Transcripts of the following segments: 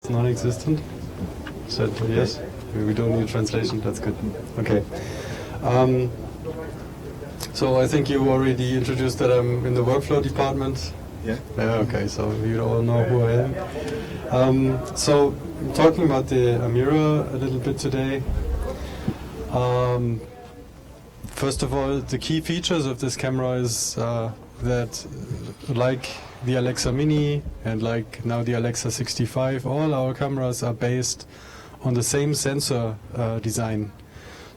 Non-existent? Said yes. We don't need translation. That's good. Okay. So I think you already introduced that I'm in the workflow department. Yeah. Okay. So you all know who I am. So talking about the Amira a little bit today. First of all, the key features of this camera is that, like the Alexa Mini and like now the Alexa 65, all our cameras are based on the same sensor design.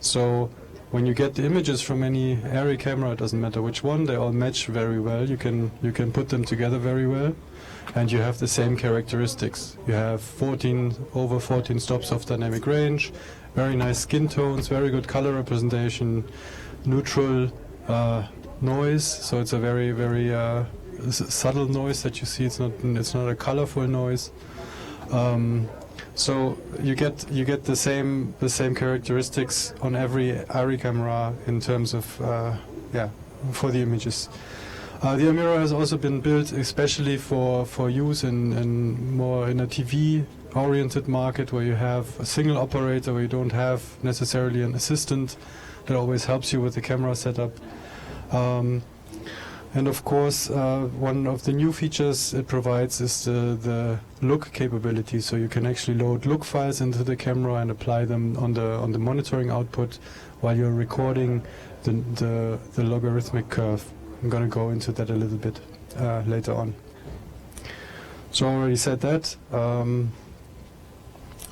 So when you get the images from any Arri camera, it doesn't matter which one, they all match very well. You can put them together very well, and you have the same characteristics. You have over 14 stops of dynamic range, very nice skin tones, very good color representation, neutral noise. So it's a very subtle noise that you see. It's not a colorful noise. So you get the same characteristics on every Arri camera in terms of for the images. The Amira has also been built especially for use in more in a TV oriented market where you have a single operator, where you don't have necessarily an assistant that always helps you with the camera setup. And of course, one of the new features it provides is the look capability. So you can actually load look files into the camera and apply them on the monitoring output while you're recording the logarithmic curve. I'm going to go into that a little bit later on. So I already said that.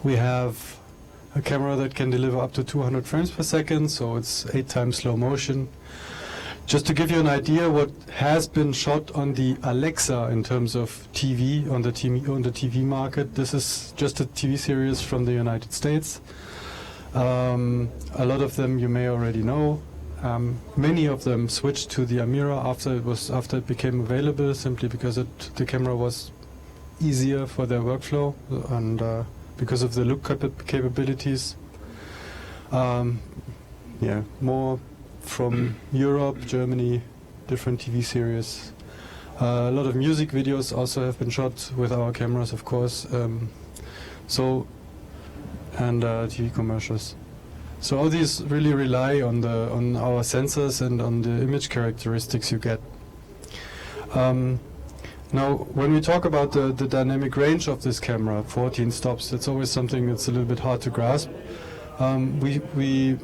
We have a camera that can deliver up to 200 frames per second, so it's 8 times slow motion. Just to give you an idea what has been shot on the Alexa in terms of TV, on the TV market, this is just a TV series from the United States. A lot of them you may already know. Many of them switched to the Amira after it became available, simply because the camera was easier for their workflow and because of the look capabilities. More from Europe, Germany, different TV series. A lot of music videos also have been shot with our cameras, of course. And TV commercials. So all these really rely on our sensors and on the image characteristics you get. Now, when we talk about the dynamic range of this camera, 14 stops, it's always something that's a little bit hard to grasp. We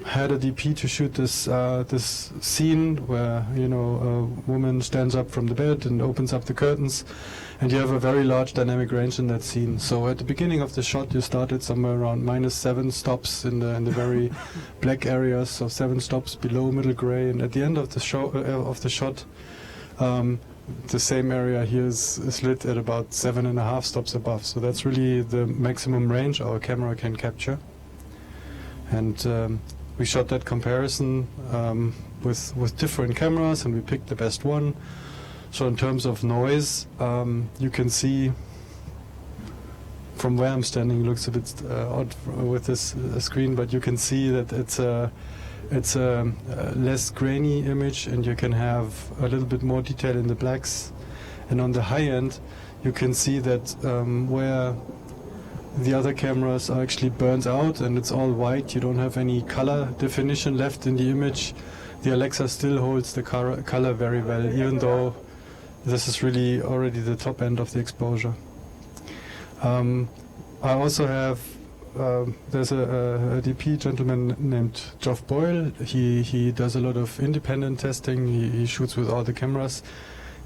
had a DP to shoot this scene where a woman stands up from the bed and opens up the curtains, and you have a very large dynamic range in that scene. So at the beginning of the shot, you started somewhere around -7 stops in the very black areas, so 7 stops below middle gray, and at the end of the shot, the same area here is lit at about 7.5 stops above. So that's really the maximum range our camera can capture. And we shot that comparison with different cameras, and we picked the best one. So in terms of noise, you can see from where I'm standing, it looks a bit odd with this screen, but you can see that it's a less grainy image, and you can have a little bit more detail in the blacks. And on the high end, you can see that where the other cameras are actually burnt out and it's all white, you don't have any color definition left in the image, the Alexa still holds the color very well, even though this is really already the top end of the exposure. I also have there's a DP gentleman named Geoff Boyle. He does a lot of independent testing. He shoots with all the cameras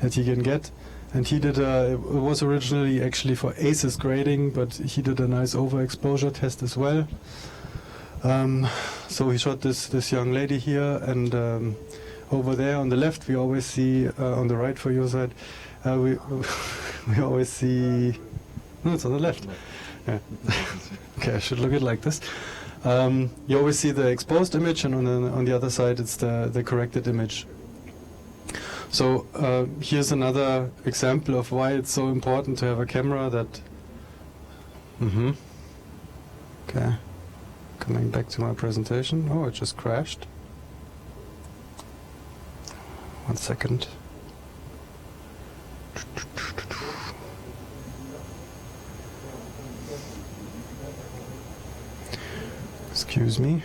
that he can get. And he did it was originally actually for ACES grading, but he did a nice overexposure test as well. So he shot this young lady here, and over there on the left we always see, on the right for your side, we always see, no, it's on the left. Yeah. Okay, I should look at it like this. You always see the exposed image, and on the other side it's the corrected image. So here's another example of why it's so important to have a camera that... Okay, coming back to my presentation. Oh, it just crashed. 1 second. Excuse me.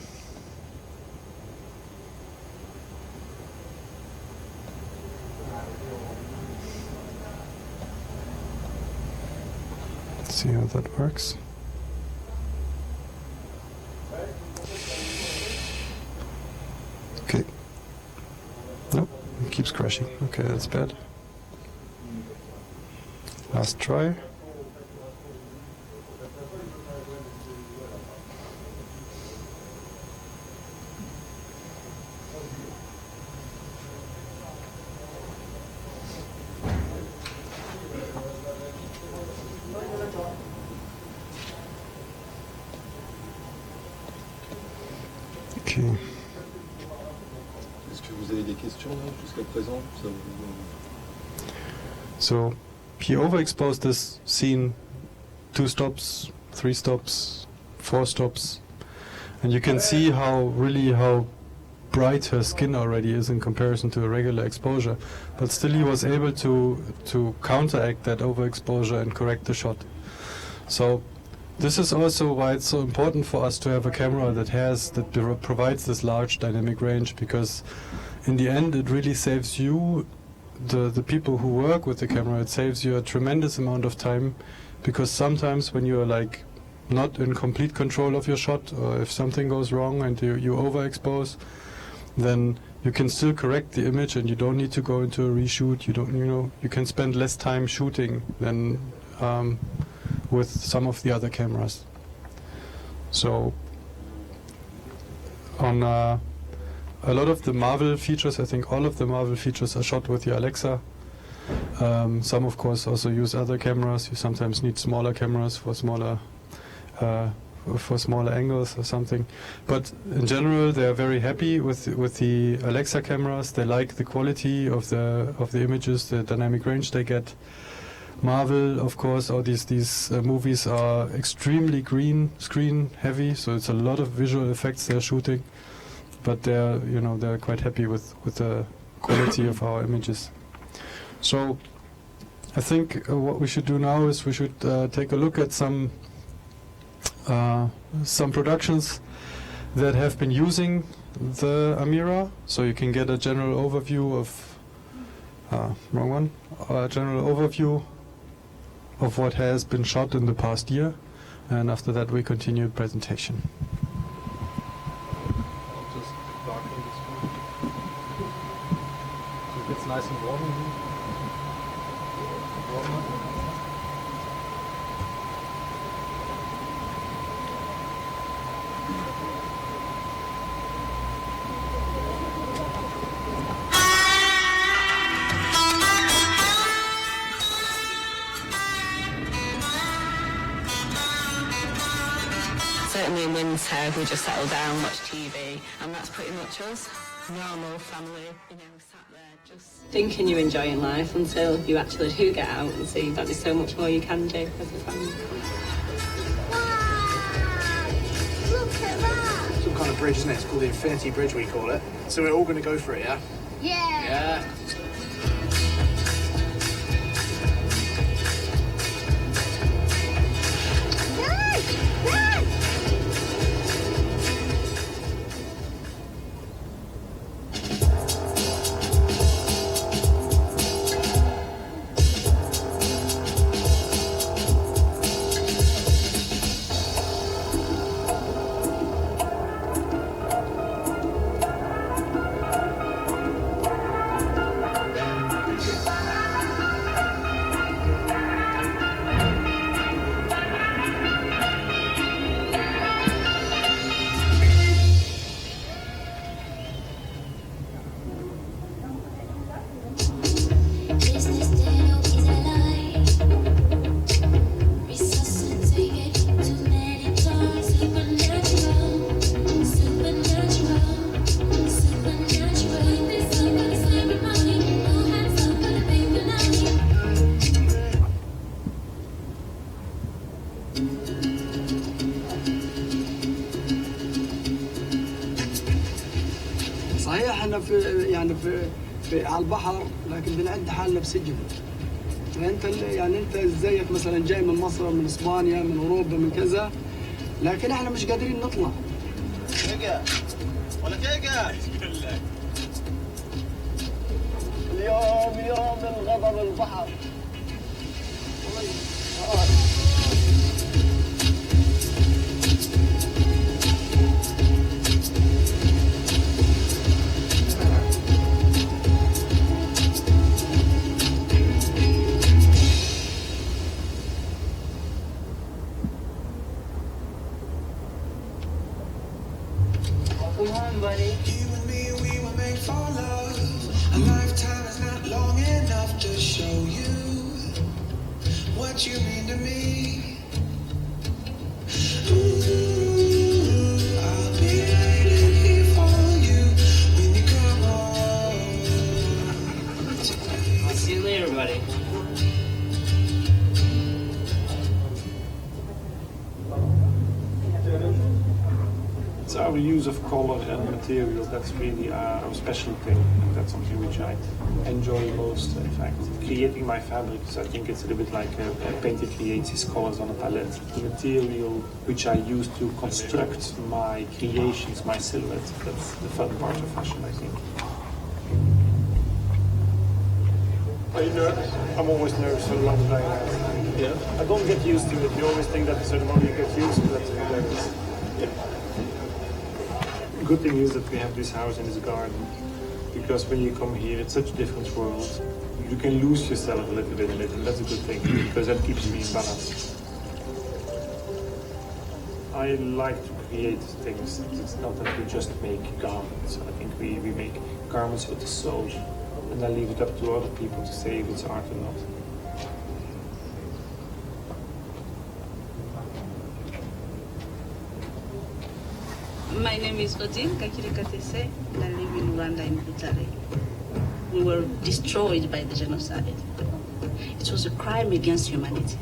Let's see how that works. Okay. Nope, it keeps crashing. Okay, that's bad. Last try. Okay. Est-ce que vous avez des questions jusqu'à présent? So he overexposed this scene 2 stops, 3 stops, 4 stops, and you can see how bright her skin already is in comparison to a regular exposure, but still he was able to counteract that overexposure and correct the shot. So this is also why it's so important for us to have a camera that provides this large dynamic range, because in the end it really saves you, the people who work with the camera, it saves you a tremendous amount of time, because sometimes when you're like not in complete control of your shot, or if something goes wrong and you overexpose, then you can still correct the image and you don't need to go into a reshoot. You can spend less time shooting than with some of the other cameras. So on a lot of the Marvel features, I think all of the Marvel features are shot with the Alexa. Some of course also use other cameras. You sometimes need smaller cameras for smaller angles or something. But in general, they are very happy with the Alexa cameras. They like the quality of the images, the dynamic range they get. Marvel, of course, all these movies are extremely green screen heavy, so it's a lot of visual effects they're shooting. But they're quite happy with the quality of our images. So I think what we should do now is we should take a look at some productions that have been using the Amira, so you can get a general overview of what has been shot in the past year, and after that we continue presentation. It's nice and warm in here. Certainly in winter we just settle down, watch TV, and that's pretty much us. Normal family, sat there just thinking you're enjoying life until you actually do get out and see that there's so much more you can do as a family. Wow! Look at that! Some kind of bridge, isn't it? It's called the Infinity Bridge, we call it. So we're all going to go for it, yeah? Yeah! Yeah. صحيح احنا في على البحر، لكن بنعد حالنا بسجن. انت زيك مثلا جاي من مصر، من اسبانيا، من اوروبا، من كذا، لكن احنا مش قادرين نطلع. اليوم يوم الغضب البحر. Welcome home, buddy. You and me, we were made for love. A lifetime is not long enough to show you what you mean to me. Ooh, I'll be waiting here for you when you come home. I'll see you later, buddy. It's our use of color and material that's really our special thing. And that's something which I enjoy most, in fact. Creating my fabrics, I think it's a little bit like a painter creates his colors on a palette. The material which I use to construct my creations, my silhouette, that's the fun part of fashion, I think. Are you nervous? I'm always nervous for the long day. Yeah. I don't get used to it. You always think that a certain moment you get used to it. The good thing is that we have this house and this garden, because when you come here, it's such a different world. You can lose yourself a little bit in it, and that's a good thing, because that keeps me in balance. I like to create things. It's not that we just make garments. I think we make garments with the soul, and I leave it up to other people to say if it's art or not. My name is Odile Kakirikatese, and I live in Rwanda in Butare. We were destroyed by the genocide. It was a crime against humanity.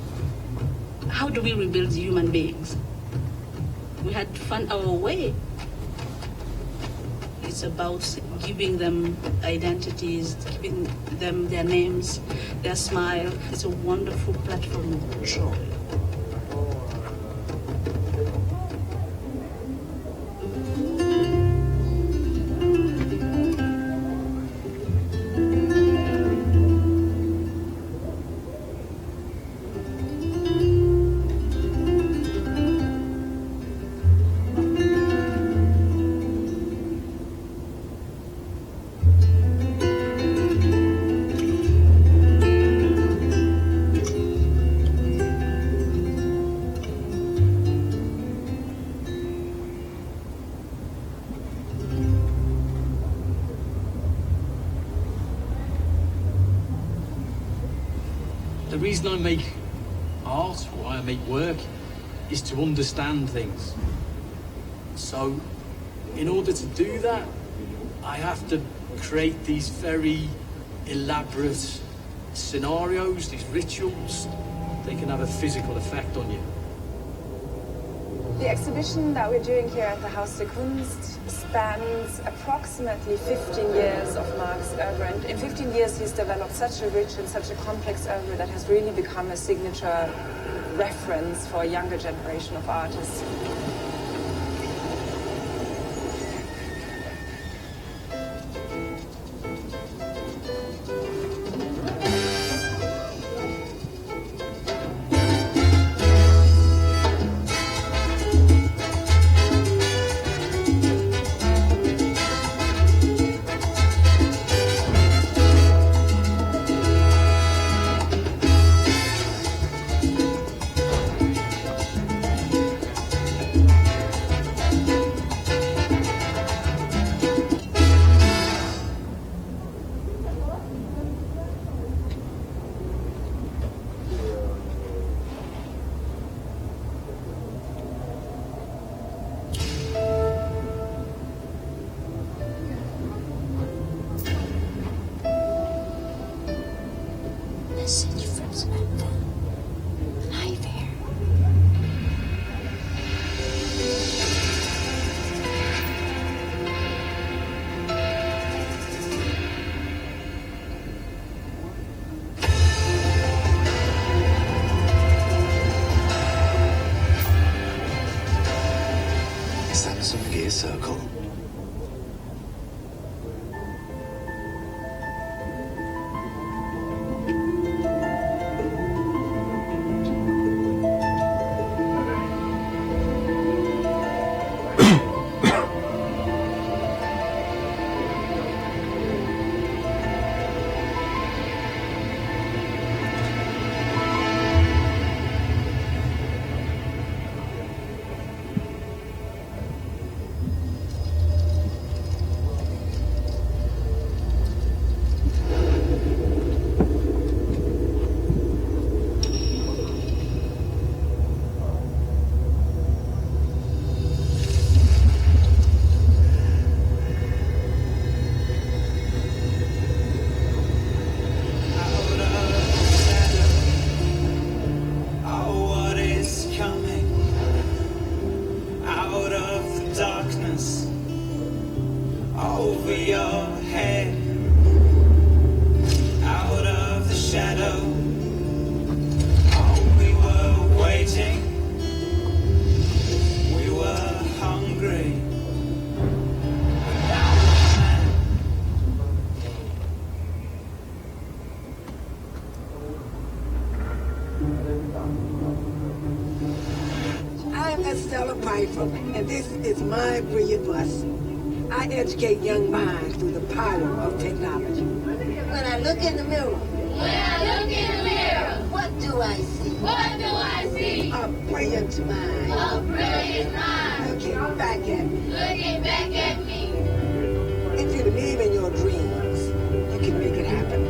How do we rebuild human beings? We had to find our way. It's about giving them identities, giving them their names, their smile. It's a wonderful platform of joy. The reason I make art, why I make work, is to understand things. So, in order to do that, I have to create these very elaborate scenarios, these rituals. They can have a physical effect on you. The exhibition that we're doing here at the Haus der Kunst spans approximately 15 years of Mark's oeuvre. And in 15 years, he's developed such a rich and such a complex oeuvre that has really become a signature reference for a younger generation of artists. a circle. And this is my brilliant bus. I educate young minds through the power of technology. When I look in the mirror, what do I see? What do I see? A brilliant mind. A brilliant mind. Looking back at me. Looking back at me. If you believe in your dreams, you can make it happen.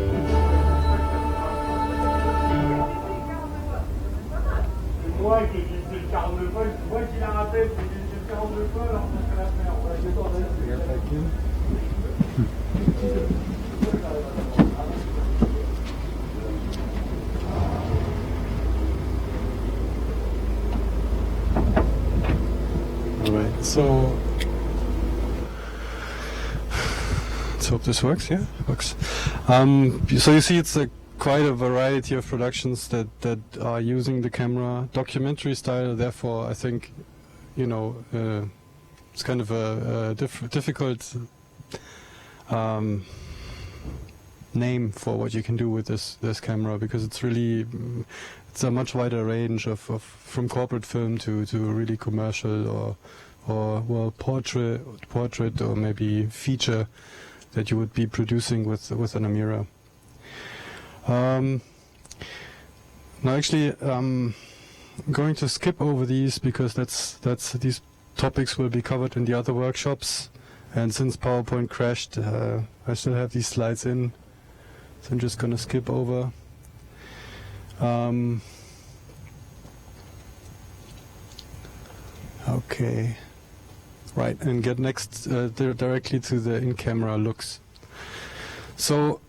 Moi qui utilise le 42 folles, moi qui la rappelle, qui utilise le 42 folles, alors on fait l'affaire. On va essayer All right, so let's hope this works. Yeah, it works. So you see, it's quite a variety of productions that are using the camera documentary style. Therefore, I think, it's kind of a difficult name for what you can do with this camera, because it's a much wider range of from corporate film to really commercial or portrait or maybe feature that you would be producing with an Amira. Now, actually, I'm going to skip over these because these topics will be covered in the other workshops. And since PowerPoint crashed, I still have these slides in, so I'm just going to skip over. Okay, right, and get next directly to the in-camera looks. So.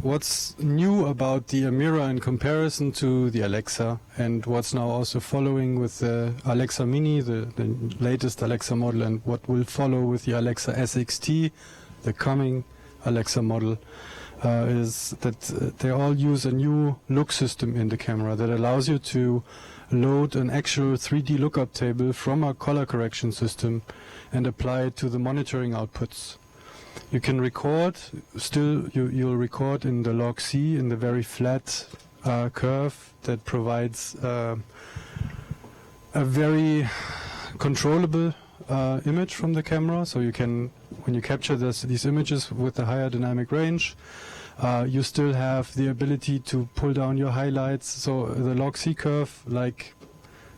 What's new about the Amira in comparison to the Alexa, and what's now also following with the Alexa Mini, the latest Alexa model, and what will follow with the Alexa SXT, the coming Alexa model, is that they all use a new look system in the camera that allows you to load an actual 3D lookup table from a color correction system and apply it to the monitoring outputs. You can record, you'll record in the log C in the very flat curve that provides a very controllable image from the camera. So you can, when you capture these images with a higher dynamic range, you still have the ability to pull down your highlights. So the log C curve, like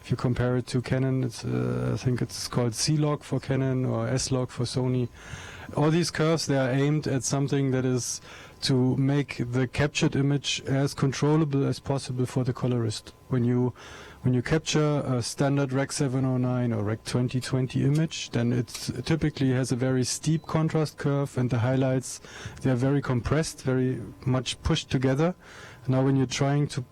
if you compare it to Canon, I think it's called C-Log for Canon or S-Log for Sony. All these curves, they are aimed at something that is to make the captured image as controllable as possible for the colorist. When you capture a standard Rec 709 or Rec 2020 image, then it typically has a very steep contrast curve, and the highlights, they are very compressed, very much pushed together. Now when you're trying to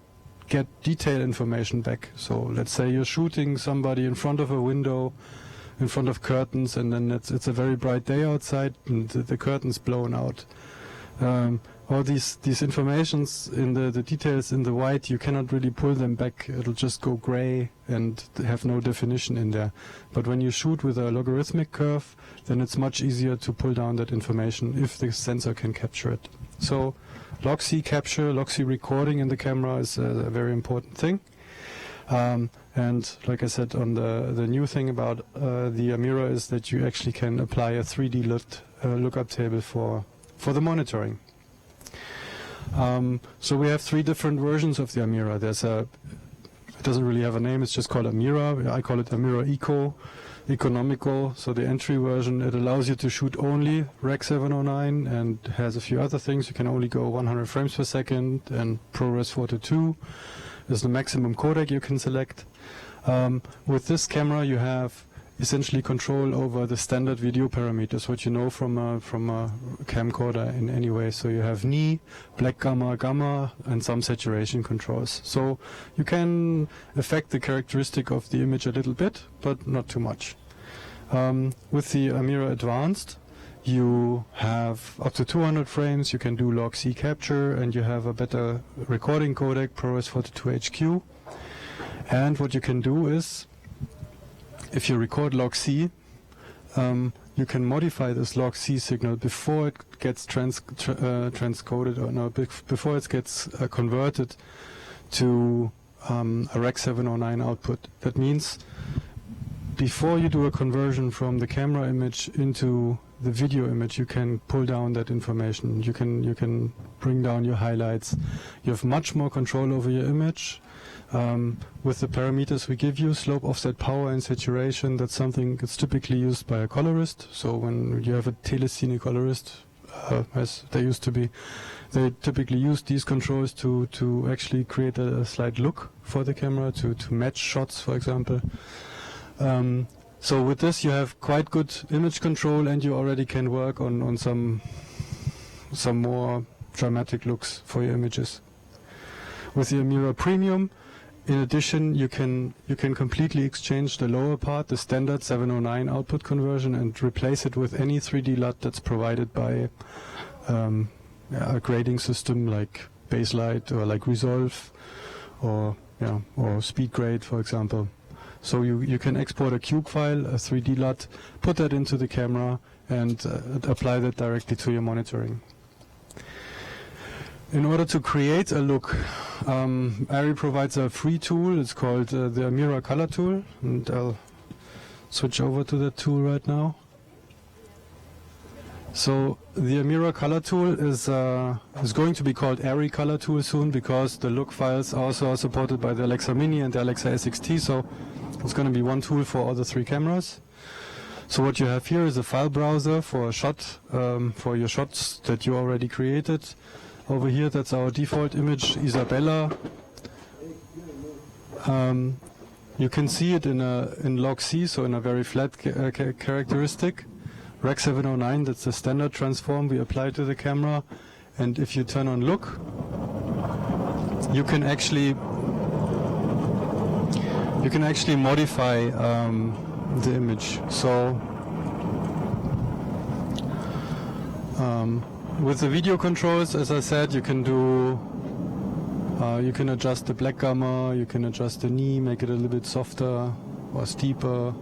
get detailed information back, so let's say you're shooting somebody in front of a window, in front of curtains, and then it's a very bright day outside and the curtain's blown out. all these informations in the details in the white, you cannot really pull them back. It'll just go gray and have no definition in there. But when you shoot with a logarithmic curve, then it's much easier to pull down that information if the sensor can capture it. So log-C capture, log-C recording in the camera is a very important thing. And like I said, on the new thing about the Amira is that you actually can apply a 3D lookup table for the monitoring. So we have 3 different versions of the Amira. It doesn't really have a name, it's just called Amira. I call it Amira Economical. So the entry version, it allows you to shoot only Rec 709 and has a few other things. You can only go 100 frames per second, and ProRes 4:2 is the maximum codec you can select. With this camera you have essentially control over the standard video parameters, what you know from a camcorder in any way. So you have knee, black gamma, and some saturation controls. So you can affect the characteristic of the image a little bit, but not too much. With the Amira Advanced, you have up to 200 frames, you can do log-C capture, and you have a better recording codec, ProRes 4:2 HQ. And what you can do is, if you record log-C, you can modify this log-C signal before it gets transcoded, or no, before it gets converted to a Rec 709 output. That means before you do a conversion from the camera image into the video image, you can pull down that information. You can bring down your highlights. You have much more control over your image. With the parameters we give you, slope, offset, power, and saturation, that's something that's typically used by a colorist. So when you have a telescenic colorist, as they used to be, they typically use these controls to actually create a slight look for the camera, to match shots, for example. So with this you have quite good image control, and you already can work on some more dramatic looks for your images. With the Amira Premium, in addition, you can completely exchange the lower part, the standard 709 output conversion, and replace it with any 3D LUT that's provided by a grading system like Baselight or like Resolve or SpeedGrade, for example. So you can export a cube file, a 3D LUT, put that into the camera, and apply that directly to your monitoring. In order to create a look, Arri provides a free tool. It's called the Amira Color Tool, and I'll switch over to that tool right now. So the Amira Color Tool is going to be called Arri Color Tool soon, because the look files also are supported by the Alexa Mini and the Alexa SXT. So it's going to be one tool for all the 3 cameras. So what you have here is a file browser for a shot, for your shots that you already created. Over here, that's our default image, Isabella. You can see it in log-C, so in a very flat characteristic. Rec 709, that's the standard transform we apply to the camera. And if you turn on look, you can actually modify the image. So with the video controls, as I said, you can adjust the black gamma, you can adjust the knee, make it a little bit softer or steeper,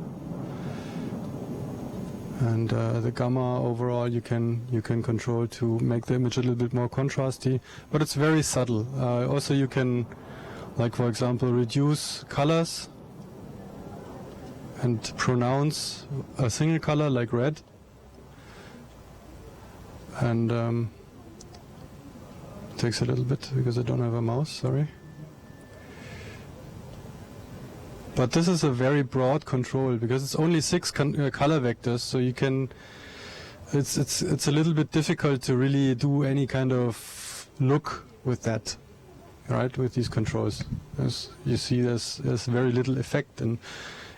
and the gamma overall you can control to make the image a little bit more contrasty, but it's very subtle. Also, you can, like for example, reduce colors and pronounce a single color like red. And it takes a little bit because I don't have a mouse, sorry. But this is a very broad control because it's only 6 color vectors, so you can. It's a little bit difficult to really do any kind of look with that, right? With these controls, as you see, there's very little effect. And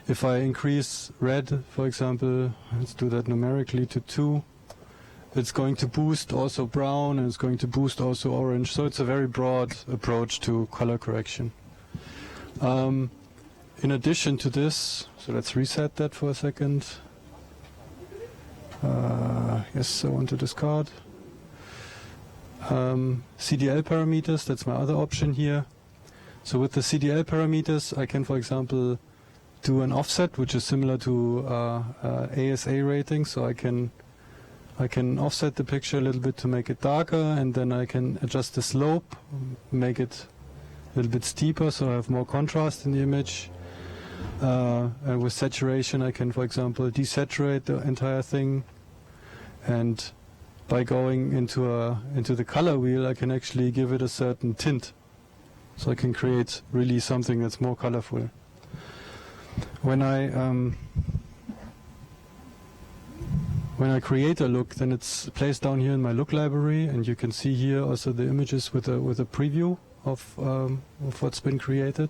if I increase red, for example, let's do that numerically to 2. It's going to boost also brown, and it's going to boost also orange. So it's a very broad approach to color correction. In addition to this, so let's reset that for a second. Yes, I want to discard. CDL parameters, that's my other option here. So with the CDL parameters, I can, for example, do an offset, which is similar to ASA rating. So I can offset the picture a little bit to make it darker, and then I can adjust the slope, make it a little bit steeper, so I have more contrast in the image. And with saturation, I can, for example, desaturate the entire thing. And by going into the color wheel, I can actually give it a certain tint. So I can create really something that's more colorful. When I create a look, then it's placed down here in my look library, and you can see here also the images with a preview of what's been created.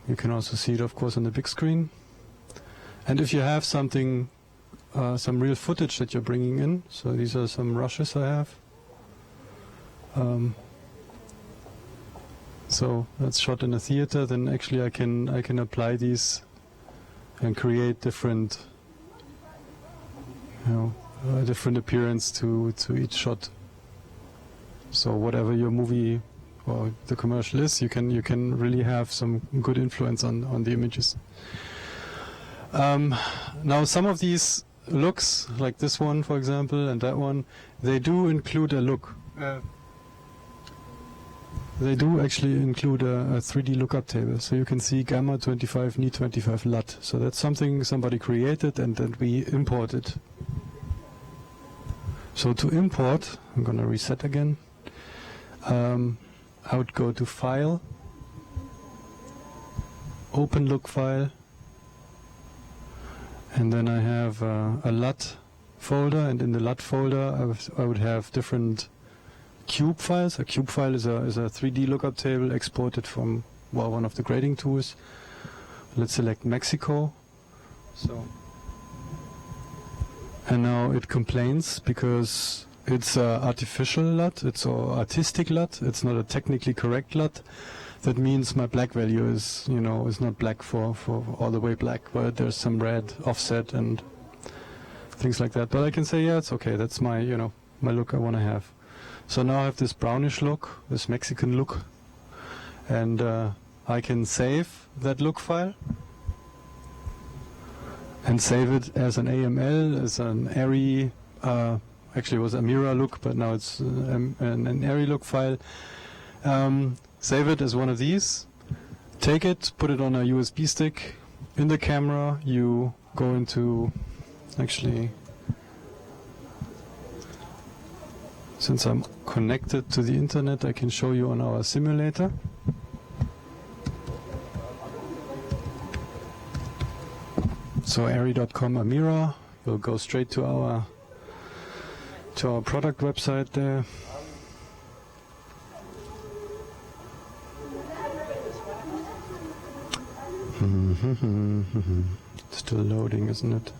You can also see it, of course, on the big screen. And if you have something, some real footage that you're bringing in, so these are some rushes I have. So that's shot in a theater. Then actually I can apply these and create different, different appearance to each shot. So whatever your movie or the commercial is, you can really have some good influence on the images. Now some of these looks, like this one for example, and that one, they do include a look. They do actually include a 3D lookup table. So you can see gamma 25, ni 25 lut. So that's something somebody created and then we imported. So to import, I'm going to reset again. I would go to File, Open Look File, and then I have a LUT folder, and in the LUT folder I would have different cube files. A cube file is a 3D lookup table exported from one of the grading tools. Let's select Mexico. So, and now it complains because it's artificial LUT, it's artistic LUT, it's not a technically correct LUT. That means my black value is not black for all the way black, but there's some red offset and things like that. But I can say, yeah, it's okay, that's my my look I want to have. So now I have this brownish look, this Mexican look, and I can save that look file and save it as an AML, as an Arri. Actually, it was a Mira look, but now it's an Arri look file. Save it as one of these. Take it, put it on a USB stick. In the camera, you go into, actually, since I'm connected to the internet, I can show you on our simulator. So Arri.com Amira, you'll go straight to our product website there. Still loading, isn't it?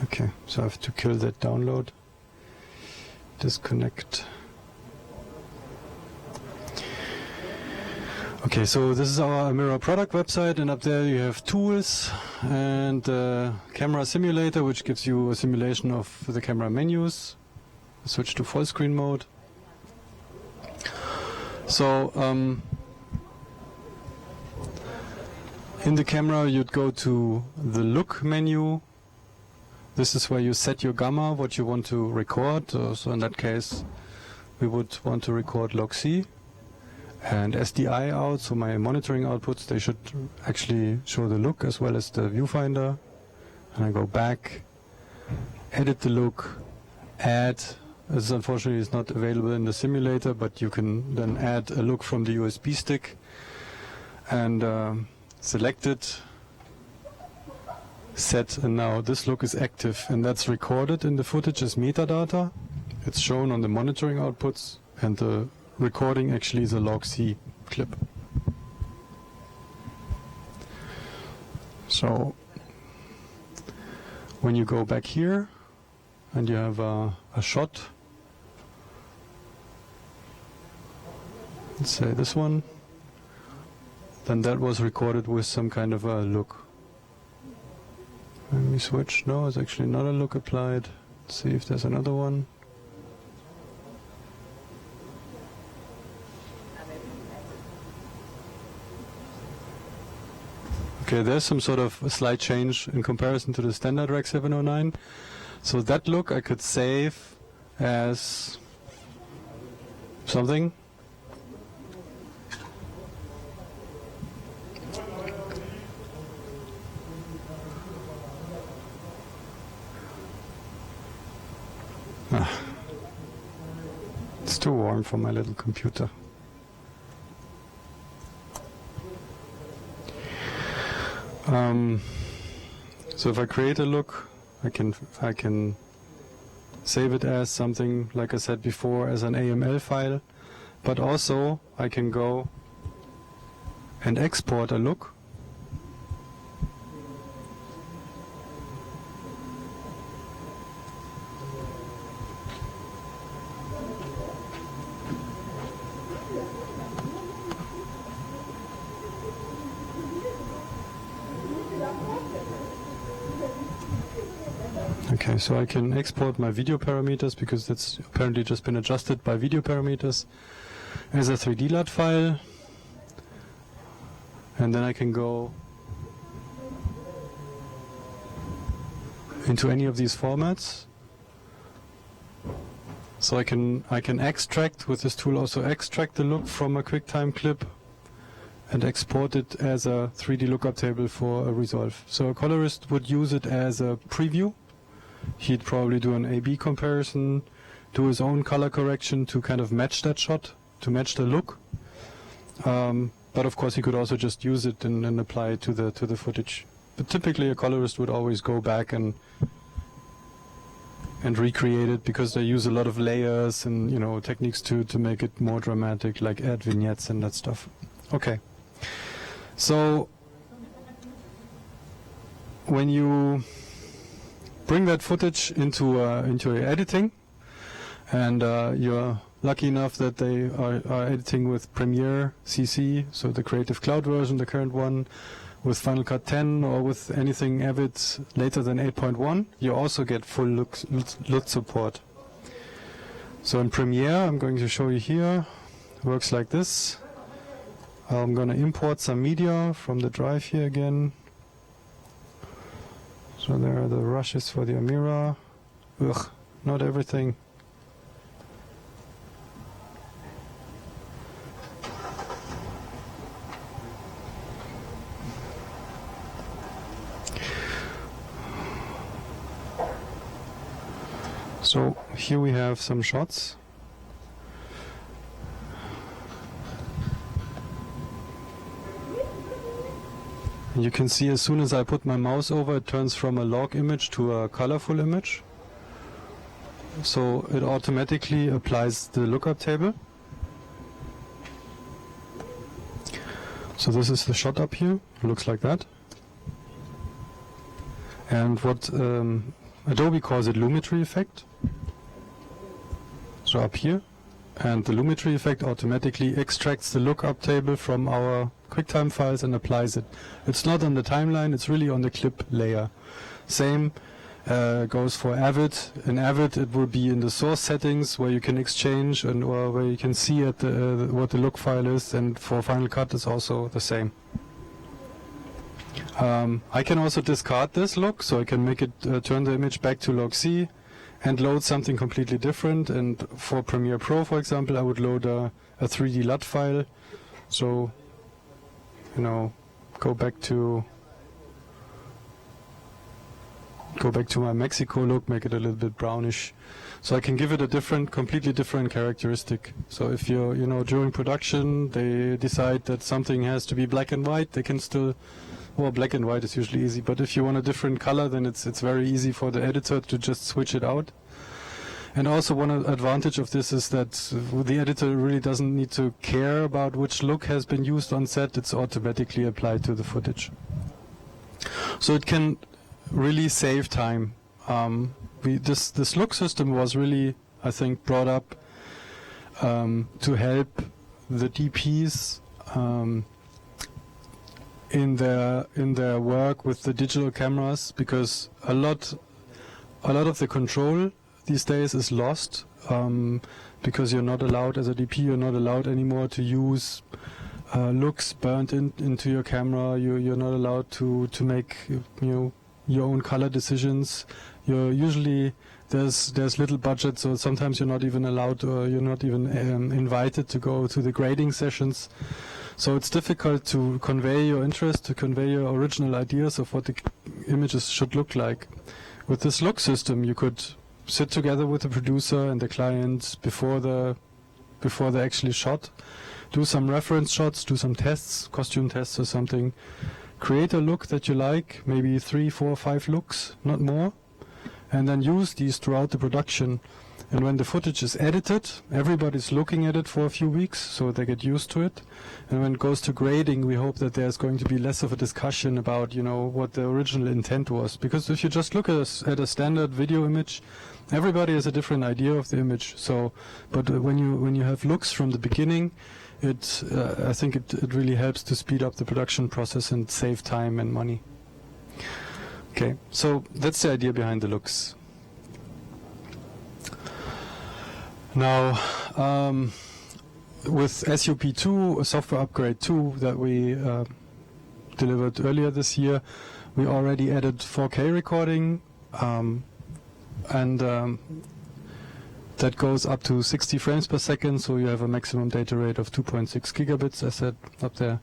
Okay, so I have to kill that download. Disconnect. Okay, so this is our Amira product website, and up there you have tools and camera simulator, which gives you a simulation of the camera menus. Switch to full screen mode. So in the camera you'd go to the look menu. This is where you set your gamma, what you want to record. So in that case we would want to record log C. And SDI out, so my monitoring outputs, they should actually show the look as well as the viewfinder. And I go back, edit the look, add. This unfortunately is not available in the simulator, but you can then add a look from the USB stick and select it, set, and now this look is active, and that's recorded in the footage as metadata. It's shown on the monitoring outputs, and the recording actually is a log C clip. So when you go back here and you have a shot, let's say this one, then that was recorded with some kind of a look. Let me switch. No, it's actually not a look applied. Let's see if there's another one. Okay, there's some sort of a slight change in comparison to the standard Rec 709. So that look I could save as something. It's too warm for my little computer. So if I create a look, I can save it as something, like I said before, as an AML file, but also I can go and export a look. Okay, so I can export my video parameters, because that's apparently just been adjusted by video parameters, as a 3D LUT file, and then I can go into any of these formats. So I can extract with this tool, also extract the look from a QuickTime clip and export it as a 3D lookup table for a resolve. So a colorist would use it as a preview. He'd probably do an A/B comparison, do his own color correction to kind of match that shot, to match the look. But of course he could also just use it and apply it to the footage. But typically a colorist would always go back and recreate it, because they use a lot of layers and, you know, techniques to make it more dramatic, like add vignettes and that stuff. Okay. So when you bring that footage into your editing, and you're lucky enough that they are editing with Premiere CC, so the Creative Cloud version, the current one, with Final Cut 10, or with anything Avid later than 8.1, you also get full LUT support. So in Premiere, I'm going to show you here, it works like this. I'm going to import some media from the drive here again. So there are the rushes for the Amira. Ugh, not everything. So here we have some shots. You can see as soon as I put my mouse over, it turns from a log image to a colorful image. So it automatically applies the lookup table. So this is the shot up here. It looks like that. And what Adobe calls it Lumetri effect. So up here. And the Lumetri effect automatically extracts the lookup table from our QuickTime files and applies it. It's not on the timeline, it's really on the clip layer. Same goes for Avid. In Avid it will be in the source settings where you can exchange or where you can see at what the look file is, and for Final Cut it's also the same. I can also discard this look, so I can make it turn the image back to log C and load something completely different. And for Premiere Pro, for example, I would load a 3D LUT file. So, you know, go back to my Mexico look, make it a little bit brownish, so I can give it a completely different characteristic. So if you're, you know, during production they decide that something has to be black and white, they can still, well, black and white is usually easy, but if you want a different color, then it's very easy for the editor to just switch it out. And also one advantage of this is that the editor really doesn't need to care about which look has been used on set. It's automatically applied to the footage. So it can really save time. This look system was really, I think, brought up to help the DPs in their work with the digital cameras, because a lot of the control these days is lost, because you're not allowed, as a DP, you're not allowed anymore to use looks burnt into your camera. You're not allowed to make your own color decisions. You're usually there's little budget, so sometimes you're not even allowed, or you're not even invited to go to the grading sessions. So it's difficult to convey your interest, to convey your original ideas of what the images should look like. With this look system, you could sit together with the producer and the client before they actually shot, do some reference shots, do some tests, costume tests or something, create a look that you like, maybe 3, 4, 5 looks, not more, and then use these throughout the production. And when the footage is edited, everybody's looking at it for a few weeks, so they get used to it. And when it goes to grading, we hope that there's going to be less of a discussion about, what the original intent was. Because if you just look at a standard video image, everybody has a different idea of the image. So, but when you have looks from the beginning, I think it really helps to speed up the production process and save time and money. Okay, so that's the idea behind the looks. Now, with SUP2, a software upgrade 2 that we delivered earlier this year, we already added 4K recording, and that goes up to 60 frames per second, so you have a maximum data rate of 2.6 gigabits, as said up there.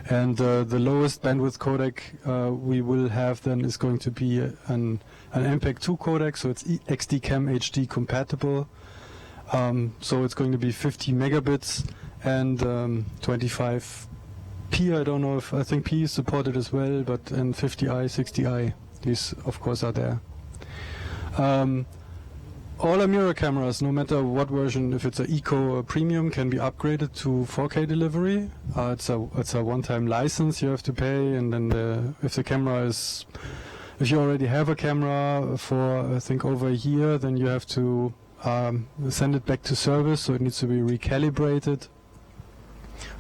And the lowest bandwidth codec we will have then is going to be an MPEG-2 codec, so it's XD-Cam HD compatible. So it's going to be 50 megabits and 25p. I think P is supported as well, but and 50i, 60i, these of course are there. All Amira cameras, no matter what version, if it's an Eco or Premium, can be upgraded to 4K delivery. It's a one-time license you have to pay, and then if you already have a camera for I think over a year, then you have to send it back to service, so it needs to be recalibrated.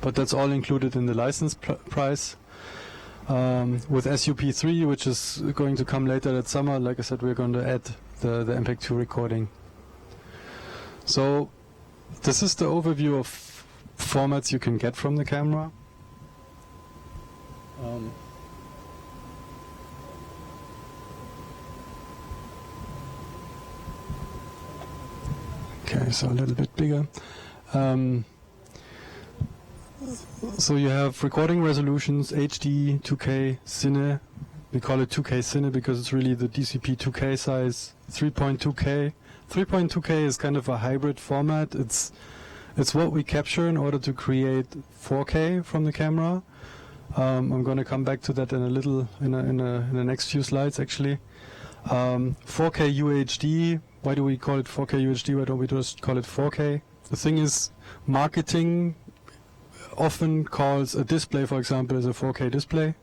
But that's all included in the license price. With SUP3, which is going to come later that summer, like I said, we're going to add the MPEG-2 recording. So this is the overview of formats you can get from the camera. Okay, so a little bit bigger. So you have recording resolutions, HD, 2K, Cine. We call it 2K Cine because it's really the DCP 2K size, 3.2K. 3.2K is kind of a hybrid format. It's what we capture in order to create 4K from the camera. I'm going to come back to that in a little in the next few slides actually. 4K UHD. Why do we call it 4K UHD? Why don't we just call it 4K? The thing is, marketing often calls a display, for example, as a 4K display,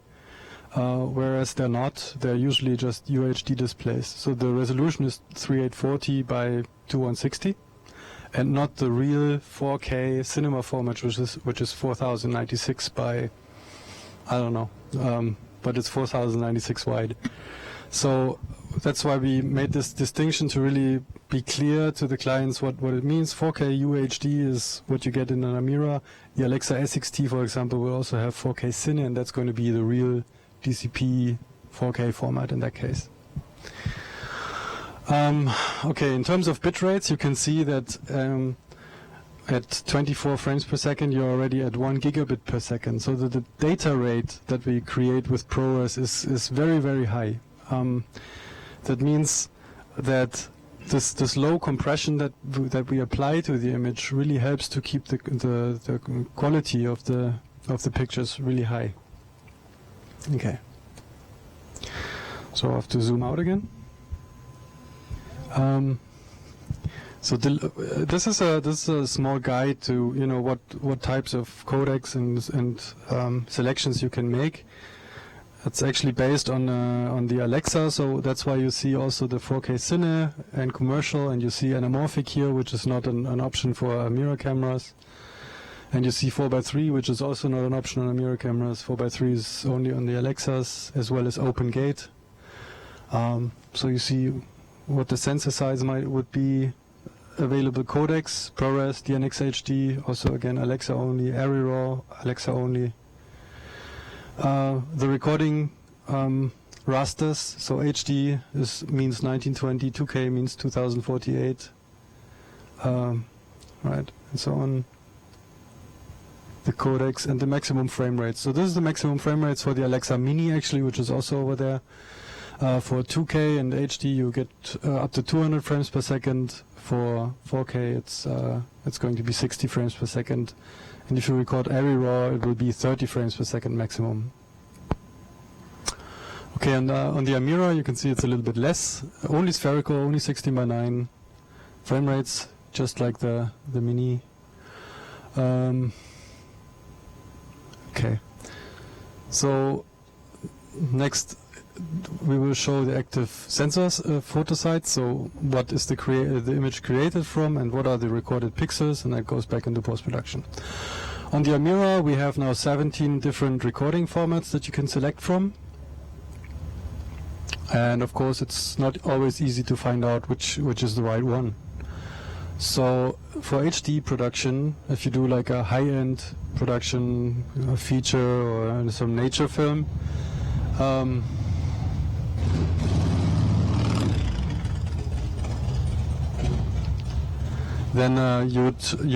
whereas they're not. They're usually just UHD displays. So the resolution is 3840 by 2160, and not the real 4K cinema format, which is 4096 by, I don't know, but it's 4096 wide. So that's why we made this distinction to really be clear to the clients what it means. 4K UHD is what you get in an Amira. The Alexa SXT, for example, will also have 4K Cine, and that's going to be the real DCP 4K format in that case. Okay, in terms of bit rates, you can see that at 24 frames per second, you're already at 1 gigabit per second. So the data rate that we create with ProRes is very, very high. That means that this low compression that we apply to the image really helps to keep the quality of the pictures really high. Okay. So I have to zoom out again. So this is a small guide to what types of codecs and selections you can make. It's actually based on the Alexa, so that's why you see also the 4K Cine and commercial, and you see anamorphic here, which is not an option for Amira cameras. And you see 4x3, which is also not an option on the mirror cameras. 4x3 is only on the Alexas, as well as open gate. So you see what the sensor size would be. Available codecs, ProRes, DNx HD, also again Alexa only, Arri Raw, Alexa only. The recording rasters, so HD means 1920, 2K means 2048, right, and so on. The codecs and the maximum frame rates. So this is the maximum frame rates for the Alexa Mini actually, which is also over there. For 2K and HD you get up to 200 frames per second. For 4K it's going to be 60 frames per second. And if you record Arri Raw, it will be 30 frames per second maximum. Okay, and on the Amira you can see it's a little bit less. Only spherical, only 16:9 frame rates, just like the Mini. Okay, so next we will show the active sensors photo site. So what is the image created from, and what are the recorded pixels, and that goes back into post-production. On the Amira we have now 17 different recording formats that you can select from. And of course it's not always easy to find out which is the right one. So for HD production, if you do like a high-end production, a feature or some nature film, then you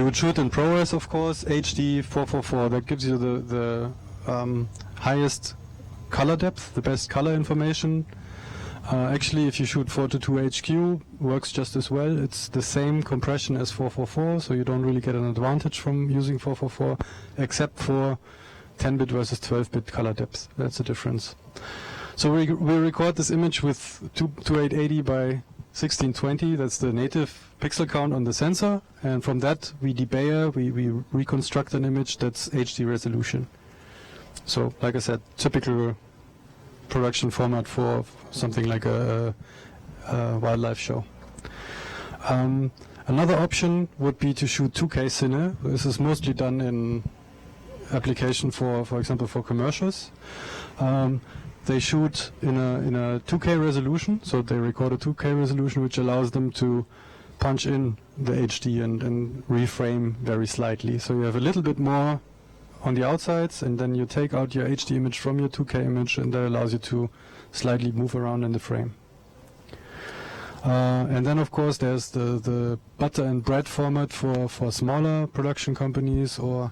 would shoot in ProRes, of course, HD 444. That gives you the highest color depth, the best color information. Actually, if you shoot 422 HQ, works just as well. It's the same compression as 444, so you don't really get an advantage from using 444, except for 10-bit versus 12-bit color depth. That's the difference. So we record this image with 2880 by 1620. That's the native pixel count on the sensor, and from that we debayer, we reconstruct an image that's HD resolution. So, like I said, typical production format for something like a wildlife show. Another option would be to shoot 2K cine. This is mostly done in application for example, for commercials. They shoot in a 2K resolution, so they record a 2K resolution, which allows them to punch in the HD and reframe very slightly. So you have a little bit more on the outsides, and then you take out your HD image from your 2K image, and that allows you to slightly move around in the frame. And then of course there's the butter and bread format for smaller production companies or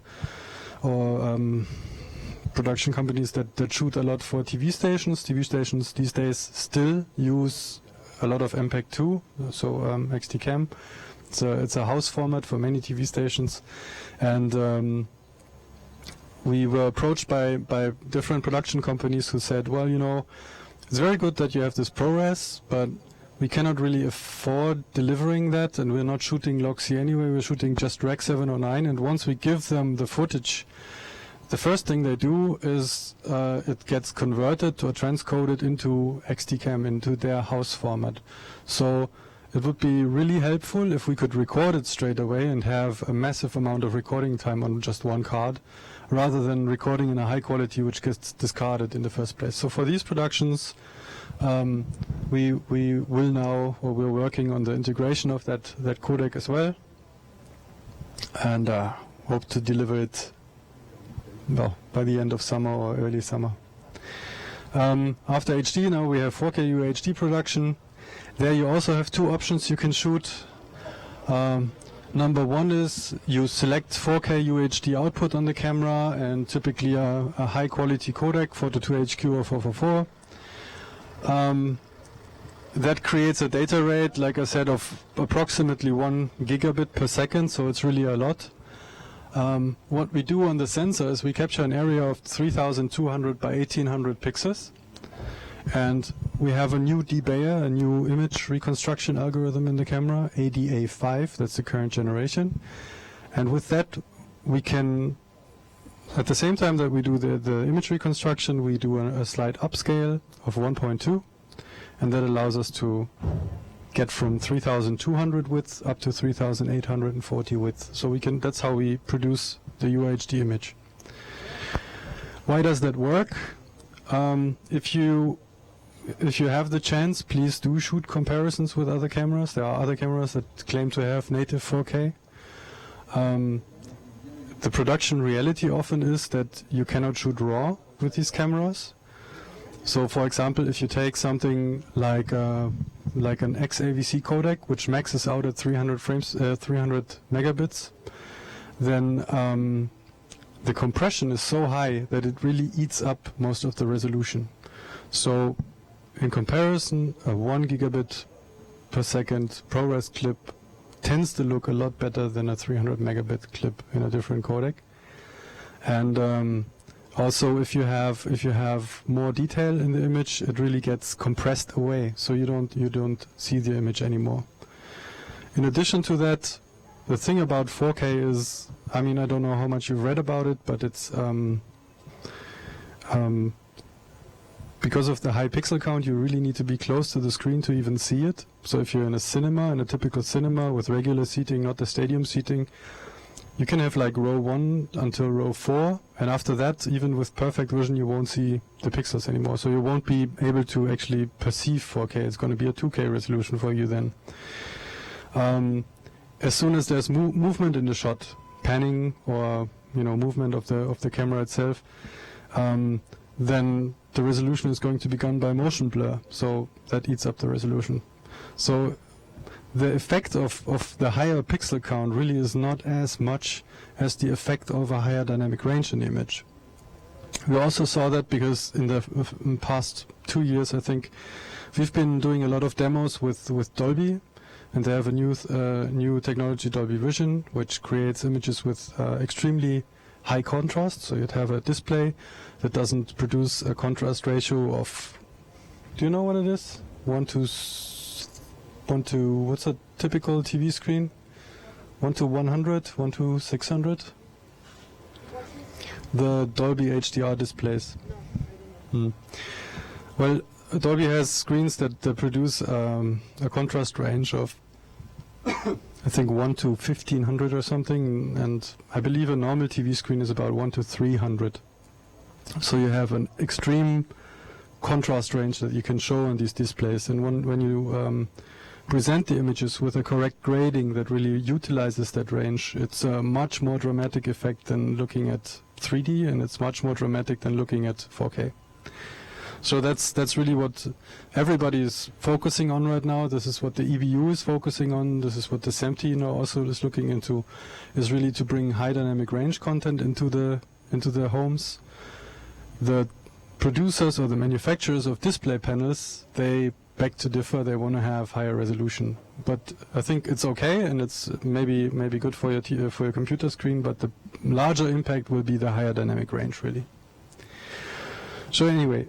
production companies that shoot a lot for TV stations. TV stations these days still use a lot of MPEG 2, so XT-Cam. It's a house format for many TV stations, and we were approached by different production companies who said, well, you know, it's very good that you have this ProRes, but we cannot really afford delivering that, and we're not shooting Loxy anyway, we're shooting just Rec 709, and once we give them the footage, the first thing they do is it gets converted or transcoded into XT-Cam, into their house format. So it would be really helpful if we could record it straight away and have a massive amount of recording time on just one card, rather than recording in a high quality which gets discarded in the first place. So for these productions, we will now, or we're working on the integration of that codec as well, and hope to deliver it by the end of summer or early summer. After HD, now we have 4K UHD production. There you also have two options you can shoot. Number one is you select 4K UHD output on the camera, and typically a high quality codec, 422HQ or 444. That creates a data rate, like I said, of approximately 1 gigabit per second, so it's really a lot. What we do on the sensor is we capture an area of 3200 by 1800 pixels, and we have a new debayer, a new image reconstruction algorithm in the camera, ADA5, that's the current generation. And with that we can, at the same time that we do the image reconstruction, we do a slight upscale of 1.2, and that allows us to get from 3200 width up to 3840 width. So we can, that's how we produce the UHD image. Why does that work? If you have the chance, please do shoot comparisons with other cameras. There are other cameras that claim to have native 4K. The production reality often is that you cannot shoot RAW with these cameras. So, for example, if you take something like an XAVC codec, which maxes out at 300 megabits, then the compression is so high that it really eats up most of the resolution. So, in comparison, a 1 gigabit per second ProRes clip tends to look a lot better than a 300 megabit clip in a different codec. And also, if you have more detail in the image, it really gets compressed away, so you don't see the image anymore. In addition to that, the thing about 4K is, I mean, I don't know how much you've read about it, but it's because of the high pixel count, you really need to be close to the screen to even see it. So if you're in a cinema, in a typical cinema with regular seating, not the stadium seating, you can have like row 1 until row 4, and after that, even with perfect vision, you won't see the pixels anymore. So you won't be able to actually perceive 4K. It's going to be a 2K resolution for you then. As soon as there's movement in the shot, panning or movement of the camera itself, then the resolution is going to be done by motion blur, so that eats up the resolution. So the effect of the higher pixel count really is not as much as the effect of a higher dynamic range in the image. We also saw that because in the past 2 years, I think, we've been doing a lot of demos with Dolby, and they have a new technology, Dolby Vision, which creates images with extremely high contrast. So you'd have a display that doesn't produce a contrast ratio of, do you know what it is? 1 to what's a typical TV screen? 1 to 100, 1 to 600? The Dolby HDR displays. Well, Dolby has screens that produce a contrast range of I think 1 to 1500 or something, and I believe a normal TV screen is about 1 to 300. So you have an extreme contrast range that you can show on these displays, and when you present the images with a correct grading that really utilizes that range, it's a much more dramatic effect than looking at 3D, and it's much more dramatic than looking at 4K. So that's really what everybody is focusing on right now. This is what the EBU is focusing on. This is what the SMT also is looking into, is really to bring high dynamic range content into the homes. The producers or the manufacturers of display panels, they beg to differ. They want to have higher resolution, but I think it's okay, and it's maybe good for your computer screen. But the larger impact will be the higher dynamic range, really. So anyway.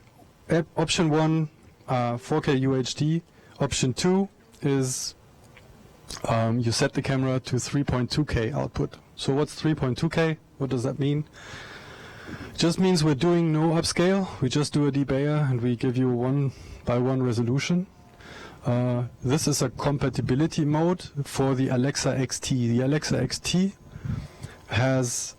Option 1, 4K UHD. Option 2 is you set the camera to 3.2K output. So what's 3.2K? What does that mean? It just means we're doing no upscale. We just do a debayer and we give you 1:1 resolution. This is a compatibility mode for the Alexa XT. The Alexa XT has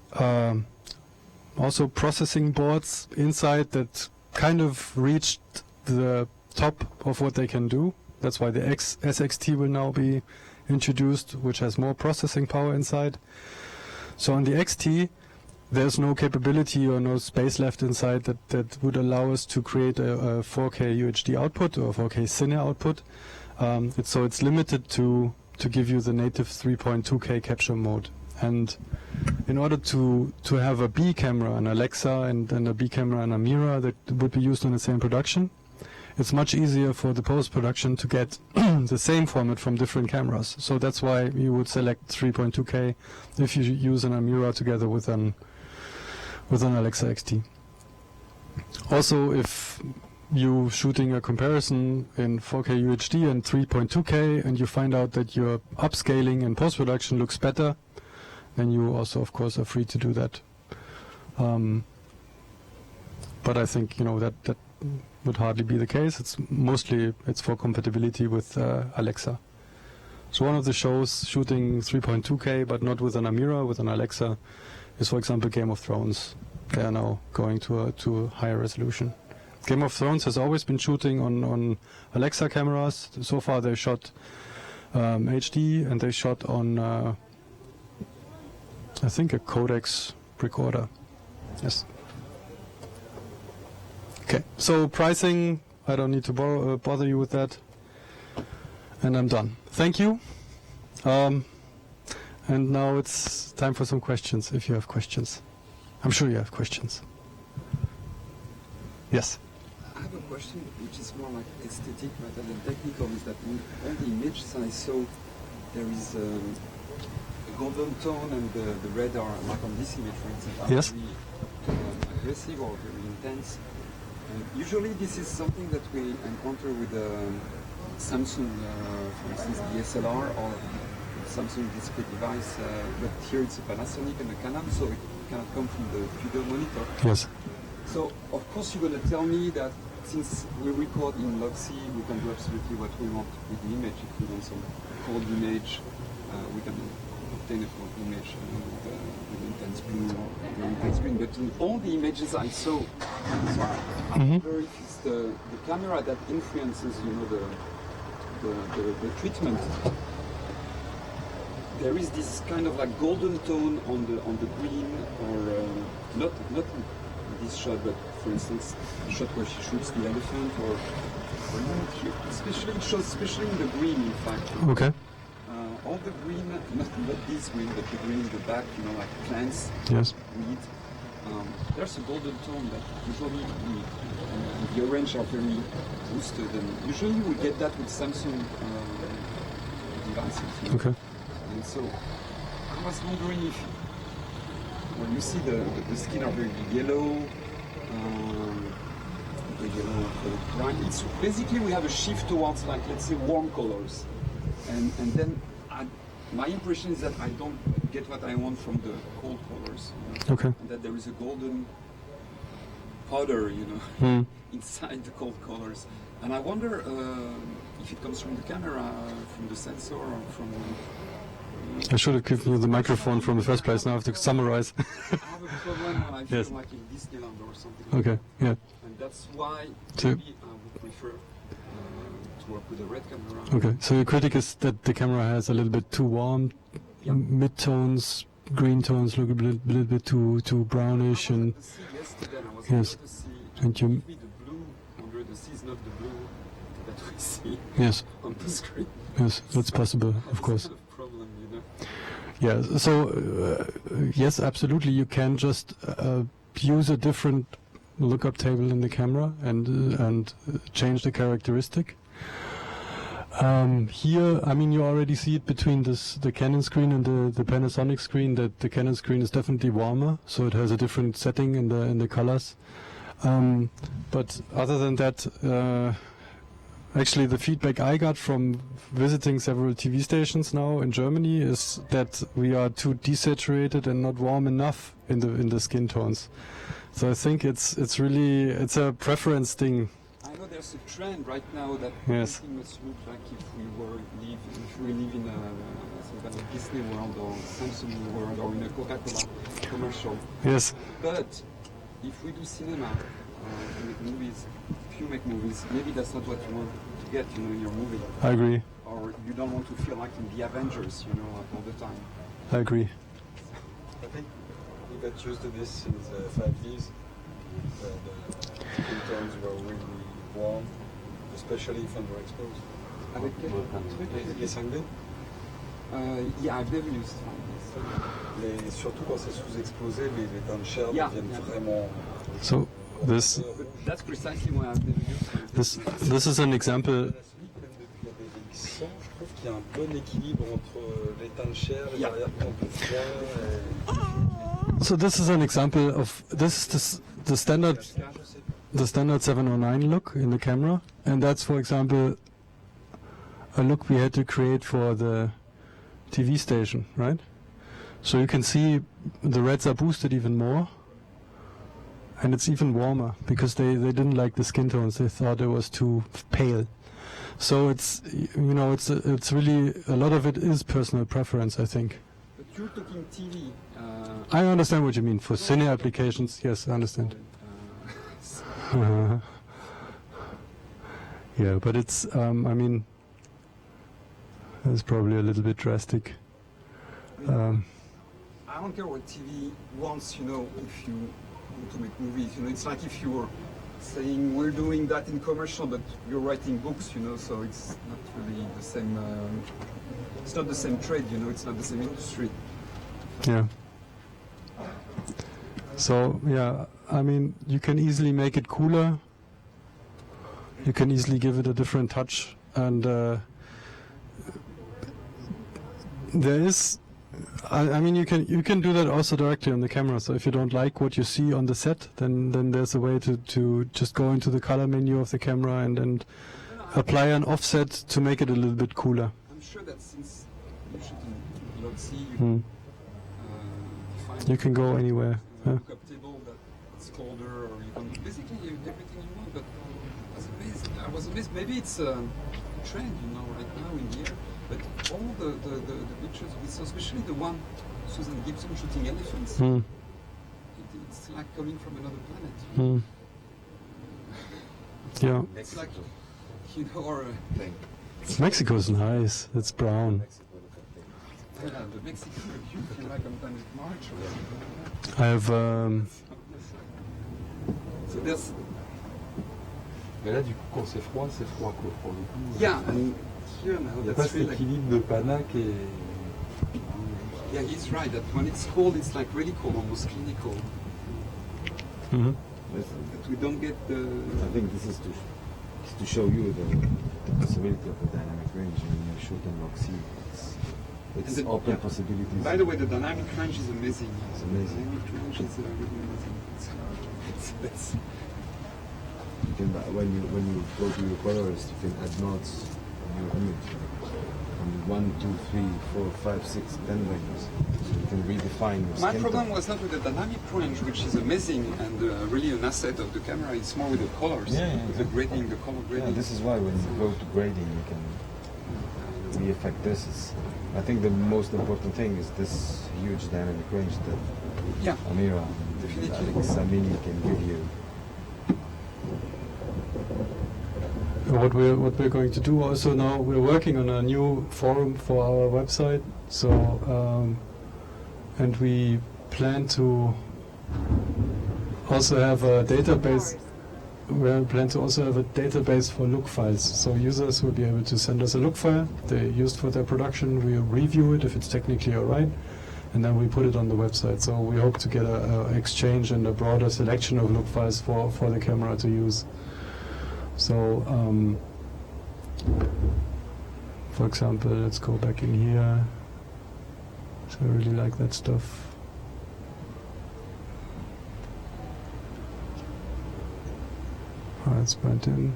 also processing boards inside that kind of reached the top of what they can do. That's why the SXT will now be introduced, which has more processing power inside. So on the XT, there's no capability or no space left inside that would allow us to create a 4K UHD output or 4K Cine output. So it's limited to give you the native 3.2K capture mode. And in order to have a B camera, an Alexa, and a B camera and a mirror that would be used on the same production, it's much easier for the post-production to get the same format from different cameras. So that's why you would select 3.2K if you use a mirror together with an Alexa XT. Also, if you're shooting a comparison in 4K UHD and 3.2K and you find out that your upscaling in post-production looks better, then you also, of course, are free to do that. But I think that would hardly be the case. It's for compatibility with Alexa. So one of the shows shooting 3.2K, but not with an Amira, with an Alexa, is, for example, Game of Thrones. They are now going to a higher resolution. Game of Thrones has always been shooting on Alexa cameras. So far they shot HD, and they shot on I think a codex recorder. Yes. Okay, so pricing, I don't need to bother you with that. And I'm done. Thank you. And now it's time for some questions, if you have questions. I'm sure you have questions. Yes? I have a question which is more like aesthetic rather than technical, is that in all the images I saw, there is a golden tone and the red are, like on this image for instance, are yes. very aggressive or very intense. Usually this is something that we encounter with Samsung, for instance, DSLR or Samsung display device, but here it's a Panasonic and a Canon, so it cannot come from the video monitor. Yes. So, of course, you're going to tell me that since we record in Loxy, we can do absolutely what we want with the image. If we want some cold image, we can obtain a cold image with intense blue or very intense green. But in all the images I saw, so I wonder if it's the camera that influences, you know, the treatment. There is this kind of like golden tone on the green, or not in this shot, but for instance, the shot where she shoots the elephant, or especially in the green, in fact. Okay. All the green, not this green, but the green in the back, you know, like plants, yes. weed. There's a golden tone that usually the orange are very boosted, and usually we get that with Samsung devices. You know? Okay. And so I was wondering if, when you see the skin are very yellow, right? It's basically we have a shift towards, like, let's say, warm colors, and then my impression is that I don't get what I want from the cold colors. You know? Okay. And that there is a golden powder, you know, inside the cold colors, and I wonder if it comes from the camera, from the sensor, or from. I should have given you the microphone from the first place. Now I have to summarize. I have a problem when I feel yes. like in Disneyland or something. Okay, yeah. And that's why maybe I would prefer to work with a red camera. Okay, so your critic is that the camera has a little bit too warm, mid-tones, green tones look a little bit too brownish, and yes, and you. The blue under the sea is not the blue that we see yes. on the screen. Yes, that's possible, of course. Yeah, so yes, absolutely. You can just use a different lookup table in the camera and change the characteristic. Here, I mean, you already see it between the Canon screen and the Panasonic screen that the Canon screen is definitely warmer, so it has a different setting in the colors. But other than that. Actually, the feedback I got from visiting several TV stations now in Germany is that we are too desaturated and not warm enough in the skin tones. So I think it's a preference thing. I know there's a trend right now that yes. everything must look like if we live in some kind of Disney World or Samsung World or in a Coca-Cola commercial. Yes. But if we do cinema, movies. You make movies, maybe that's not what you want to get, you know, in your movie. I agree. Or you don't want to feel like in the Avengers, you know, all the time. I agree. I think we got used to this since 5 years. The skin tones were really warm, especially if underexposed. Avec les 5D? Yeah, I've never used 5D. Surtout quand c'est sous-exposé, les teintes chères deviennent vraiment... So, this that's precisely why I've never used it. This is an example. Je trouve qu'il y a un bon équilibre entre les teintes chères, les arrière-plans de froid. So this is an example of the standard 709 look in the camera, and that's, for example, a look we had to create for the TV station, right? So you can see the reds are boosted even more. And it's even warmer because they didn't like the skin tones. They thought it was too pale. So it's, you know, it's really, a lot of it is personal preference, I think. But you're talking TV, I understand what you mean. For cine applications, yes, I understand. Yeah, but it's, I mean, it's probably a little bit drastic. I don't care what TV wants, you know, if you want to make movies. You know, it's like if you're saying we're doing that in commercial, but you're writing books, you know, so it's not really the same. It's not the same trade, you know. It's not the same industry. Yeah. So yeah, I mean, you can easily make it cooler. You can easily give it a different touch, and there is. I mean, you can do that also directly on the camera. So if you don't like what you see on the set, then there's a way to just go into the color menu of the camera and apply an offset to make it a little bit cooler. I'm sure that since you shoot in Loxy, You can go anywhere. a lookup table that's colder, or you can basically everything you want. But I was amazed. Maybe it's a trend, you know, right now in here. But all the pictures we saw, especially the one Susan Gibson shooting elephants, it's like coming from another planet. Yeah. It's like, you know, or Mexico's nice. It's brown. the Mexican you feel like on planet March. I have. So there's. Mais là, du coup, quand c'est froid quoi, pour le coup. Yeah, and here now Il n'y a pas that's cet really. équilibre de panac et. Yeah, he's right. That when it's cold, it's like really cold, almost clinical. Mm-hmm. But we don't get the. I think this is to show you the possibility of the dynamic range when you shoot in Loxy. It's the, open possibilities. By the way, the dynamic range is amazing. It's amazing. The dynamic range is really amazing. It's You can, when you go to your colorist, you can add notes on your image. From 1, 2, 3, 4, 5, 6, 10 ranges. So you can redefine your My skin problem tone. was not with the dynamic range, which is amazing and really an asset of the camera. It's more with the colors, with the grading, the color grading. Yeah, this is why when you go to grading, you can re-affect this. I think the most important thing is this huge dynamic range that Amira and Samini can give you. What we're going to do also now, we're working on a new forum for our website. So and we plan to also have a database. We plan to also have a database for look files. So users will be able to send us a look file they used for their production. We review it if it's technically alright, and then we put it on the website. So we hope to get a exchange and a broader selection of look files for the camera to use. So, for example, let's go back in here. So I really like that stuff. It's burnt in.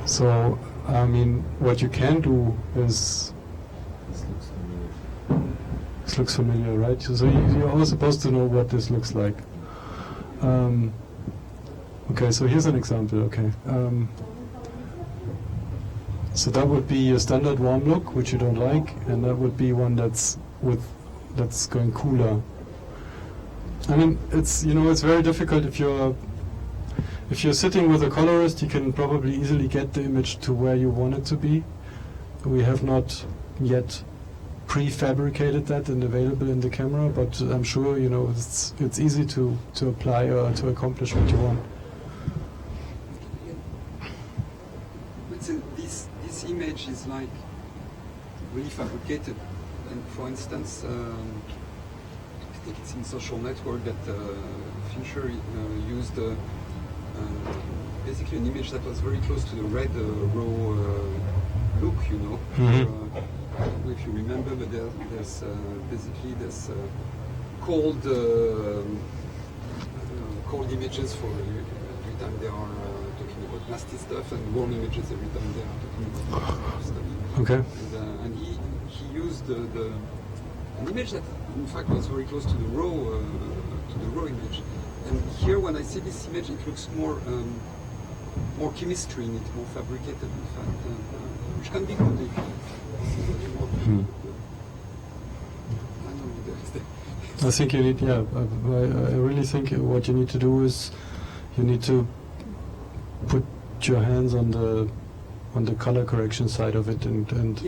So, I mean, what you can do is... This looks familiar, right? So you're all supposed to know what this looks like. Okay, so here's an example, okay. So that would be a standard warm look, which you don't like, and that would be one that's going cooler. I mean, it's very difficult if you're sitting with a colorist. You can probably easily get the image to where you want it to be. We have not yet prefabricated that and available in the camera, but I'm sure it's easy to apply or to accomplish what you want. This image is like really fabricated, and for instance, I think it's in Social Network that Fincher used basically an image that was very close to the red raw look, you know. I don't know if you remember, but there's basically this cold images for every time they are talking about nasty stuff, and warm images every time they are talking about stuff. Okay. And he used an image that in fact was very close to the raw image, And here, when I see this image, it looks more chemistry in it, more fabricated, in fact, which can be good if you want to. I think you need, I really think what you need to do is you need to put your hands on the color correction side of it and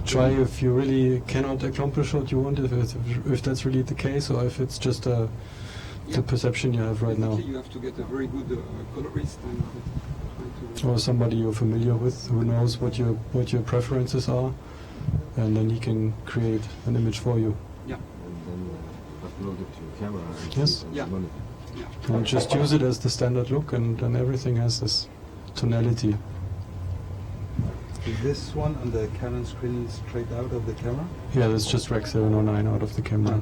try if you really cannot accomplish what you want, if that's really the case, or if it's just the perception you have right now. You have to get a very good colorist or somebody you're familiar with who knows what your preferences are, and then he can create an image for you. Yeah. And then upload it to your camera. And yes. Yeah. And just use it as the standard look, and then everything has this tonality. Is this one on the Canon screen straight out of the camera? Yeah, that's just Rec 709 out of the camera.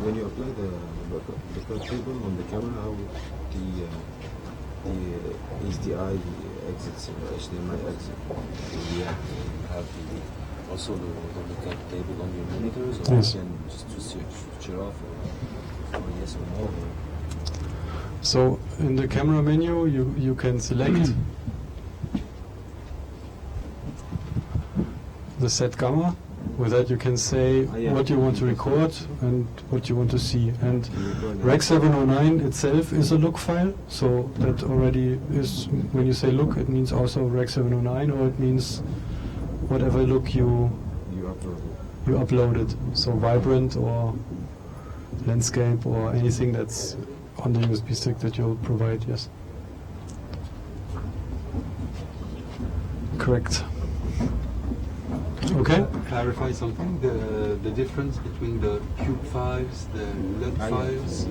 When you apply the color table on the camera, how the HDI exits or HDMI exit, do you have also the color table on your monitors, or yes. you can just switch it off, or yes or no? So in the camera menu, you can select the set gamma. With that you can say what you want to record and what you want to see. And Rec 709 itself is a look file, so that already is, when you say look, it means also Rec 709, or it means whatever look you uploaded. So vibrant or landscape or anything that's on the USB stick that you'll provide, yes. Correct. Okay. Clarify something. The difference between the cube files, the LUT files,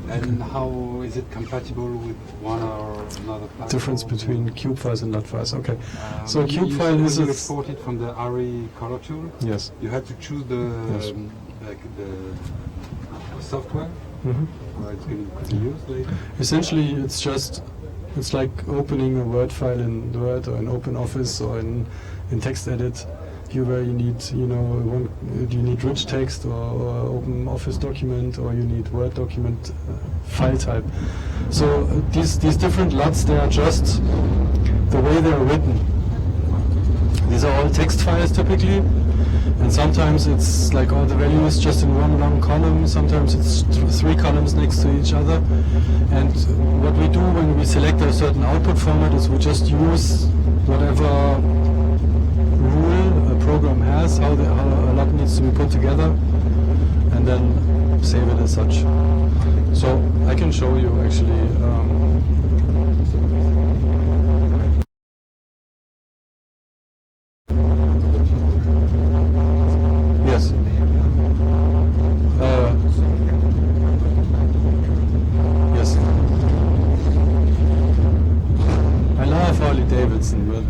and how is it compatible with one or another platform? Difference between cube files and LUT files. Okay. So cube file is when you exported from the Arri color tool. Yes. You had to choose the software. Mm-hmm. It's going to be used later. Essentially, it's like opening a Word file in Word or in OpenOffice or in TextEdit. Where you need, you need rich text or open office document, or you need Word document file type. So these different LUTs, they are just the way they are written. These are all text files typically, and sometimes it's like all the values just in one long column, sometimes it's three columns next to each other. And what we do when we select a certain output format is we just use whatever rule a program has, how a LUT needs to be put together, and then save it as such. So I can show you actually. Yes. Yes. I love Harley Davidson, but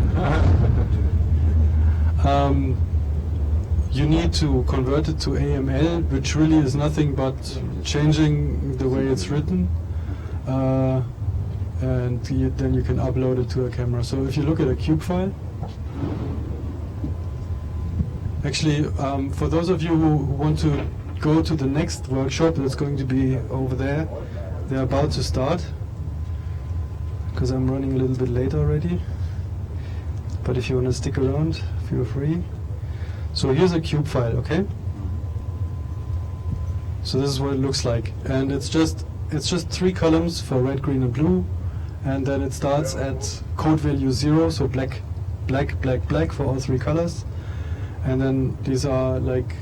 you need to convert it to AML, which really is nothing but changing the way it's written, and then you can upload it to a camera. So if you look at a cube file, actually, for those of you who want to go to the next workshop that's going to be over there, they're about to start, because I'm running a little bit late already. But if you want to stick around, feel free. So here's a cube file, okay? So this is what it looks like, and it's just three columns for red, green, and blue, and then it starts at code value 0, so black, black, black, black for all three colors, and then these are like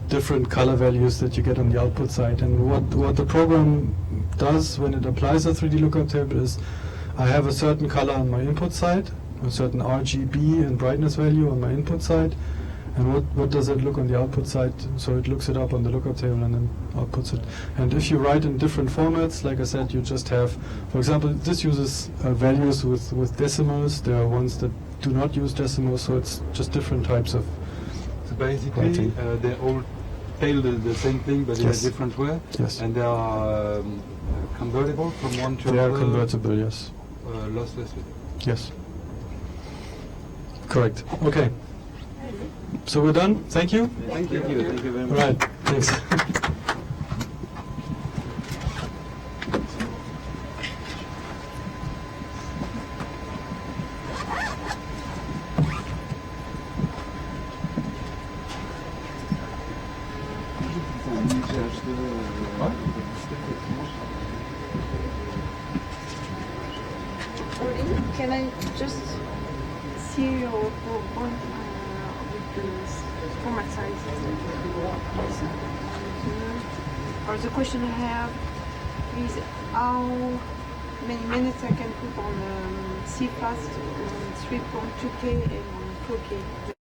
different color values that you get on the output side. And what the program does when it applies a 3D lookup table is, I have a certain color on my input side, a certain RGB and brightness value on my input side, and what does it look on the output side? So it looks it up on the lookup table and then outputs it. And if you write in different formats, like I said, you just have, for example, this uses values with decimals. There are ones that do not use decimals, so it's just different types of So basically, they all tell the same thing, but in a different way. Yes. And they are convertible from one to They another. are convertible, yes. Losslessly. Yes. Correct. Okay. So we're done. Thank you. Thank you. Thank you very much. All right. Thanks. J'ai acheté Can I just see your PowerPoint with the format sizes? Or the question I have is how many minutes I can put on C fast on 3.2K and on 4K.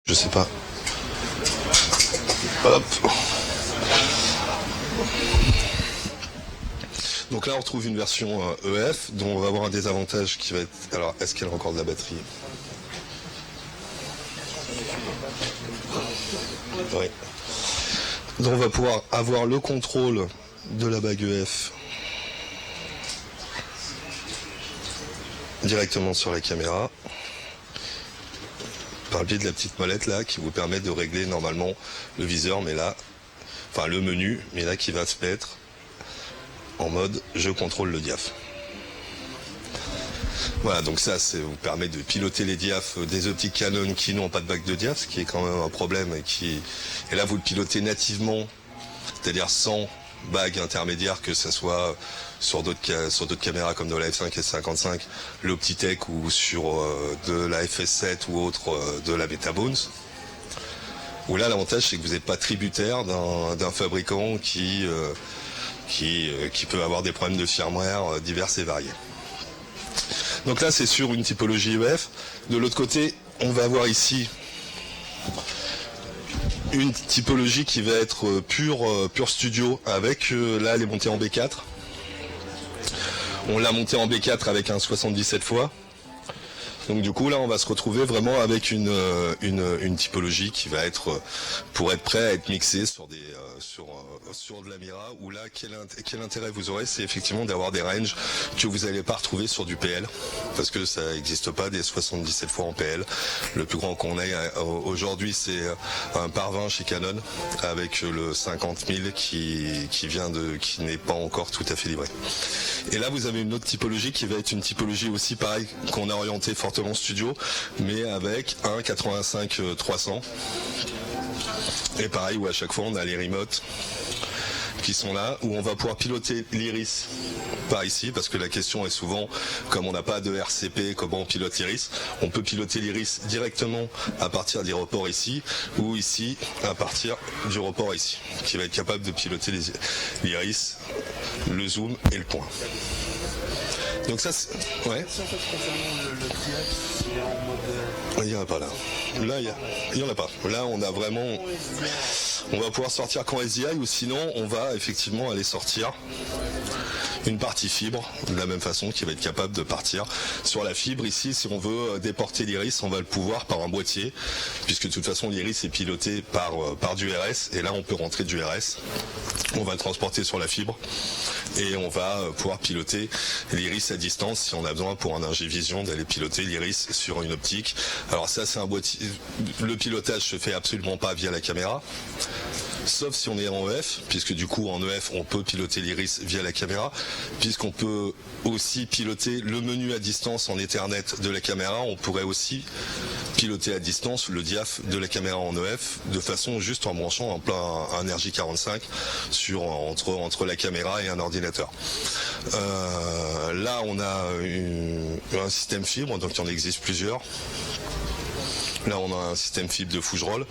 Je sais pas. Hop. Donc là on retrouve une version EF dont on va avoir un désavantage qui va être... Alors est-ce qu'elle a encore de la batterie? Oui. Donc on va pouvoir avoir le contrôle de la bague EF directement sur la caméra par le biais de la petite molette là qui vous permet de régler normalement le viseur, mais là, enfin le menu, mais là qui va se mettre en mode je contrôle le diaph. Voilà, donc ça vous permet de piloter les diaphs des optiques Canon qui n'ont pas de bague de diaph, ce qui est quand même un problème et là vous le pilotez nativement, c'est-à-dire sans bague intermédiaire, que ce soit sur d'autres caméras comme de la F5 et S55, l'Optitech ou sur de la FS7 ou autre de la Betabones. Où là l'avantage c'est que vous n'êtes pas tributaire d'un fabricant qui peut avoir des problèmes de firmware divers et variés. Donc là c'est sur une typologie EF. De l'autre côté on va avoir ici une typologie qui va être pure studio avec là elle est montée en B4. On l'a montée en B4 avec un 77 fois. Donc du coup là on va se retrouver vraiment avec une typologie qui va être pour être prêt à être mixée sur des sur de la Mira, où là quel intérêt vous aurez, c'est effectivement d'avoir des ranges que vous n'allez pas retrouver sur du PL, parce que ça n'existe pas des 77 fois en PL. Le plus grand qu'on ait aujourd'hui c'est un par 20 chez Canon avec le 50 000 qui n'est pas encore tout à fait livré. Et là vous avez une autre typologie qui va être une typologie aussi pareil qu'on a orienté fortement studio, mais avec un 85-300. Et pareil où à chaque fois on a les remotes qui sont là, où on va pouvoir piloter l'iris par ici, parce que la question est souvent, comme on n'a pas de RCP, comment on pilote l'iris? On peut piloter l'iris directement à partir des reports ici, ou ici à partir du report ici, qui va être capable de piloter l'iris, le zoom et le point. Donc ça, ouais. Il n'y en a pas là. Là, il n'y en a pas. Là, on a vraiment... On va pouvoir sortir qu'en SDI, ou sinon, on va effectivement aller sortir une partie fibre, de la même façon, qui va être capable de partir sur la fibre. Ici, si on veut déporter l'iris, on va le pouvoir par un boîtier, puisque de toute façon, l'iris est piloté par du RS, et là, on peut rentrer du RS. On va le transporter sur la fibre, et on va pouvoir piloter l'iris à distance, si on a besoin pour un ingé vision d'aller piloter l'iris sur une optique. Alors ça, c'est un boîtier. Le pilotage se fait absolument pas via la caméra, sauf si on est en EF, puisque du coup en EF on peut piloter l'iris via la caméra, puisqu'on peut aussi piloter le menu à distance en Ethernet de la caméra. On pourrait aussi piloter à distance le diaph de la caméra en EF, de façon juste en branchant en plein un RJ45 entre la caméra et un ordinateur. Là on a un système fibre, donc il en existe plusieurs. Là on a un système fibre de Fougerolles,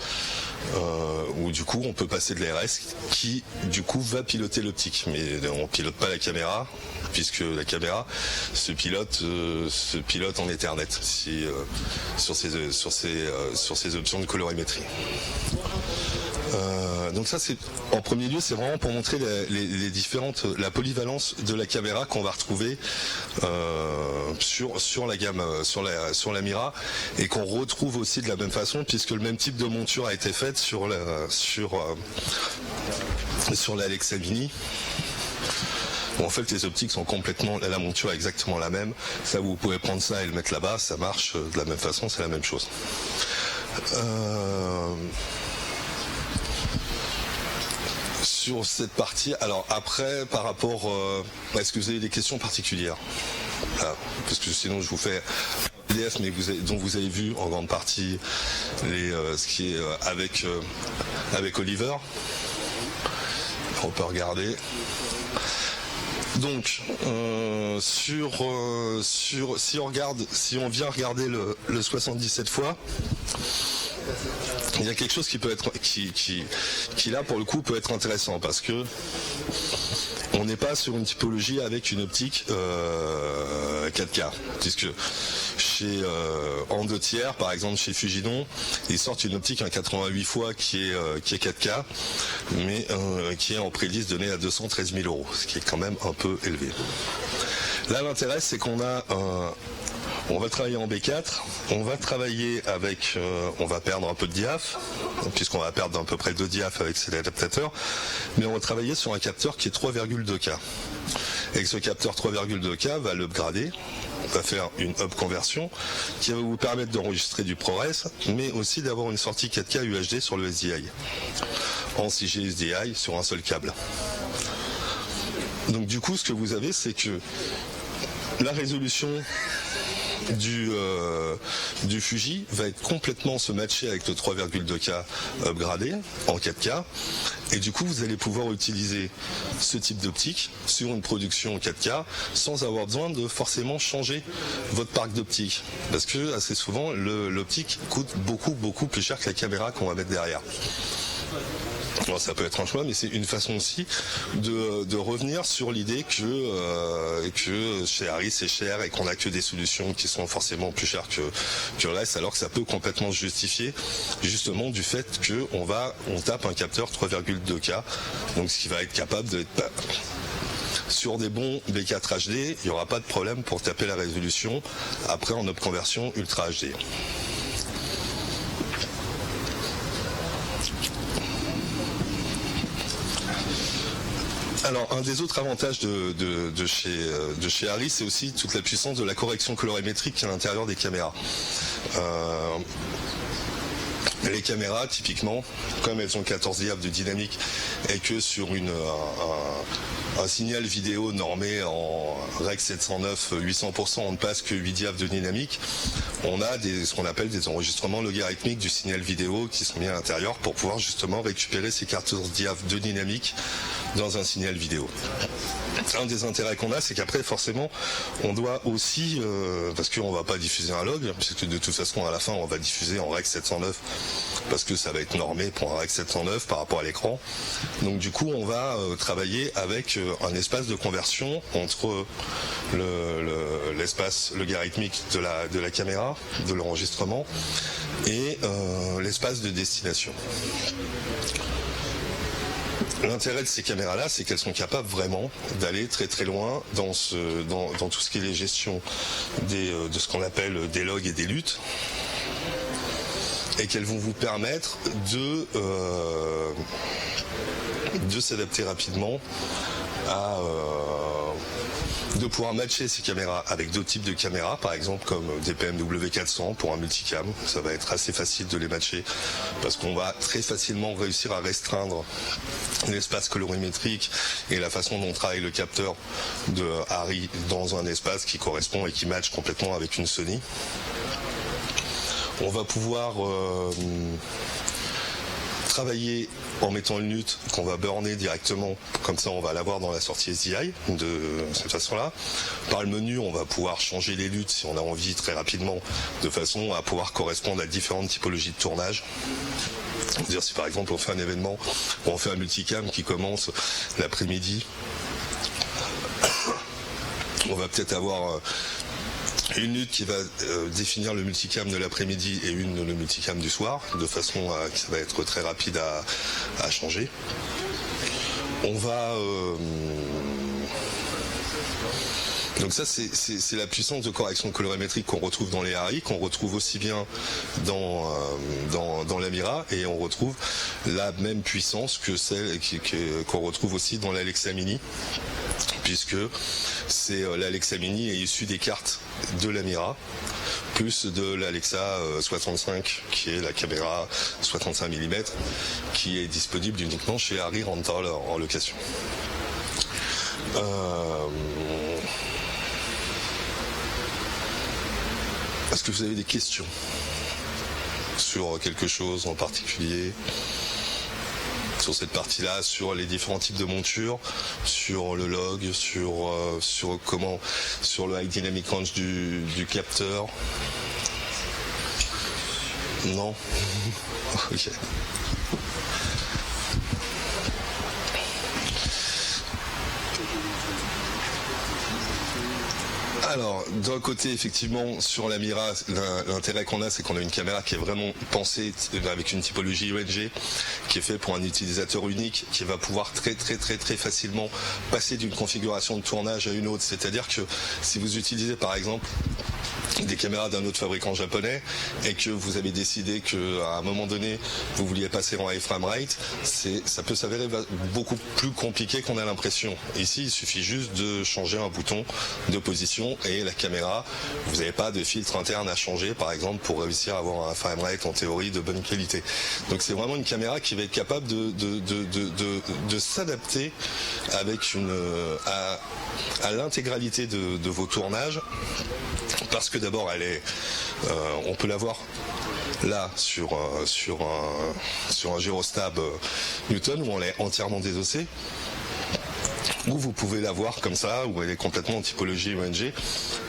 où du coup on peut passer de l'ARS qui du coup va piloter l'optique, mais on pilote pas la caméra, puisque la caméra se pilote en Ethernet sur ces options de colorimétrie. Donc ça c'est en premier lieu, c'est vraiment pour montrer la polyvalence de la caméra qu'on va retrouver sur la gamme, sur la Mira, et qu'on retrouve aussi de la même façon, puisque le même type de monture a été faite sur l'Alexa Mini. Bon, en fait les optiques sont complètement, la monture est exactement la même. Ça vous pouvez prendre ça et le mettre là-bas, ça marche de la même façon, c'est la même chose. Sur cette partie, alors après par rapport, est-ce que vous avez des questions particulières là, parce que sinon je vous fais un PDF, mais dont vous avez vu en grande partie ce qui est avec Oliver. On peut regarder. Donc si on vient regarder le 77 fois, il y a quelque chose qui peut être qui là pour le coup peut être intéressant, parce que on n'est pas sur une typologie avec une optique 4K, puisque chez en 2/3, par exemple chez Fujidon, ils sortent une optique 1,88 fois qui est 4K, mais qui est en pré-liste donnée à 213 000 €, ce qui est quand même un peu élevé. Là, l'intérêt, c'est qu'on a on va travailler en B4, on va travailler avec, on va perdre un peu de diaph, puisqu'on va perdre à peu près 2 diaph avec cet adaptateur, mais on va travailler sur un capteur qui est 3,2K. Et que ce capteur 3,2K va l'upgrader, va faire une up conversion qui va vous permettre d'enregistrer du ProRes, mais aussi d'avoir une sortie 4K UHD sur le SDI, en 6G SDI sur un seul câble. Donc du coup, ce que vous avez, c'est que la résolution du Fuji va être complètement se matcher avec le 3,2K upgradé en 4K, et du coup vous allez pouvoir utiliser ce type d'optique sur une production 4K sans avoir besoin de forcément changer votre parc d'optique, parce que assez souvent l'optique coûte beaucoup plus cher que la caméra qu'on va mettre derrière. Alors, ça peut être un choix, mais c'est une façon aussi de revenir sur l'idée que chez Arri c'est cher et qu'on n'a que des solutions qui sont forcément plus chères que le reste, alors que ça peut complètement se justifier justement du fait qu'on tape un capteur 3,2K, donc ce qui va être capable d'être sur des bons B4 HD, il n'y aura pas de problème pour taper la résolution après en up conversion Ultra HD. Alors, un des autres avantages de chez Arri, c'est aussi toute la puissance de la correction colorimétrique à l'intérieur des caméras. Les caméras, typiquement, comme elles ont 14 diaph de dynamique et que sur un signal vidéo normé en Rec 709 800%, on ne passe que 8 diaph de dynamique, on a ce qu'on appelle des enregistrements logarithmiques du signal vidéo qui sont mis à l'intérieur pour pouvoir justement récupérer ces 14 diaph de dynamique dans un signal vidéo. Un des intérêts qu'on a, c'est qu'après forcément on doit aussi, parce qu'on ne va pas diffuser un log, puisque de toute façon à la fin on va diffuser en Rec 709 parce que ça va être normé pour un Rec 709 par rapport à l'écran. Donc du coup on va travailler avec un espace de conversion entre l'espace logarithmique de la caméra, de l'enregistrement, et l'espace de destination. L'intérêt de ces caméras-là, c'est qu'elles sont capables vraiment d'aller très loin dans tout ce qui est les gestions de ce qu'on appelle des logs et des luttes, et qu'elles vont vous permettre de s'adapter rapidement de pouvoir matcher ces caméras avec d'autres types de caméras, par exemple comme des PMW 400 pour un multicam. Ça va être assez facile de les matcher parce qu'on va très facilement réussir à restreindre l'espace colorimétrique et la façon dont travaille le capteur de Arri dans un espace qui correspond et qui matche complètement avec une Sony. On va pouvoir travailler en mettant une lutte qu'on va burner directement, comme ça on va l'avoir dans la sortie SDI de cette façon-là. Par le menu, on va pouvoir changer les luttes si on a envie très rapidement, de façon à pouvoir correspondre à différentes typologies de tournage. C'est-à-dire si par exemple on fait un événement, on fait un multicam qui commence l'après-midi, on va peut-être avoir une lutte qui va définir le multicam de l'après-midi et une le multicam du soir, de façon à que ça va être très rapide à changer. On va donc ça c'est la puissance de correction colorimétrique qu'on retrouve dans les Arri, qu'on retrouve aussi bien dans l'Amira, et on retrouve la même puissance que celle qu'on retrouve aussi dans l'Alexa Mini, puisque c'est l'Alexa Mini est issue des cartes de l'Amira plus de l'Alexa 65 qui est la caméra 65 mm qui est disponible uniquement chez Arri Rental en location. Est-ce que vous avez des questions sur quelque chose en particulier, sur cette partie-là, sur les différents types de montures, sur le log, sur le high dynamic range du capteur? Non. Ok. Alors, d'un côté, effectivement, sur la Mira, l'intérêt qu'on a, c'est qu'on a une caméra qui est vraiment pensée avec une typologie ONG, qui est faite pour un utilisateur unique, qui va pouvoir très facilement passer d'une configuration de tournage à une autre. C'est-à-dire que si vous utilisez, par exemple, des caméras d'un autre fabricant japonais et que vous avez décidé qu'à un moment donné vous vouliez passer en high frame rate, ça peut s'avérer beaucoup plus compliqué qu'on a l'impression. Ici, il suffit juste de changer un bouton de position et la caméra, vous n'avez pas de filtre interne à changer, par exemple, pour réussir à avoir un frame rate en théorie de bonne qualité. Donc c'est vraiment une caméra qui va être capable de s'adapter avec à l'intégralité de vos tournages, parce que d'abord on peut la voir là sur un gyrostab Newton où on est entièrement désossé, ou vous pouvez la voir comme ça où elle est complètement en typologie ONG,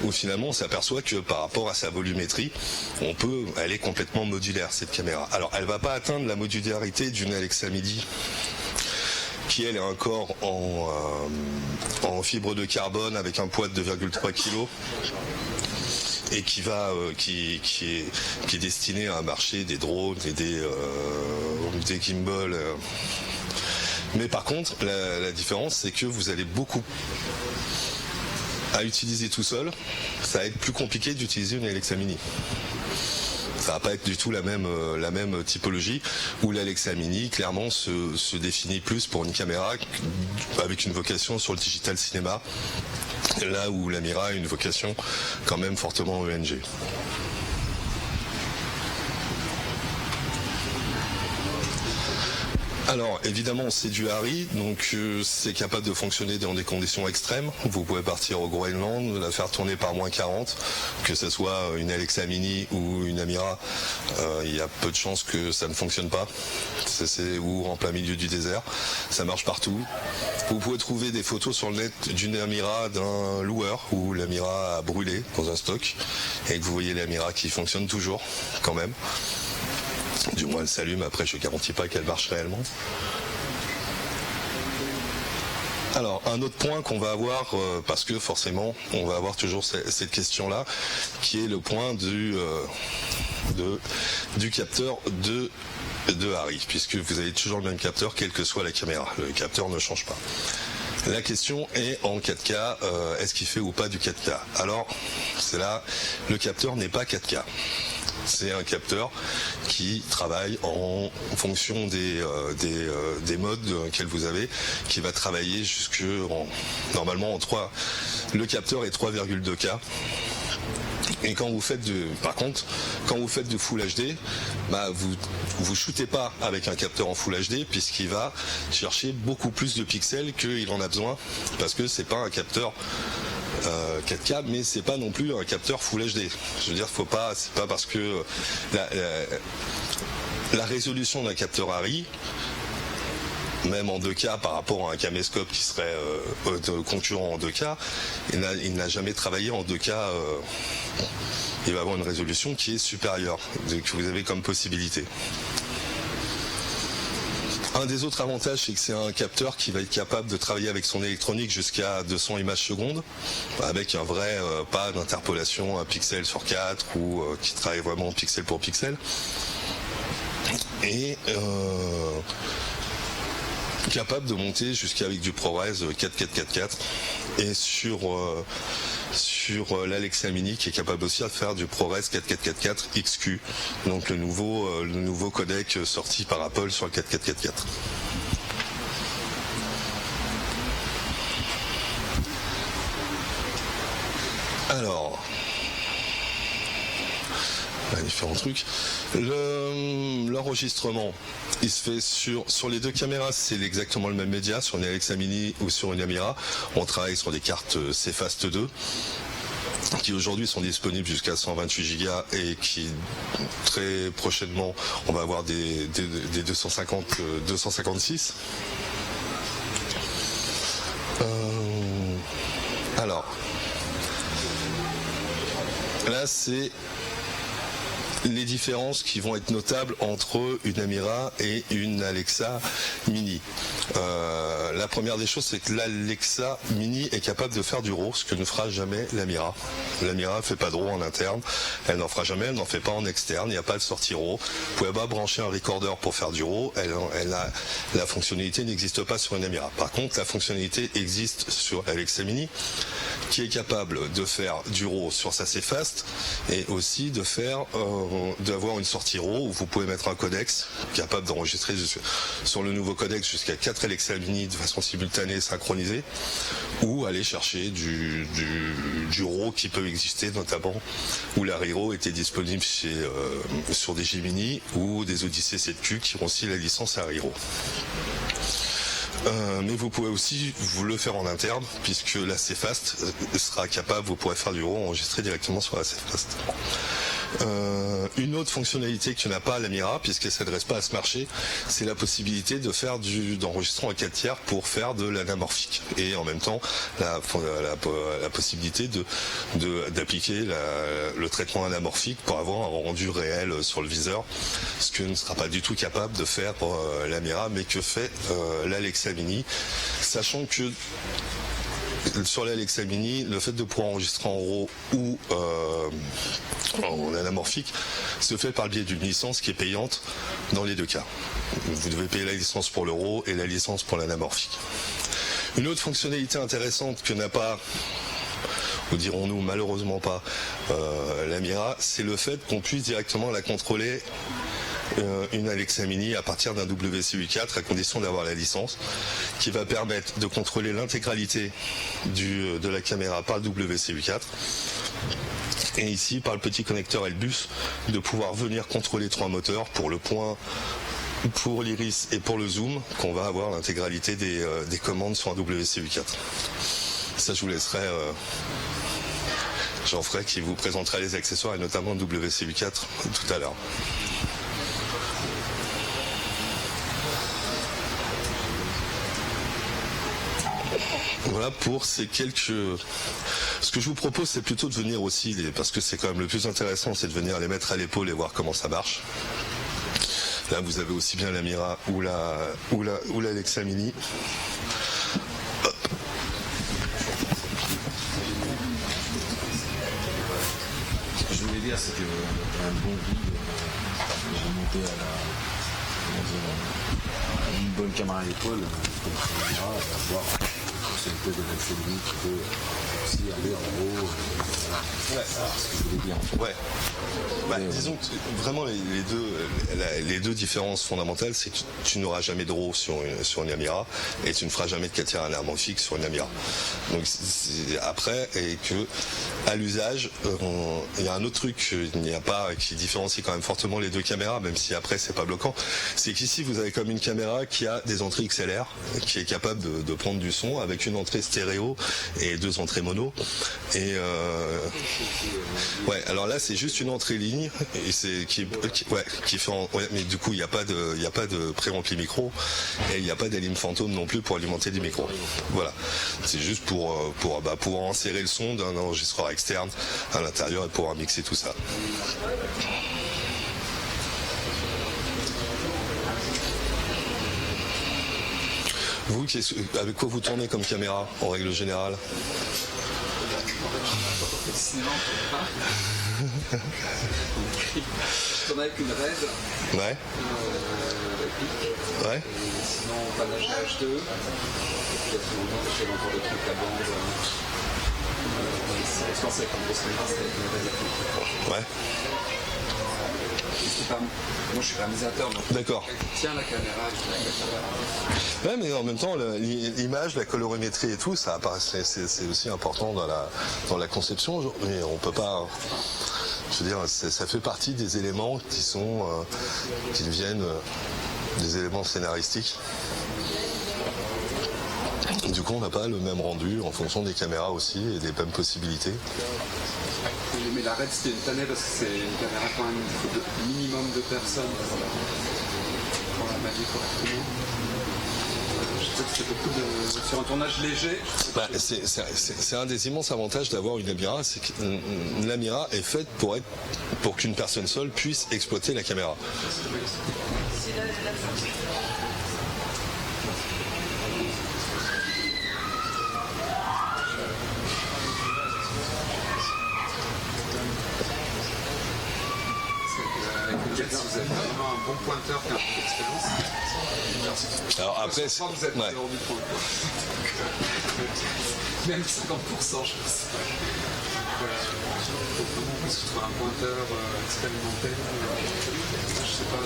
où finalement on s'aperçoit que par rapport à sa volumétrie elle est complètement modulaire, cette caméra. Alors elle va pas atteindre la modularité d'une Alexa Midi qui elle est encore en fibre de carbone avec un poids de 2,3 kg et qui est destiné à marcher des drones et des gimbals. Mais par contre, la différence, c'est que vous allez beaucoup à utiliser tout seul. Ça va être plus compliqué d'utiliser une Alexa Mini. Ça va pas être du tout la même typologie, où l'Alexa Mini clairement se définit plus pour une caméra avec une vocation sur le digital cinéma, là où la Mira a une vocation quand même fortement ONG. Alors évidemment c'est du Arri, donc c'est capable de fonctionner dans des conditions extrêmes. Vous pouvez partir au Groenland, la faire tourner par -40, que ce soit une Alexa Mini ou une Amira, il y a peu de chances que ça ne fonctionne pas. Ou en plein milieu du désert, ça marche partout. Vous pouvez trouver des photos sur le net d'une Amira d'un loueur où l'Amira a brûlé dans un stock et que vous voyez l'Amira qui fonctionne toujours quand même. Du moins elle s'allume, après je ne garantis pas qu'elle marche réellement. Alors un autre point qu'on va avoir, parce que forcément on va avoir toujours cette question-là, qui est le point du capteur de Arri, puisque vous avez toujours le même capteur quelle que soit la caméra, le capteur ne change pas. La question est en 4K, est-ce qu'il fait ou pas du 4K? Alors c'est là, le capteur n'est pas 4K. C'est un capteur qui travaille en fonction des modes que vous avez, qui va travailler normalement en 3. Le capteur est 3,2K. Et quand vous faites par contre, quand vous faites du Full HD, vous shootez pas avec un capteur en Full HD, puisqu'il va chercher beaucoup plus de pixels qu'il en a besoin, parce que c'est pas un capteur 4K, mais c'est pas non plus un capteur Full HD. Je veux dire, c'est pas parce que la résolution d'un capteur Arri, même en 2K par rapport à un caméscope qui serait concurrent en 2K, il n'a jamais travaillé en 2K. Il va avoir une résolution qui est supérieure, que vous avez comme possibilité. Un des autres avantages, c'est que c'est un capteur qui va être capable de travailler avec son électronique jusqu'à 200 images secondes, avec un vrai pas d'interpolation, un pixel sur 4, ou qui travaille vraiment pixel pour pixel. Et capable de monter jusqu'avec du ProRes 4.4.4.4 et sur l'Alexa Mini qui est capable aussi de faire du ProRes 4.4.4.4 XQ, donc le nouveau codec sorti par Apple sur le 4.4.4.4. Alors, différents trucs. L'enregistrement, il se fait sur les deux caméras, c'est exactement le même média, sur une Alexa Mini ou sur une Amira. On travaille sur des cartes C-Fast 2 qui aujourd'hui sont disponibles jusqu'à 128 Go et qui très prochainement on va avoir des 256. Alors là c'est les différences qui vont être notables entre une Amira et une Alexa Mini. La première des choses, c'est que l'Alexa Mini est capable de faire du RAW, ce que ne fera jamais l'Amira. L'Amira ne fait pas de RAW en interne, elle n'en fera jamais, elle n'en fait pas en externe, il n'y a pas de sortie RAW. Vous pouvez pas brancher un recorder pour faire du RAW, la fonctionnalité n'existe pas sur une Amira. Par contre, la fonctionnalité existe sur Alexa Mini, qui est capable de faire du RAW sur sa C-Fast et aussi de faire d'avoir une sortie RAW où vous pouvez mettre un codex capable d'enregistrer sur le nouveau codex jusqu'à 4 Alexa Mini de façon simultanée synchronisée, ou aller chercher du RAW qui peut exister, notamment où l'Arri RAW était disponible sur des Gemini ou des Odyssey 7Q qui ont aussi la licence Arri RAW. Mais vous pouvez aussi vous le faire en interne, puisque la C-Fast sera capable, vous pourrez faire du RAW enregistré directement sur la C-Fast. Une autre fonctionnalité que n'a pas l'Amira, puisqu'elle ne s'adresse pas à ce marché, c'est la possibilité de faire d'enregistrement à 4 tiers pour faire de l'anamorphique, et en même temps la possibilité d'appliquer le traitement anamorphique pour avoir un rendu réel sur le viseur, ce que ne sera pas du tout capable de faire l'Amira, mais que fait l'Alexa Mini, sachant que sur l'Alexa Mini, le fait de pouvoir enregistrer en RAW ou en anamorphique se fait par le biais d'une licence qui est payante dans les deux cas. Vous devez payer la licence pour le RAW et la licence pour l'anamorphique. Une autre fonctionnalité intéressante que n'a pas, ou dirons-nous malheureusement pas, l'Amira, c'est le fait qu'on puisse directement la contrôler, une Alexa Mini, à partir d'un WCU4, à condition d'avoir la licence, qui va permettre de contrôler l'intégralité de la caméra par le WCU4, et ici par le petit connecteur Elbus de pouvoir venir contrôler 3 moteurs pour le point, pour l'iris et pour le zoom, qu'on va avoir l'intégralité des commandes sur un WCU4. Ça, je vous laisserai Jean-Fray qui vous présentera les accessoires et notamment le WCU4 tout à l'heure. Voilà pour ces quelques... Ce que je vous propose, c'est plutôt de venir aussi, parce que c'est quand même le plus intéressant, c'est de venir les mettre à l'épaule et voir comment ça marche. Là, vous avez aussi bien l'Amira ou l'Alexa Mini. Hop. Ce que je voulais dire, c'est que un bon guide, j'ai monté à une bonne caméra à l'épaule, comme ça, et à voir. C'est le de l'Alexa Mini qui peut aussi aller en haut. Voilà, ce que je voulais dire. Ouais. Bah, disons que vraiment les deux différences fondamentales, c'est que tu n'auras jamais de RAW sur une Amira et tu ne feras jamais de 4 tiers anamorphique sur une Amira. Donc après, et que à l'usage, il y a un autre truc qui différencie quand même fortement les deux caméras, même si après c'est pas bloquant, c'est qu'ici vous avez comme une caméra qui a des entrées XLR, qui est capable de prendre du son avec une entrée stéréo et 2 entrées mono. Et ouais, alors là c'est juste une entrée ligne et qui fait mais du coup il n'y a pas de pré-rempli micro et il n'y a pas d'alim fantôme non plus pour alimenter des micros. Voilà, c'est juste pour pouvoir insérer le son d'un enregistreur externe à l'intérieur et pouvoir mixer tout ça. Vous, avec quoi vous tournez comme caméra en règle générale? Je tourne avec une Red. Ouais. Ouais. Sinon, panache H2. Et puis, il y a tout longtemps que je fais encore des trucs à bande. Je pensais qu'en grosse caméra, c'était avec une Red. Ouais. Moi, je suis réalisateur, donc d'accord. Tiens la caméra, je la caméra. Ouais, mais en même temps, l'image, la colorimétrie et tout, ça apparaît, c'est aussi important dans la conception. Mais on peut pas. Je veux dire, ça fait partie des éléments qui deviennent des éléments scénaristiques. Du coup, on n'a pas le même rendu en fonction des caméras aussi et des mêmes possibilités. Mais la Red, c'était une tannée parce que c'est une caméra quand même, il faut minimum de personnes pour la manier correctement. C'est beaucoup sur un tournage léger. Bah, c'est un des immenses avantages d'avoir une Amira, c'est qu'une Amira est faite pour qu'une personne seule puisse exploiter la caméra. Vous avez vraiment un bon pointeur qui a un peu d'expérience. Alors après, vous êtes hors du point. Même 50%, je pense. Voilà. Donc vraiment, parce que ce soit un pointeur expérimental, je sais pas.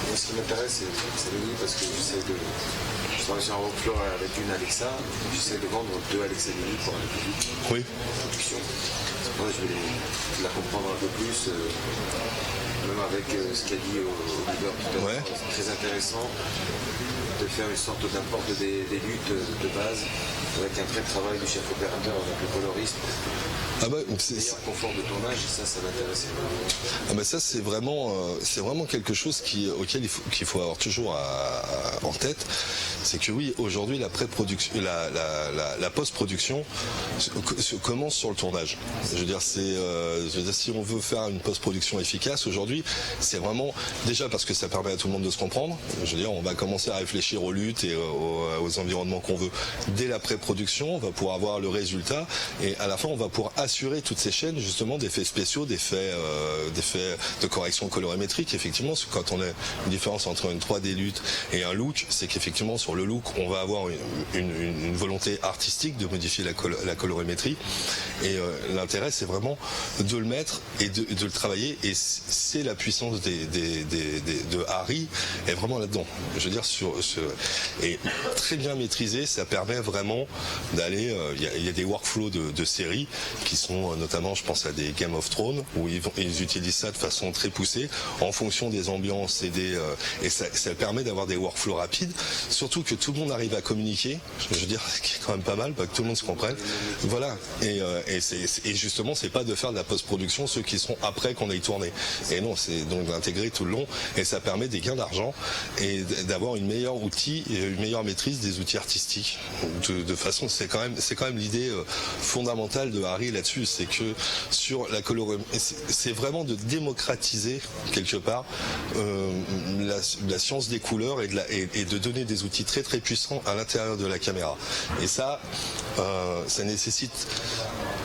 Moi, ce qui m'intéresse, c'est le Mini parce que je travaille sur un workflow avec une Alexa, j'essaie de vendre 2 Alexa Mini pour un public. Oui. Production. Moi, je vais la comprendre un peu plus, même avec ce qu'a dit Oliver tout à l'heure. C'est très intéressant de faire une sorte d'import des luttes de base avec un vrai travail du chef opérateur avec le coloriste. Ah bah, confort de tournage, ça m'intéresse. Ah bah ça c'est vraiment quelque chose auquel qu'il faut avoir toujours en tête, c'est que oui, aujourd'hui la pré-production, la post-production commence sur le tournage. Je veux dire, si on veut faire une post-production efficace aujourd'hui, c'est vraiment déjà parce que ça permet à tout le monde de se comprendre. Je veux dire, on va commencer à réfléchir aux luttes et aux environnements qu'on veut dès la pré-production. On va pouvoir avoir le résultat et à la fin on va pouvoir assurer toutes ces chaînes justement d'effets spéciaux, d'effets de correction colorimétrique. Effectivement, quand on a une différence entre une 3D lutte et un look, c'est qu'effectivement sur le look on va avoir une volonté artistique de modifier la colorimétrie et l'intérêt c'est vraiment de le mettre et de le travailler, et c'est la puissance de Arri est vraiment là-dedans. Je veux dire, et très bien maîtrisé, ça permet vraiment d'aller, il y a des workflows de séries qui sont notamment, je pense à des Game of Thrones, où ils utilisent ça de façon très poussée en fonction des ambiances et ça permet d'avoir des workflows rapides, surtout que tout le monde arrive à communiquer, je veux dire, ce qui est quand même pas mal, que tout le monde se comprenne. Voilà, et justement c'est pas de faire de la post-production ceux qui seront après qu'on ait tourné, et non, c'est donc d'intégrer tout le long, et ça permet des gains d'argent et d'avoir une meilleure maîtrise des outils artistiques. De façon, c'est quand même l'idée fondamentale de Arri là-dessus, c'est que sur la colorimétrie, c'est vraiment de démocratiser quelque part la science des couleurs et de donner des outils très très puissants à l'intérieur de la caméra. Et ça nécessite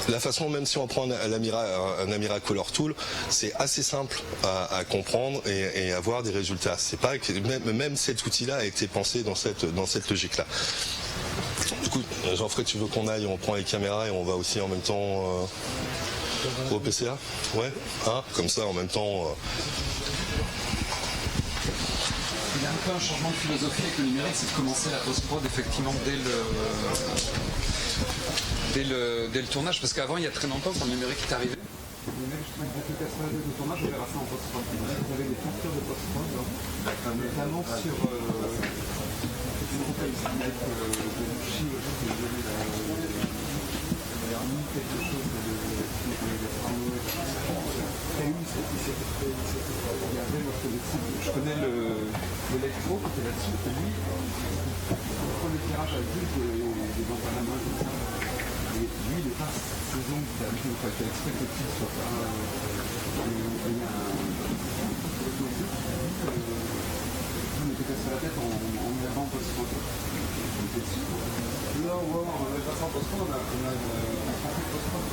la façon, même si on prend un Amira Color Tool, c'est assez simple à comprendre et à voir des résultats. C'est pas que même cet outil-là a été pensé dans cette logique-là. Du coup, Jean-Fred, tu veux qu'on aille, on prend les caméras et on va aussi en même temps au PCA? Ouais, hein, comme ça en même temps. Il y a un peu un changement de philosophie avec le numérique, c'est de commencer la post-prod effectivement dès le tournage, parce qu'avant, il y a très longtemps, quand le numérique est arrivé, le tournage, on verra ça en post-prod. Vous avez des facteurs de post-prod, notamment sur je connais l'électro qui était là-dessus, et lui, il prend l'éclairage avec lui, des lampes à la main comme ça. Et lui, il est pas saison d'habitude, il fait exprès que le film soit pas. Il y a on était cassé la tête en regardant post-prod. Non, on n'est pas sans post-prod, on a une post-prod.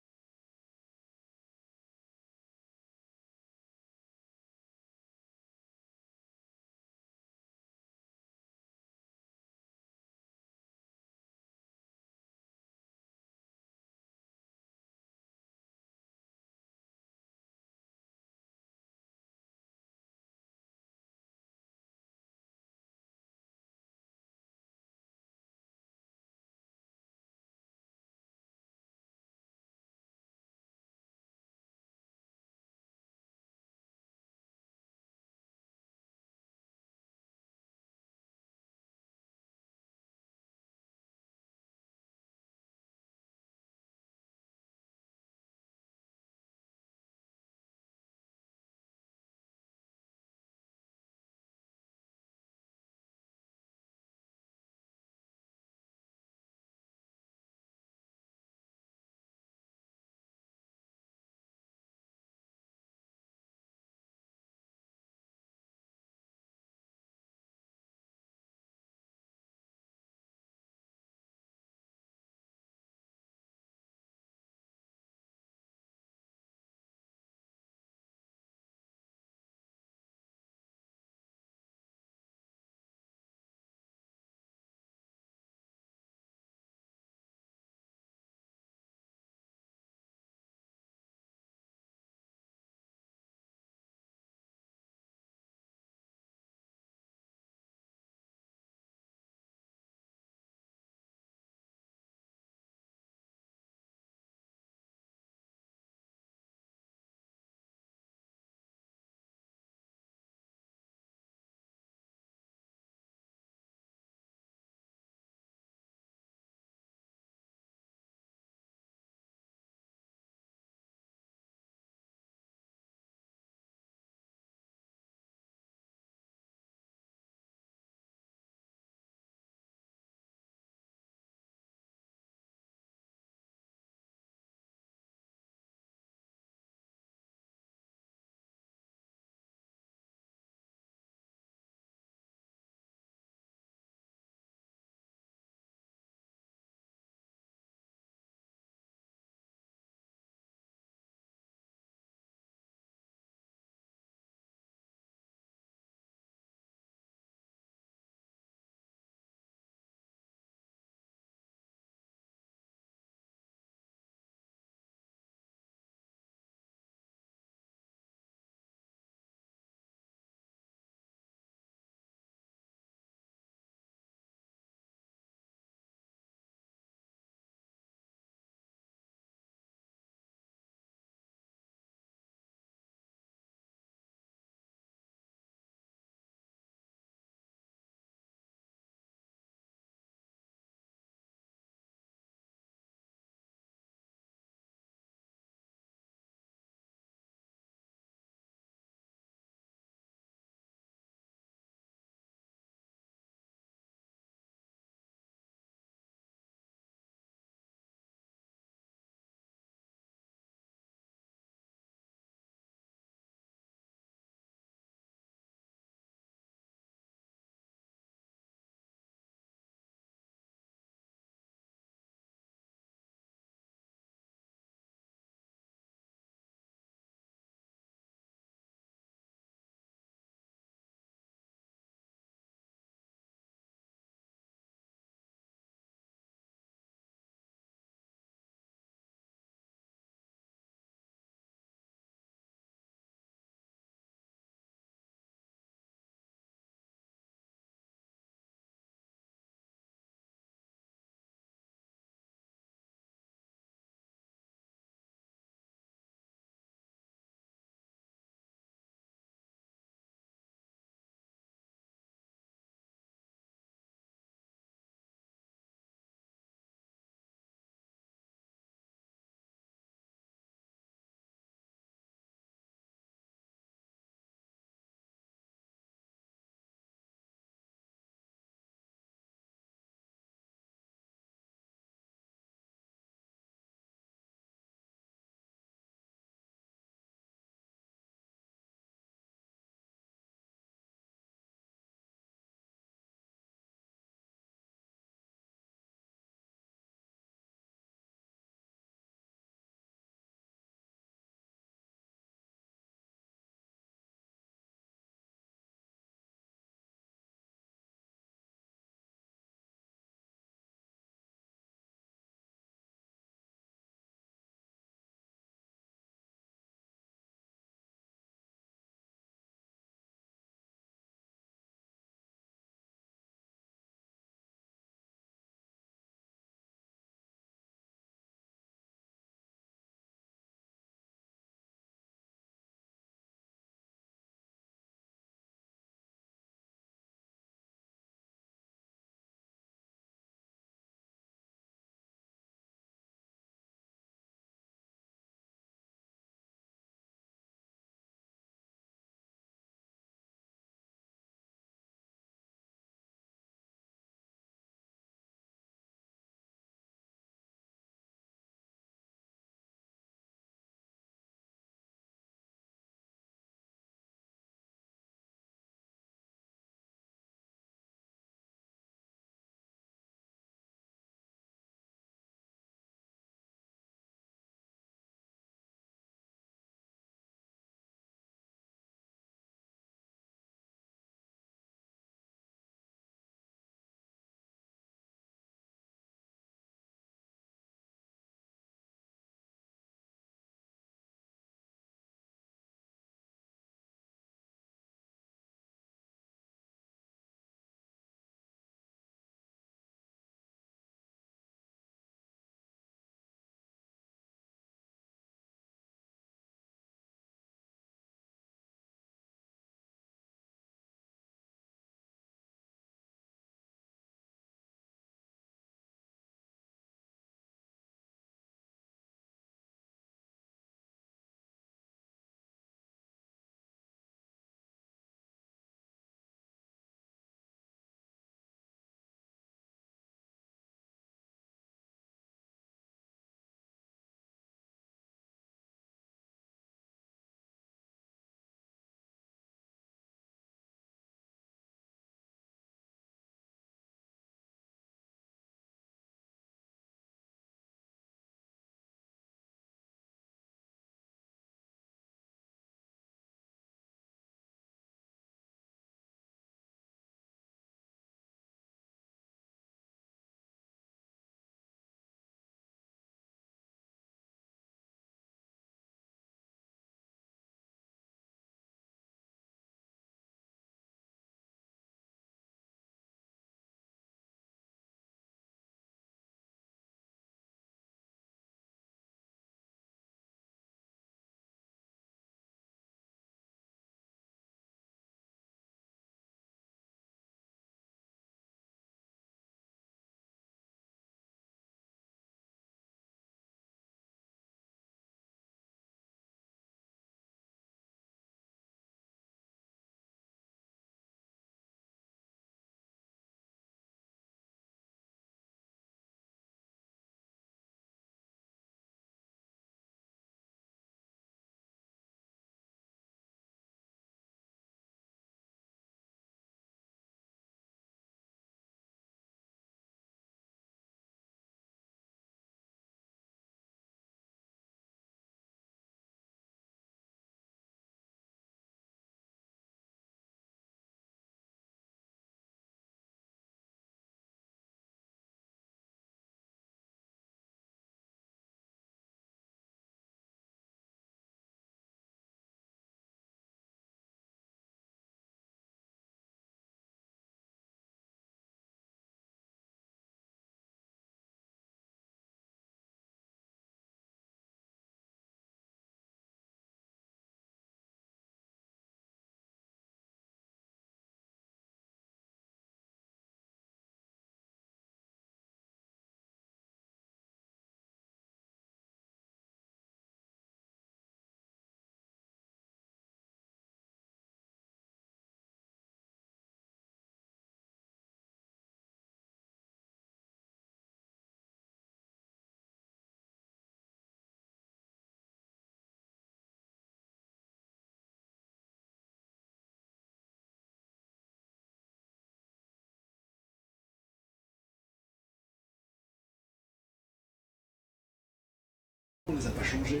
les a pas changés.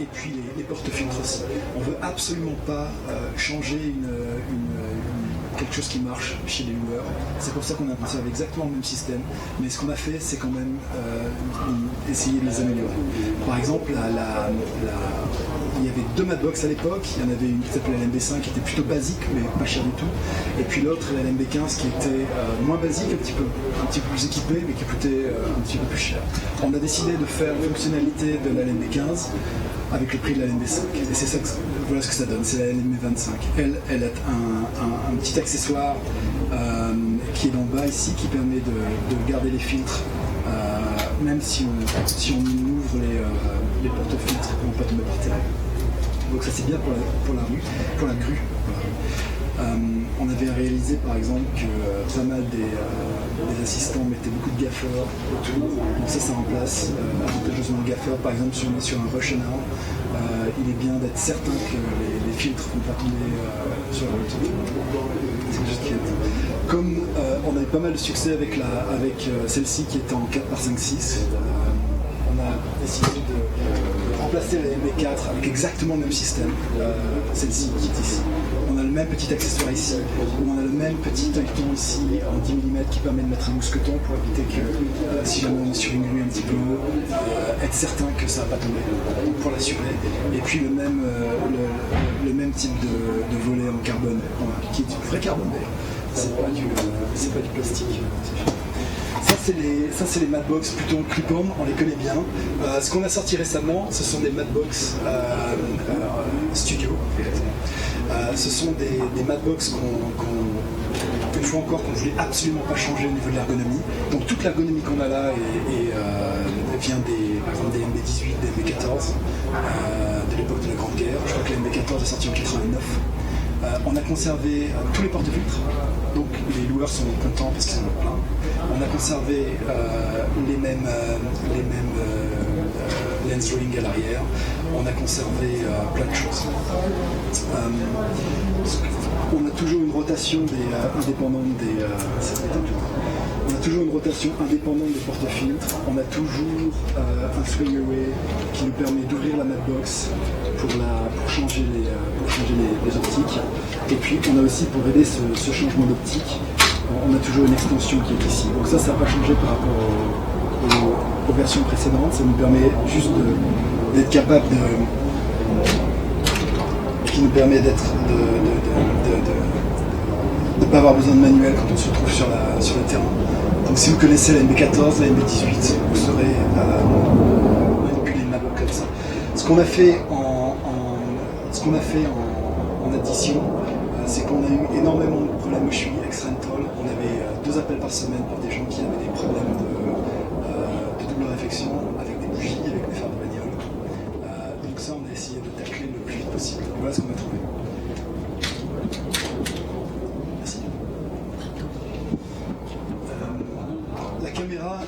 Et puis les porte-filtres aussi. On veut absolument pas changer quelque chose qui marche chez les loueurs. C'est pour ça qu'on a conservé exactement le même système. Mais ce qu'on a fait, c'est quand même essayer de les améliorer. Par exemple, il y avait 2 matbox à l'époque. Il y en avait une qui s'appelait la LMB5 qui était plutôt basique, mais pas chère du tout. Et puis l'autre, la LMB15 qui était moins basique, un petit peu plus équipée, mais qui coûtait un petit peu plus cher. On a décidé de faire la fonctionnalité de la LMB15 avec le prix de la LMB5. Et c'est ça voilà ce que ça donne, c'est la LMB25. Elle a un petit accessoire qui est dans le bas ici, qui permet de garder les filtres, même si on ouvre les porte-filtres, ils ne vont pas tomber par terre. Donc ça c'est bien pour la grue. On avait réalisé par exemple que pas mal des assistants mettaient beaucoup de gaffeurs autour. Donc ça remplace avantageusement le gaffeur. Par exemple, si on est sur un rush hour, il est bien d'être certain que les filtres ne vont pas tomber sur la route. C'est juste qu'il y a... Comme on avait pas mal de succès avec celle-ci qui était en 4x5-6, on a décidé de remplacer la MB4 avec exactement le même système, celle-ci qui est ici. On a le même petit accessoire ici, on a le même petit œilleton ici en 10 mm qui permet de mettre un mousqueton pour éviter que si jamais on est sur une grue un petit peu haut, être certain que ça ne va pas tomber, pour l'assurer. Et puis le même type de volet en carbone, qui est du vrai carbone d'ailleurs, c'est pas du plastique. Ça c'est les matbox plutôt clip-on, on les connaît bien. Ce qu'on a sorti récemment, ce sont des matbox studio. Ce sont des matbox une fois encore, qu'on ne voulait absolument pas changer au niveau de l'ergonomie. Donc toute l'ergonomie qu'on a là vient par exemple des MB18, des MB14, de l'époque de la Grande Guerre. Je crois que la MB14 est sortie en 89. On a conservé tous les porte-filtres, donc les loueurs sont contents parce qu'ils en ont plein. On a conservé les mêmes lens rolling à l'arrière. On a conservé plein de choses. On a toujours une rotation indépendante des porte-filtres. On a toujours un swing away qui nous permet d'ouvrir la matbox pour changer les optiques. Et puis on a aussi, pour aider ce changement d'optique, on a toujours une extension qui est ici. Donc ça n'a pas changé par rapport aux versions précédentes. Ça nous permet juste d'être capable qui nous permet de ne pas avoir besoin de manuel quand on se retrouve sur le terrain. Donc si vous connaissez la MB14, la MB18, vous saurez manipuler une matbox comme ça. Ce qu'on a fait en addition, c'est qu'on a eu énormément de problèmes au chenille ex-rental. On avait 2 appels par semaine pour des gens qui avaient des problèmes de double réflexion avec des bougies, avec des phares de bagnole. Donc ça, on a essayé de tacler le plus vite possible. Voilà ce qu'on a trouvé. Merci. La caméra,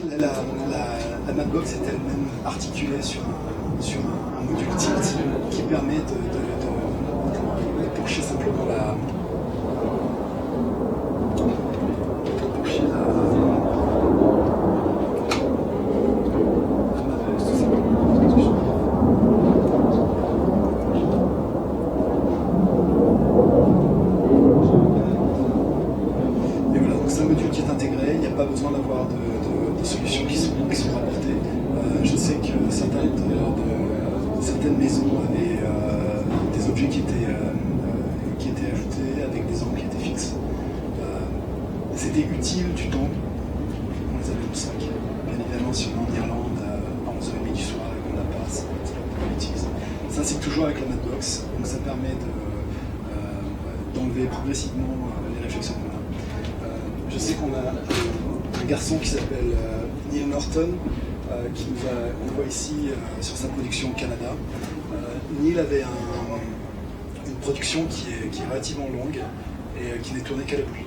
la matbox est elle-même articulée sur un module tilt qui permet de pencher simplement Et voilà, donc c'est un module qui est intégré, il n'y a pas besoin d'avoir de solutions qui sont rapportées. Je sais que certaines maisons avaient des objets qui étaient ajoutés avec des angles qui étaient fixes. C'était utile du temps on les avait au sac. Bien évidemment, si on est en Irlande à 11h30 du soir et qu'on n'a pas, c'est pas qu'on l'utilise. Ça, c'est toujours avec la matbox, donc ça permet d'enlever progressivement les réflexions qu'on a. Je sais qu'on a un garçon qui s'appelle Neil Norton, qu'on voit ici sur sa production au Canada. Neil avait une production qui est relativement longue et qui n'est tournée qu'à la pluie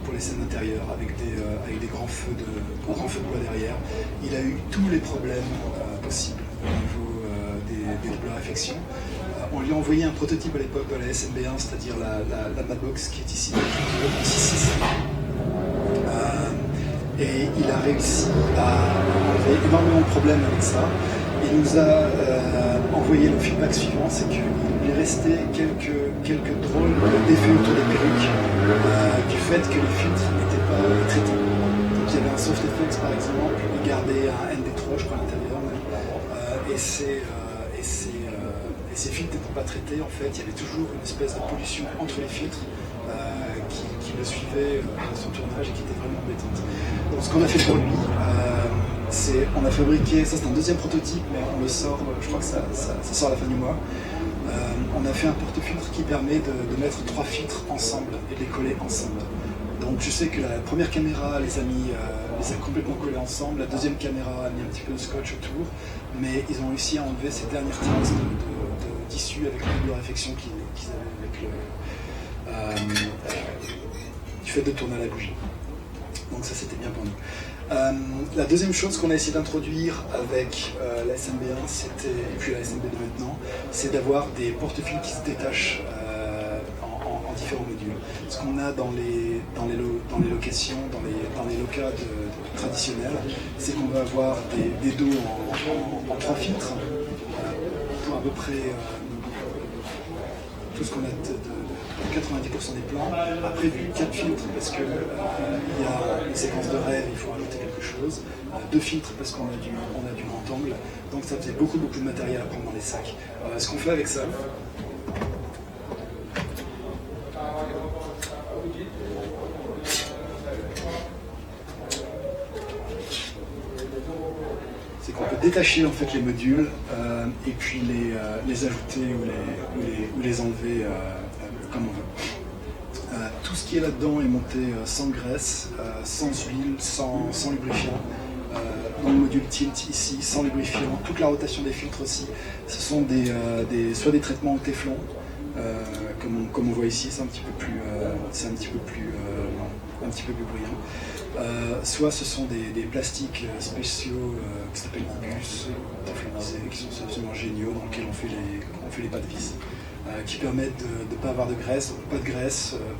pour les scènes intérieures avec des grands feux de bois derrière. Il a eu tous les problèmes possibles au niveau des doubles réflexions. On lui a envoyé un prototype à l'époque de la SMB1, c'est-à-dire la matbox qui est ici, qui est 6.6. Et il a réussi à enlever énormément de problèmes avec ça. il nous a envoyé le feedback suivant, c'est qu'il est resté quelques drôles d'effets autour des perruques du fait que les filtres n'étaient pas traités. Donc il y avait un soft effects par exemple, il gardait un ND3 je crois à l'intérieur même, et ces filtres n'étaient pas traités, en fait il y avait toujours une espèce de pollution entre les filtres qui le suivait dans son tournage et qui était vraiment embêtante. Donc ce qu'on a fait pour lui, on a fabriqué, ça c'est un deuxième prototype, mais on le sort, je crois que ça sort à la fin du mois. On a fait un porte-filtre qui permet de mettre 3 filtres ensemble et de les coller ensemble. Donc je sais que la première caméra les a complètement collés ensemble, la deuxième caméra a mis un petit peu de scotch autour, mais ils ont réussi à enlever ces dernières traces d'issue avec la double réflexion qu'ils avaient avec du fait de tourner à la bougie. Donc ça c'était bien pour nous. La deuxième chose qu'on a essayé d'introduire avec la SMB1 et puis la SMB2 maintenant, c'est d'avoir des porte-fils qui se détachent en différents modules. Ce qu'on a dans les locations, dans les locats traditionnels, c'est qu'on va avoir des dos en 3 filtres pour à peu près tout ce qu'on a de 90% des plans. Après, du 4 filtres parce qu'il y a une séquence de rêve, il faut rajouter quelque chose. 2 filtres parce qu'on a du grand angle. Donc ça faisait beaucoup de matériel à prendre dans les sacs. Ce qu'on fait avec ça, c'est qu'on peut détacher en fait les modules et puis les ajouter ou les enlever comme on veut. Tout ce qui est là-dedans est monté sans graisse, sans huile, sans lubrifiant. Dans le module tilt ici, sans lubrifiant. Toute la rotation des filtres aussi, ce sont soit des traitements au téflon, comme on voit ici, c'est un petit peu plus brillant. Soit ce sont des plastiques spéciaux qui s'appellent ibus, téflonisés, qui sont absolument géniaux, dans lesquels on fait les pas de vis, qui permettent de ne pas avoir de graisse,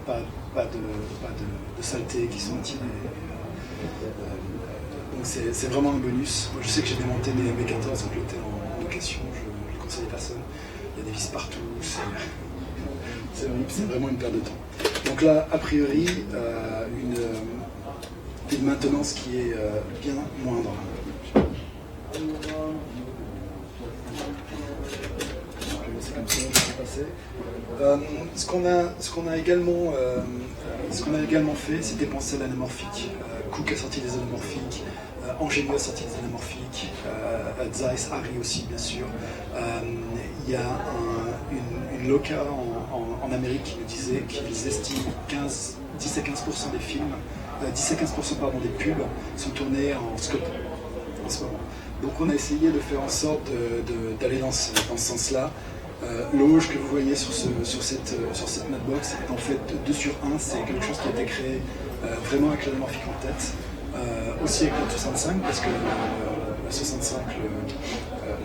pas de saleté qui sont tirées. Donc c'est vraiment un bonus. Moi, je sais que j'ai démonté mes MB14 quand j'étais en location, je ne conseille personne. Il y a des vis partout, c'est horrible, c'est vraiment une perte de temps. Donc là, a priori, une maintenance qui est bien moindre. C'est comme ça, je vais passer. Ce qu'on a également fait, c'était penser à l'anamorphique. Cook a sorti des anamorphiques, Angélio a sorti des anamorphiques, Zeiss, Arri aussi bien sûr. Il y a une loca en Amérique qui nous disait qu'ils estiment 10 à 15% des films, 10 à 15% pardon, des pubs sont tournés en scope en ce moment. Donc on a essayé de faire en sorte d'aller dans ce sens-là. L'auge que vous voyez sur cette matbox est en fait 2 sur 1, c'est quelque chose qui a été créé vraiment avec l'anamorphique en tête, aussi avec le 65 parce que le 65,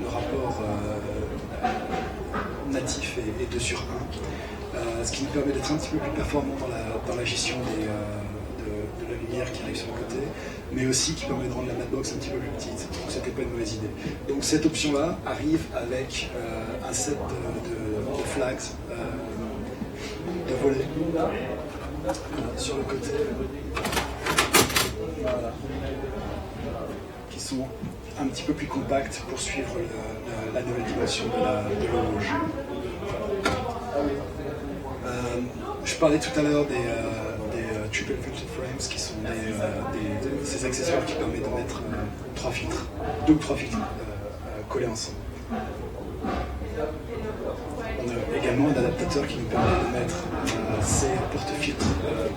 le rapport natif est 2 sur 1, ce qui nous permet d'être un petit peu plus performant dans la gestion de la lumière qui arrive sur le côté, mais aussi qui permet de rendre la matbox un petit peu plus petite, donc c'était pas une mauvaise idée. Donc cette option-là arrive avec un set de flags, de volets sur le côté, voilà, qui sont un petit peu plus compacts pour suivre la nouvelle dimension de l'horloge. Je parlais tout à l'heure des triple filter frames qui sont ces accessoires qui permettent de mettre 3 filtres, 2 ou 3 filtres collés ensemble. On a également un adaptateur qui nous permet de mettre ces porte-filtres,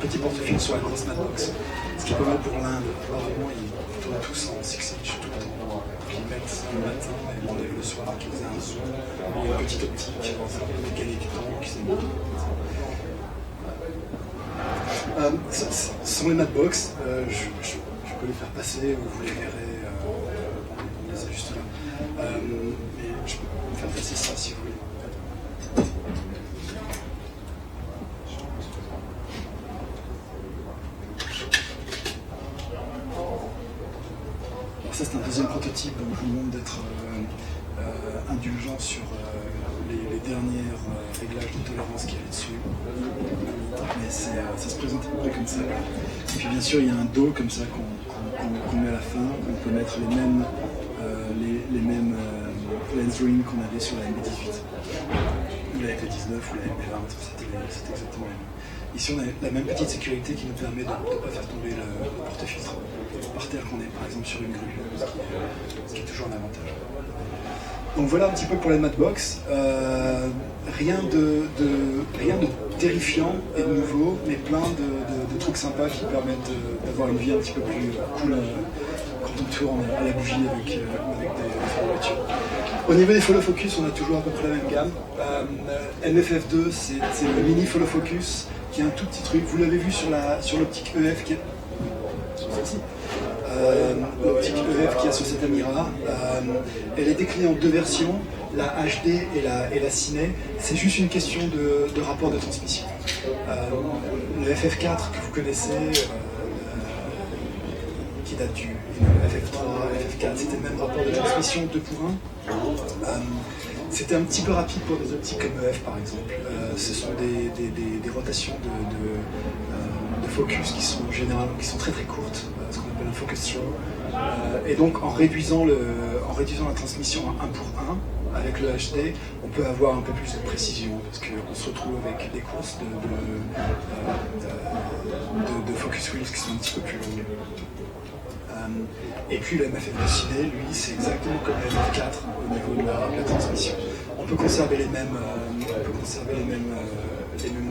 petits porte-filtres sur la grosse matbox, ce qui est pas mal pour l'Inde. Apparemment, ils tournent tous en 6-inch tout le temps, puis ils mettent le matin et l'enlèvent le soir, qui faisait un zoom, et une petite optique, ça permet de gagner du temps, qui s'est mis. Ce sont les matbox, je peux les faire passer, vous les verrez, on les ajuste là. Mais je peux vous faire passer ça si vous voulez. Alors ça c'est un deuxième prototype, donc je vous demande d'être indulgent sur les derniers réglages de tolérance qu'il y a dessus. Mais ça se présente à peu près comme ça. Et puis bien sûr il y a un dos comme ça qu'on met à la fin, on peut mettre les mêmes lens ring qu'on avait sur la MB18. Ou la FB19 ou la MB20, c'était exactement la même. Ici on a la même petite sécurité qui nous permet de ne pas faire tomber le porte-filtre par terre qu'on est par exemple sur une grue, ce qui est toujours un avantage. Donc voilà un petit peu pour les matbox. Rien de terrifiant et de nouveau, mais plein de trucs sympas qui permettent d'avoir une vie un petit peu plus cool quand on tourne à la bougie avec des voitures. Au niveau des follow focus, on a toujours à peu près la même gamme. MFF2, c'est le mini follow focus qui est un tout petit truc. Vous l'avez vu sur l'optique EF qui est celle-ci. L'optique EF qui est sur cette Amira. Elle est déclinée en deux versions, la HD et la Ciné. C'est juste une question de rapport de transmission. Le FF4 que vous connaissez, qui date du FF3, FF4, c'était le même rapport de transmission 2 pour 1. C'était un petit peu rapide pour des optiques comme EF par exemple. Ce sont des rotations de focus qui sont généralement très très courtes, ce qu'on appelle un focus throw. Et donc en réduisant la transmission à 1 pour 1 avec le HD, on peut avoir un peu plus de précision parce qu'on se retrouve avec des courses de focus wheels qui sont un petit peu plus longues. Et puis le MFF2 Ciné, lui, c'est exactement comme le MF4 au niveau de la transmission. On peut conserver les mêmes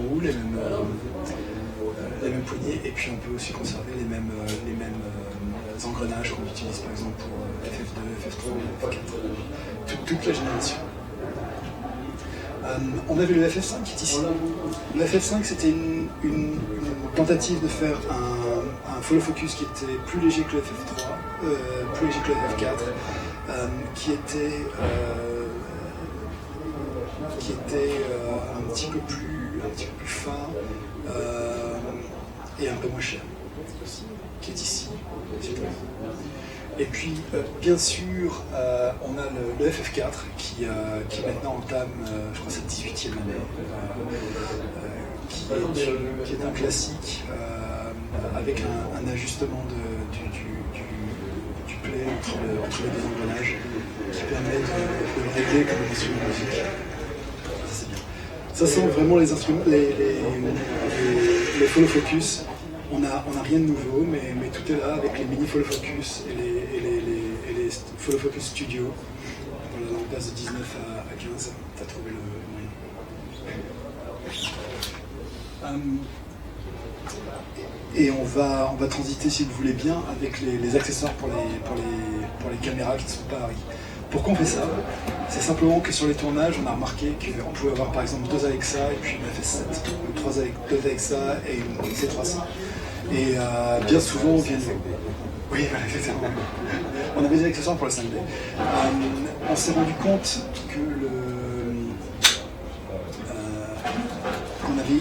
roues, les mêmes poignées, et puis on peut aussi conserver les mêmes engrenages qu'on utilise par exemple pour FF2, FF3, FF4, toute la génération. On avait le FF5 qui est ici. Le FF5 c'était une tentative de faire un follow focus qui était plus léger que le FF3, plus léger que le FF4, qui était un petit peu plus fin et un peu moins cher, qui est ici. Et puis, bien sûr, on a le FF4 qui maintenant entame, je crois, sa 18e année, qui est un classique avec un ajustement du play entre les deux engrenages qui permet de le régler comme un instrument de musique. Ça, c'est bien. Ça sont vraiment les instruments, les follow focus. On n'a rien de nouveau, mais tout est là avec les mini follow focus et les follow focus studio. Voilà, on passe de 19 à 15. Tu as trouvé le moyen. Et on va transiter, si vous voulez bien, avec les accessoires pour les caméras qui ne sont pas Arri. Pourquoi on fait ça? C'est simplement que sur les tournages, on a remarqué qu'on pouvait avoir par exemple 2 Alexa et puis une FS7, ou 2 Alexa et une C300. Et bien souvent, on vient de... Oui, voilà, exactement. On avait des accessoires pour le 5D. On s'est rendu compte que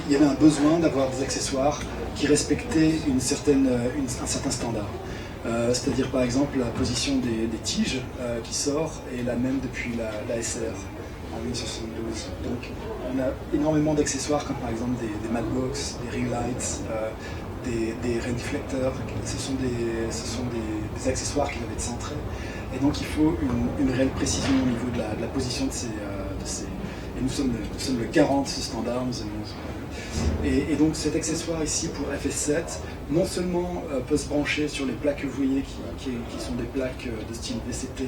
il y avait un besoin d'avoir des accessoires qui respectaient un certain standard. C'est-à-dire par exemple la position des tiges qui sort est la même depuis la SR en 1972. Donc on a énormément d'accessoires comme par exemple des matbox, des ring lights, des réflecteurs. Ce sont des accessoires qui doivent être centrés. Et donc il faut une réelle précision au niveau de la position de ces... Et nous sommes le garant de ce standard. Et donc cet accessoire ici pour FS7, non seulement peut se brancher sur les plaques que vous voyez qui sont des plaques de style VCT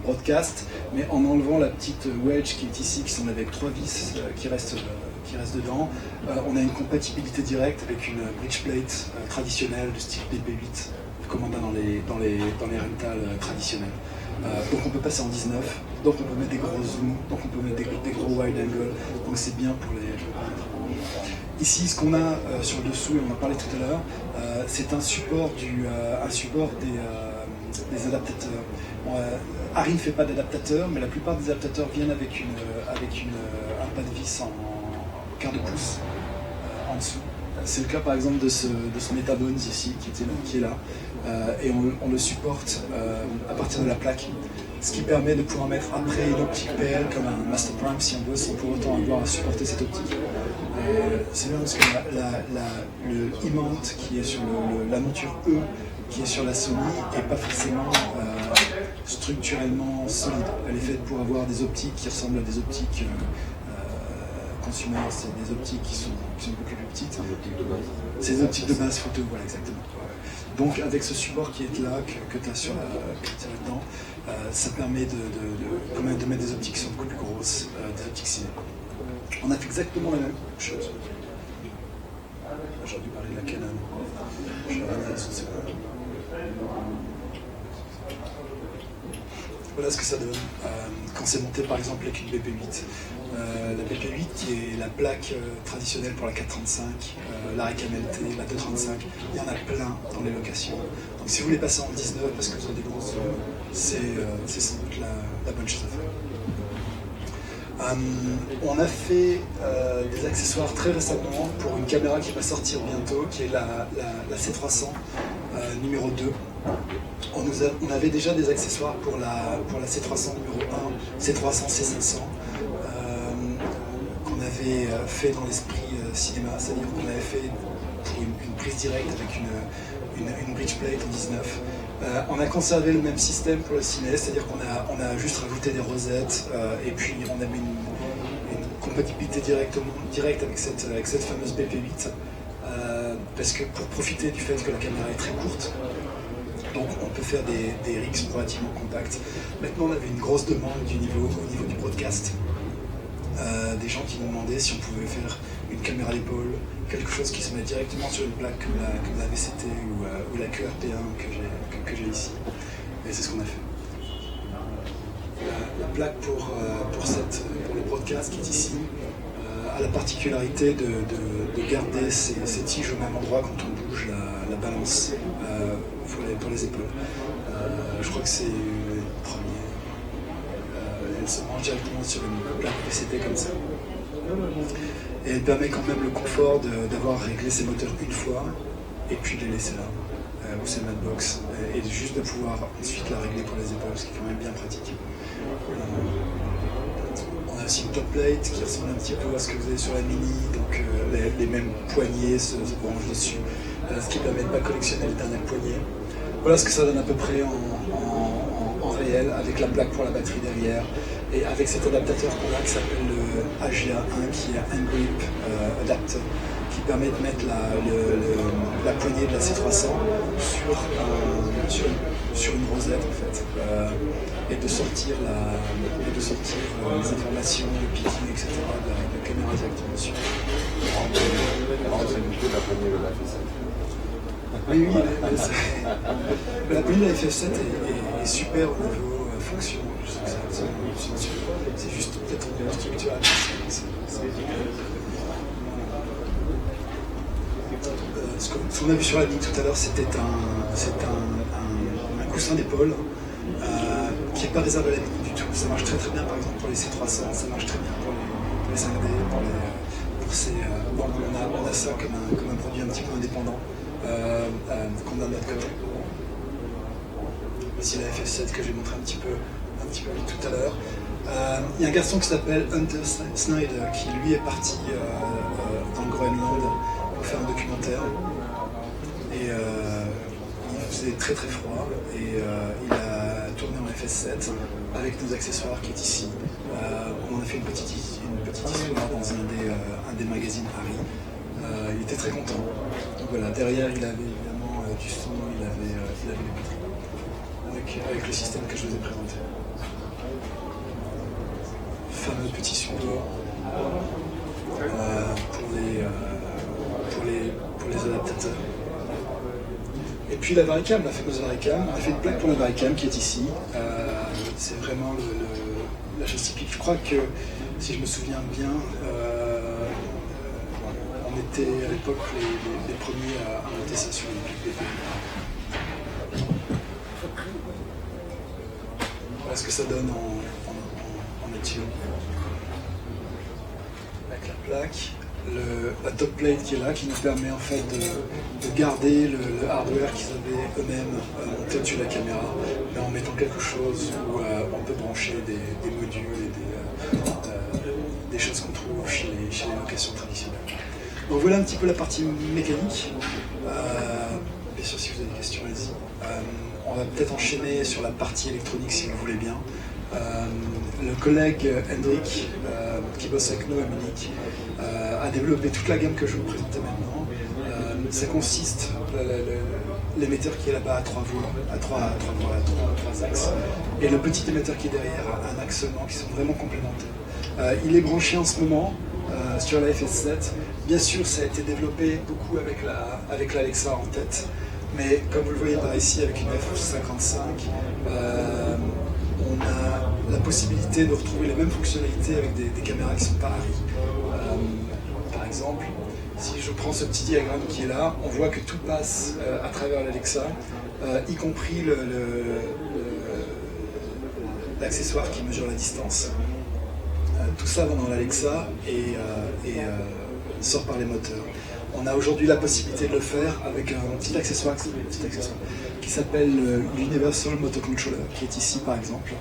broadcast, mais en enlevant la petite wedge qui est ici, qui sont avec 3 vis qui restent dedans, on a une compatibilité directe avec une bridge plate traditionnelle de style DP8 comme on a dans les rentals traditionnels. Donc on peut passer en 19, donc on peut mettre des gros zooms, donc on peut mettre des gros wide angle, donc c'est bien pour les... Ici, ce qu'on a sur le dessous, et on en parlait tout à l'heure, c'est un support des adaptateurs. Arri ne fait pas d'adaptateur, mais la plupart des adaptateurs viennent avec un pas de vis en quart de pouce en dessous, C'est le cas par exemple de ce Metabones ici, qui est là, et on le supporte à partir de la plaque, ce qui permet de pouvoir mettre après une optique PL comme un Master Prime si on veut, sans pour autant avoir à supporter cette optique. C'est bien parce que le E-mount qui est sur la monture E, qui est sur la Sony, n'est pas forcément structurellement solide. Elle est faite pour avoir des optiques qui ressemblent à des optiques consumer, c'est des optiques qui sont beaucoup plus petites. C'est des optiques de base photo, voilà exactement. Donc avec ce support qui est là, que tu as là-dedans, ça permet de mettre des optiques qui sont beaucoup plus grosses, des optiques ciné. On a fait exactement la même chose. J'aurais dû parler de la Canon. Je vais regarder sur ce point. Voilà ce que ça donne quand c'est monté par exemple avec une BP8. La BP8 qui est la plaque traditionnelle pour la 435, la Recam LT, la 235, il y en a plein dans les locations. Donc si vous voulez passer en 19 parce que vous avez des grosses zones, c'est sans doute la bonne chose à faire. On a fait des accessoires très récemment pour une caméra qui va sortir bientôt, qui est la C300 numéro 2. On avait déjà des accessoires pour la C300 numéro 1, C300, C500, qu'on avait fait dans l'esprit cinéma, c'est-à-dire qu'on avait fait pour une prise directe avec une bridge plate en 19. On a conservé le même système pour le ciné, c'est-à-dire qu'on a juste rajouté des rosettes et puis on a mis une compatibilité directe avec cette fameuse BP8 parce que pour profiter du fait que la caméra est très courte, donc on peut faire des rigs relativement compacts. Maintenant on avait une grosse demande au niveau du broadcast. Des gens qui nous demandaient si on pouvait faire une caméra d'épaule, quelque chose qui se met directement sur une plaque comme la VCT ou la QRP1 que j'ai ici. Et c'est ce qu'on a fait. La plaque pour le broadcast qui est ici a la particularité de garder ses tiges au même endroit quand on bouge la balance pour les épaules. Je crois que c'est le premier. Elle se mange directement sur une plaque VCT comme ça. Et elle permet quand même le confort d'avoir réglé ses moteurs une fois et puis de les laisser là, où c'est le matbox, et juste de pouvoir ensuite la régler pour les épaules, ce qui est quand même bien pratique. On a aussi une top plate qui ressemble un petit peu à ce que vous avez sur la Mini, donc les mêmes poignées se branchent dessus, ce qui permet de ne pas collectionner les dernières poignées. Voilà ce que ça donne à peu près en réel, avec la plaque pour la batterie derrière, et avec cet adaptateur qu'on a qui s'appelle le AGA1, qui est un grip adapter, qui permet de mettre la poignée de la C300 sur une rosette en fait, et de sortir les informations, le picking, etc. de la caméra directement dessus. C'est plutôt la poignée de la FF7. Oui, la poignée de la FF7 est super au niveau fonction. C'est juste peut-être au niveau structural. Ce qu'on a vu sur la ligne tout à l'heure, c'était un coussin d'épaule qui n'est pas réservé à la ligne du tout. Ça marche très très bien par exemple pour les C300, ça marche très bien pour les 5D, on a ça comme un produit un petit peu indépendant qu'on a de notre côté. Voici la FF7 que j'ai montré un petit peu tout à l'heure. Il y a un garçon qui s'appelle Hunter Snyder qui lui est parti dans le Groenland pour faire un documentaire et il faisait très très froid et il a tourné en FS7 avec nos accessoires qui est ici. On en a fait une petite histoire dans un des magazines Arri. Il était très content. Donc voilà, derrière il avait évidemment du son, il avait les batteries avec le système que je vous ai présenté. Fameux petit support pour les adaptateurs. Et puis la varicam, la fameuse varicam, on a fait une plaque pour la varicam qui est ici. C'est vraiment la chose typique. Je crois que, si je me souviens bien, on était à l'époque les premiers à monter ça sur une plaque BP. Voilà ce que ça donne en étude. Avec la plaque, la top plate qui est là, qui nous permet en fait de garder le hardware qu'ils avaient eux-mêmes monté dessus de la caméra, mais en mettant quelque chose où on peut brancher des modules et des choses qu'on trouve chez les locations traditionnelles. Donc voilà un petit peu la partie mécanique. Bien sûr, si vous avez des questions, allez-y. On va peut-être enchaîner sur la partie électronique si vous voulez bien. Le collègue Hendrik, qui bosse avec nous à Munich, a développé toute la gamme que je vais vous présenter maintenant. Ça consiste, l'émetteur qui est là-bas à 3 voies, à 3 axes, et le petit émetteur qui est derrière a un axe seulement, qui sont vraiment complémentaires. Il est branché en ce moment sur la FS7. Bien sûr, ça a été développé beaucoup avec l'Alexa en tête, mais comme vous le voyez par ici avec une F55, on a la possibilité de retrouver les mêmes fonctionnalités avec des caméras qui sont par Arri. Par exemple, si je prends ce petit diagramme qui est là, on voit que tout passe à travers l'Alexa, y compris l'accessoire qui mesure la distance. Tout ça va dans l'Alexa et sort par les moteurs. On a aujourd'hui la possibilité de le faire avec un petit accessoire qui s'appelle l'Universal Motor Controller, qui est ici par exemple.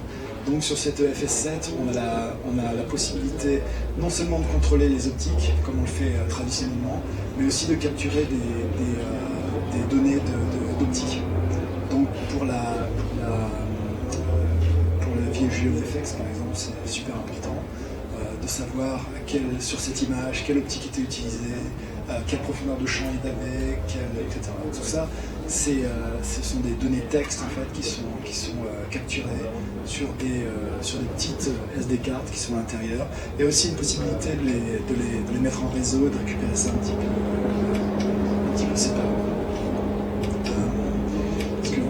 Donc sur cette FS7, on a la possibilité non seulement de contrôler les optiques, comme on le fait traditionnellement, mais aussi de capturer des données d'optique. Donc pour le visual effects par exemple, c'est super important de savoir sur cette image, quelle optique était utilisée, quelle profondeur de champ il avait, etc. Tout ça, ce sont des données texte en fait, qui sont capturées sur des petites SD cartes qui sont à l'intérieur. Il y a aussi une possibilité de les mettre en réseau et de récupérer ça un petit peu séparé. Je vais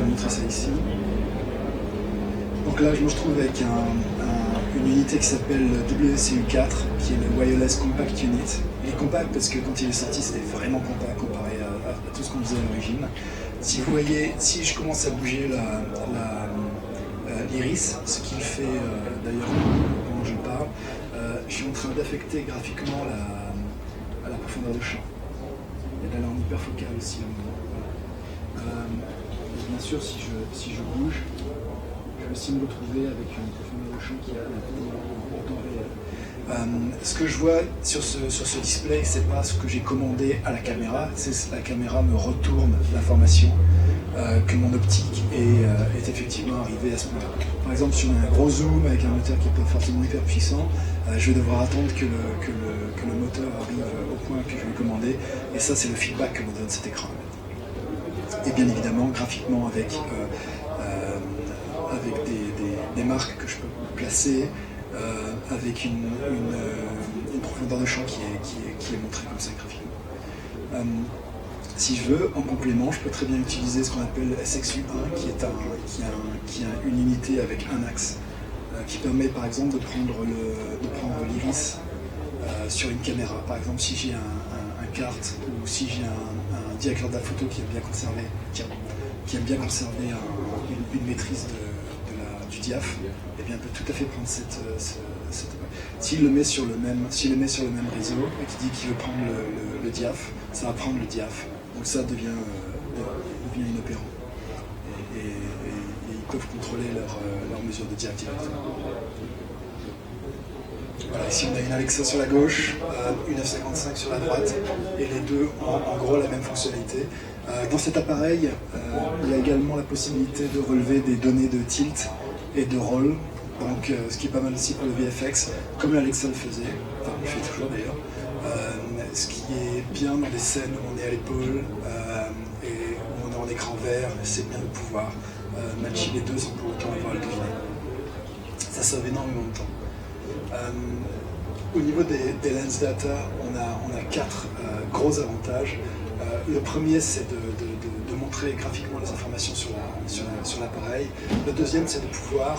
vous montrer ça ici. Donc là, je me retrouve avec une unité qui s'appelle WCU4, qui est le Wireless Compact Unit. Il est compact parce que quand il est sorti, c'était vraiment compact comparé à tout ce qu'on faisait à l'origine. Si vous voyez, si je commence à bouger l'iris, ce qu'il fait d'ailleurs quand je parle, je suis en train d'affecter graphiquement la profondeur de champ. Et d'aller en hyperfocal aussi à un moment. Bien sûr, si je bouge, je vais aussi me retrouver avec une profondeur de champ qui est en temps réel. Ce que je vois sur ce display, c'est pas ce que j'ai commandé à la caméra, c'est la caméra me retourne l'information que mon optique est effectivement arrivée à ce moment-là. Par exemple, sur un gros zoom avec un moteur qui n'est pas forcément hyper puissant, je vais devoir attendre que le moteur arrive au point que je vais commander, et ça c'est le feedback que me donne cet écran. Et bien évidemment, graphiquement avec des marques que je peux placer, avec une profondeur de champ qui est montrée comme ça graphiquement. Si je veux, en complément, je peux très bien utiliser ce qu'on appelle SXU1, qui a une unité avec un axe, qui permet par exemple de prendre l'iris sur une caméra. Par exemple, si j'ai un carte ou si j'ai un directeur de la photo qui aime bien conserver une maîtrise du diaph, eh bien, peut tout à fait prendre s'il le met sur le même réseau et qu'il dit qu'il veut prendre le diaph, ça va prendre le diaph. Donc ça devient inopérant. Et ils peuvent contrôler leur mesure de diaph directement. Voilà, ici on a une Alexa sur la gauche, une F55 sur la droite, et les deux ont en gros la même fonctionnalité. Dans cet appareil, il y a également la possibilité de relever des données de tilt et de roll, donc ce qui est pas mal aussi pour le VFX, comme l'Alexa le faisait, enfin le fait toujours d'ailleurs. Ce qui est bien dans des scènes où on est à l'épaule et où on est en écran vert, c'est bien de pouvoir matcher les deux sans pour autant avoir à le deviner. Ça sauve énormément de temps. Au niveau des lens data, on a 4 gros avantages. Le premier, c'est de montrer graphiquement les informations sur l'appareil. Le deuxième, c'est de pouvoir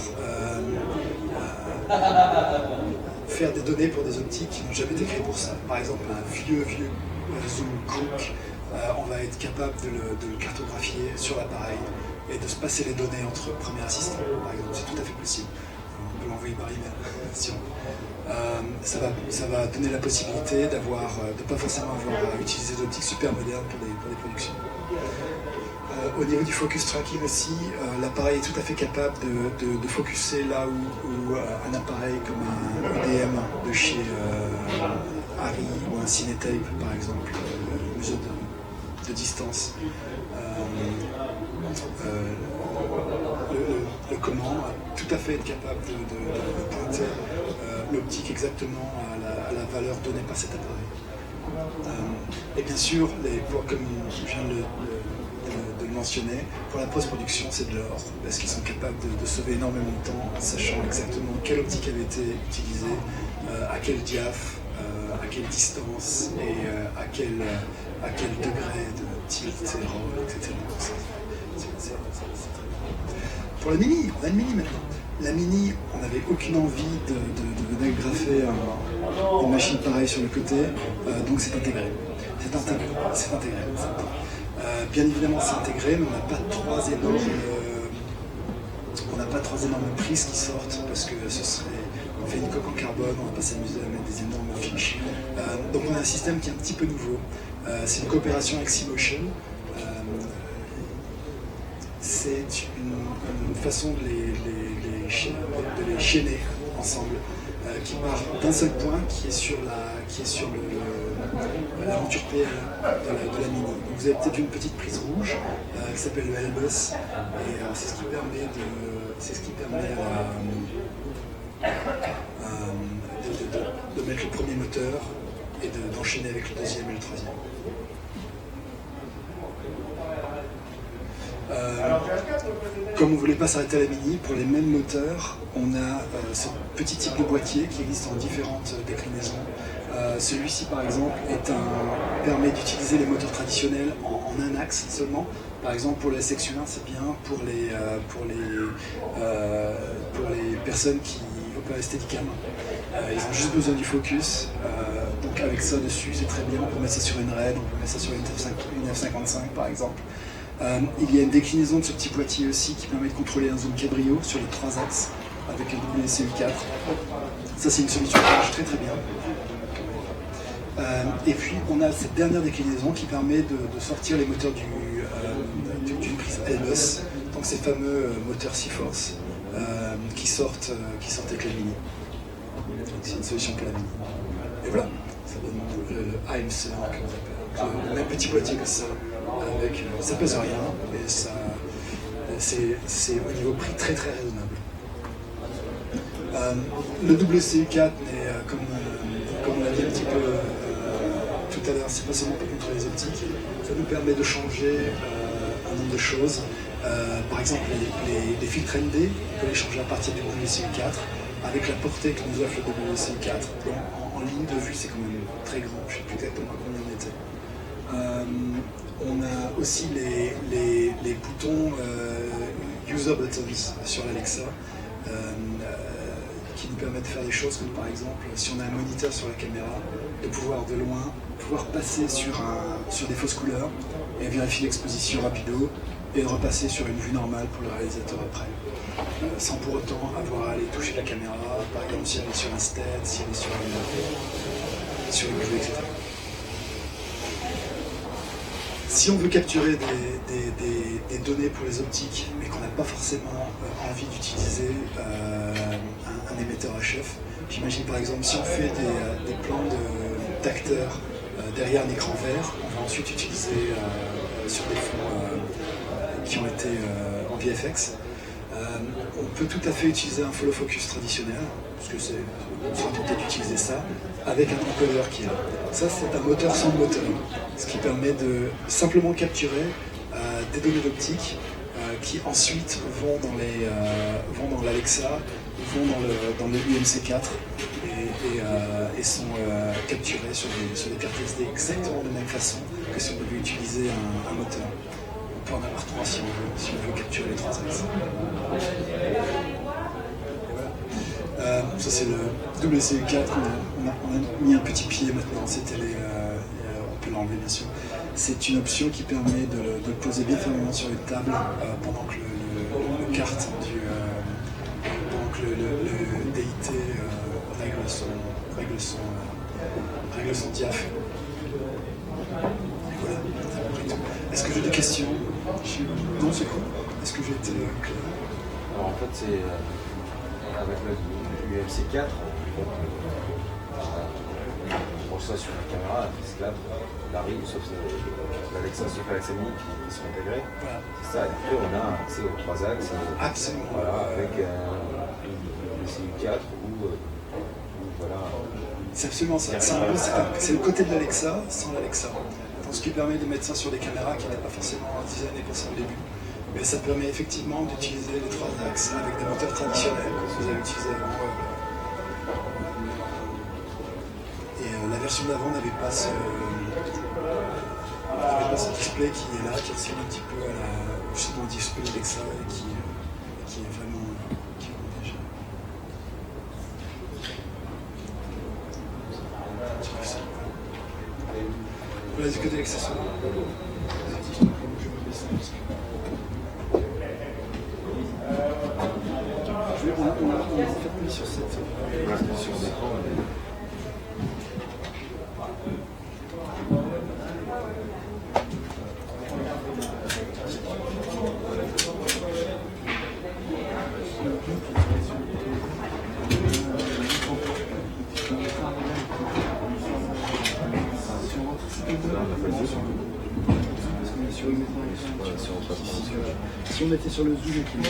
faire des données pour des optiques qui n'ont jamais été créées pour ça. Par exemple, un vieux zoom Cook, on va être capable de le cartographier sur l'appareil et de se passer les données entre premiers assistants, par exemple. C'est tout à fait possible. On peut l'envoyer par email si on veut. Ça va donner la possibilité de pas forcément avoir à utiliser des optiques super modernes pour des productions. Au niveau du focus tracking aussi, l'appareil est tout à fait capable de focuser là où un appareil comme un EDM de chez Arri ou un Cinetape par exemple, mesure de distance. Le command va tout à fait être capable de pointer l'optique exactement à la valeur donnée par cet appareil. Et bien sûr, comme je viens de le mentionner, pour la post-production c'est de l'or, parce qu'ils sont capables de sauver énormément de temps en sachant exactement quelle optique avait été utilisée, à quel diaph, à quelle distance et à quel degré de tilt, etc. Pour la Mini, on a une Mini maintenant. La Mini, on n'avait aucune envie de venir graffer une machine pareille sur le côté, donc c'est intégré. C'est intégré. Bien évidemment, c'est intégré, mais on n'a pas trois énormes prises qui sortent, parce que ce serait... On fait une coque en carbone, on va pas s'amuser à mettre des énormes fiches. Donc on a un système qui est un petit peu nouveau. C'est une coopération avec C-Motion. C'est une façon de les chaîner ensemble, qui part d'un seul point, qui est sur l'aventure PL de la Mini. Donc vous avez peut-être une petite prise rouge qui s'appelle le L-Bus, et c'est ce qui permet de mettre le premier moteur et d'enchaîner avec le deuxième et le troisième. Comme on ne voulait pas s'arrêter à la Mini, pour les mêmes moteurs, on a ce petit type de boîtier qui existe en différentes déclinaisons. Celui-ci, par exemple, permet d'utiliser les moteurs traditionnels en un axe seulement. Par exemple, pour la section 1, c'est bien. Pour les personnes qui opèrent Steadicam, ils ont juste besoin du focus. Donc avec ça dessus, c'est très bien. On peut mettre ça sur une Red, on peut mettre ça sur une F55 par exemple. Il y a une déclinaison de ce petit boîtier aussi qui permet de contrôler un zoom cabrio sur les 3 axes avec le WCU4. Ça, c'est une solution qui marche très très bien. Et puis on a cette dernière déclinaison qui permet de sortir les moteurs d'une prise L-Bus, donc ces fameux moteurs C-Force qui sortent avec la Mini. C'est une solution pour la Mini. Et voilà, ça donne le AMC, le même petit boîtier que ça. Ça pèse rien, mais c'est au niveau prix très très raisonnable. Le WCU4, mais comme on l'a dit un petit peu tout à l'heure, c'est pas seulement pour contrôler les optiques, ça nous permet de changer un nombre de choses. Par exemple, les filtres Rendez, on peut les changer à partir du WCU4 avec la portée que nous offre le WCU4. Donc en ligne de vue, c'est quand même très grand, je ne sais plus exactement combien on était. On a aussi les boutons user buttons sur l'Alexa qui nous permettent de faire des choses comme par exemple si on a un moniteur sur la caméra, de pouvoir de loin passer sur des fausses couleurs et vérifier l'exposition rapido et de repasser sur une vue normale pour le réalisateur après, sans pour autant avoir à aller toucher la caméra, par exemple si elle est sur un stead, si elle est sur une vue, etc. Si on veut capturer des données pour les optiques, mais qu'on n'a pas forcément envie d'utiliser un émetteur HF, j'imagine par exemple si on fait des plans d'acteurs derrière un écran vert, on va ensuite utiliser sur des fonds qui ont été en VFX. On peut tout à fait utiliser un follow focus traditionnel, parce que on sera tenté d'utiliser ça, avec un encodeur qui est là. Ça, c'est un moteur sans moteur, ce qui permet de simplement capturer des données d'optique qui ensuite vont dans l'Alexa, vont dans le UMC4 et sont capturés sur des cartes SD exactement de la même façon que si on devait utiliser un moteur. On peut en avoir 3 si on veut capturer les 3 axes. Ça c'est le WCU4, on a mis un petit pied maintenant, on peut l'enlever bien sûr. C'est une option qui permet de le poser bien fermement sur une table pendant que le DIT règle son diaph. Voilà. Est-ce que j'ai des questions? Non, c'est cool. Est-ce que j'ai été clair? Alors en fait, c'est avec l'UMC4, on branche ça sur la caméra, elle se clappe, elle arrive, sauf l'Alexa se fait avec sa mini qui sont intégrés. Voilà. C'est ça, et après on a accès aux 3 axes. Absolument. Voilà, avec le CU4 ou voilà. C'est absolument ça. C'est le côté de l'Alexa sans l'Alexa. Ce qui permet de mettre ça sur des caméras qui n'étaient pas forcément designées pour ça au début. Mais ça permet effectivement d'utiliser les 3 axes avec des moteurs traditionnels que vous avez utilisés avant. Et la version d'avant n'avait pas ce display qui est là, qui ressemble un petit peu au display d'Alexa et qui est vraiment déjà. Voilà du côté accessoire. On a fait plus sur cette sur l'écran. Si on était sur le zoom et qu'il y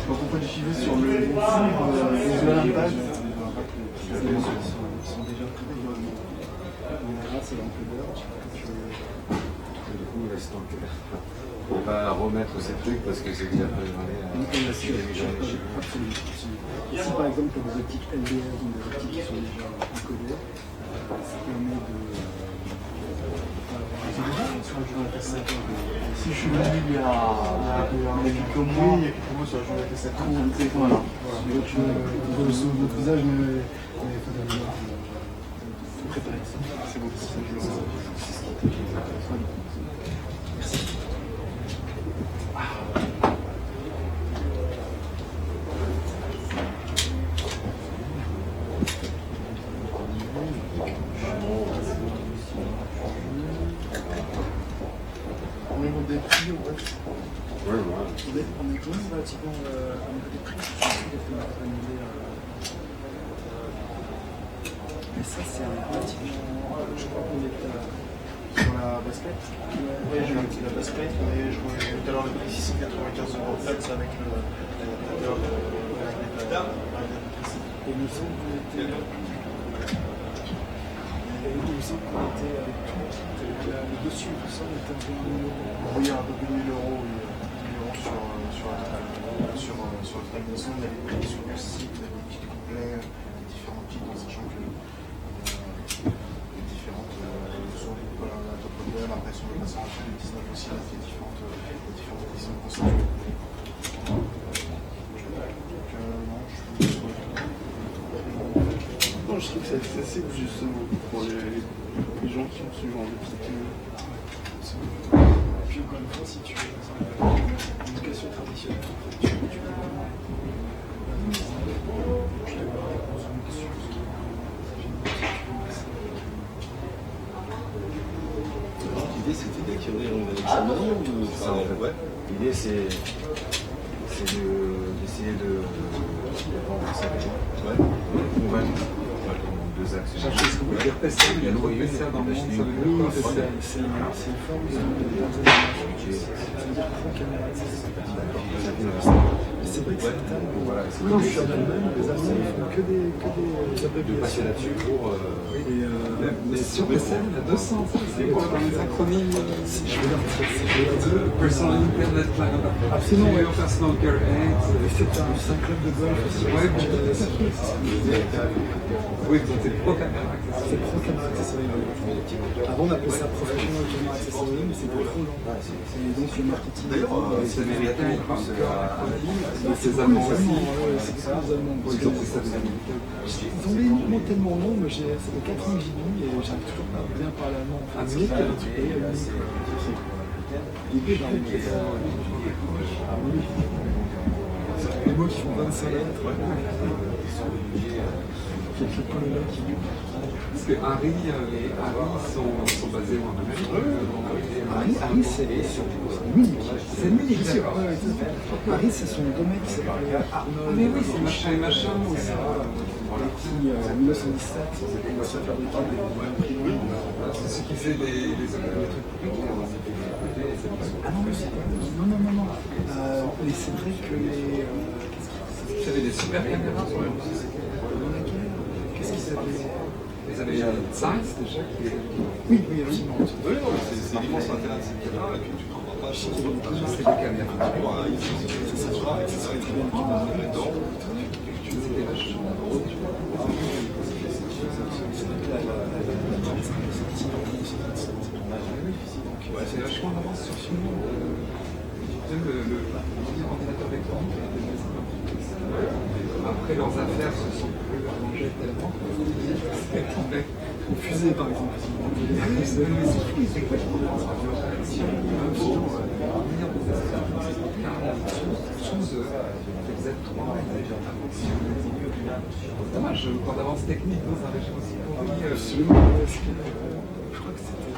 quand on peut diffuser sur le visual impact, ils sont déjà très bien. C'est l'encodeur. Du coup, laisse donc. On ne peut pas remettre ces trucs parce que c'est déjà préparé à Ici, par exemple, pour des optiques LDR ou des optiques qui sont déjà encodées, ça permet de. Si je suis venu il y a quelques mois, il y a quelques mois sur la journée TS7, voilà. Votre visage mais préparé. C'est bon, c'est ça. Merci. Des prix ou quoi? Ouais. On est quand même relativement au niveau des prix. Mais ça, c'est relativement. Je crois qu'on est sur la basket. Oui, j'ai vu la basket, mais je vois tout à l'heure le prix 695 € flat avec l'adaptateur Et nous sommes connectés. Il me semble qu'on était avec tout le dessus, il me semble qu'on était à 1 000 €. Oui, un peu plus de 1 000 €, sur la totale. Sur le track de son, il y a des prix sur le site, des kits complets, des différents kits, en sachant que les différentes sont la top model, après sur le passage le 19 aussi, là, il y a différentes éditions de conception. Non, je trouve que c'est assez justement pour les gens qui ont ce genre de petite. Puis encore une fois, si tu veux une éducation traditionnelle, tu peux vraiment. Je te vois consommer dessus. L'idée c'était d'acquérir une Alexandrie ou ça en fait, ouais. L'idée c'est d'essayer de vendre ça déjà. Ouais. Convaincre. 2 axes. Cherchez ce que vous dire passer, il y a le ça dans le monde, ça veut dire quoi? C'est une forme de partenariat. C'est vrai que c'est tard. Non, je suis en Allemagne, les Allemands font que des de passer là-dessus pour. Mais sur PC, il y a 200, c'est quoi dans les acronymes? Je vais leur dire. Personal Internet Plan. Absolument, oui. Personal Care Aid. C'est un club de golf aussi. Ouais, oui, c'est pro-caméra. C'est pro-caméra accessory. Avant, on appelait ça professional camera accessory, mais c'est trop long. Et donc, le marketing. D'ailleurs, c'est américain, ces Allemands aussi. C'est des Allemands. Ils ont fait ça des Américains. Ils ont des mots tellement longs, mais ça fait 4 ans que j'y vis et j'arrive toujours pas à bien parler allemand. En fait, c'est un petit pays les mots qui font 25 lettres. Parce que Arri sont basés en Amérique. Arri, c'est Munich. C'est Munich, d'accord. Arri, c'est son domaine qui s'appelle Arnold. Mais oui, c'est machin et machin. Qui, en 1917, commençait à fabriquer des imprimantes. C'est ce qui faisait les trucs publics. Ah non, non. Mais c'est vrai que les... Vous avez des super caméras. Qu'est-ce qu'ils s'appelait? Ils avaient Zeiss déjà qui est... Oui, absolument. Oui, c'est l'immense intérêt de ces caméras que tu comprends pas. C'est des caméras. Ça serait très bien. C'est vachement en avance sur ce monde. Le ordinateur électronique a été après, leurs affaires se sont prolongées tellement c'est complexe. Aux fusées, par exemple. C'est fou, c'est complètement dommage, encore d'avance technique dans un régime aussi pourri. Je crois que c'était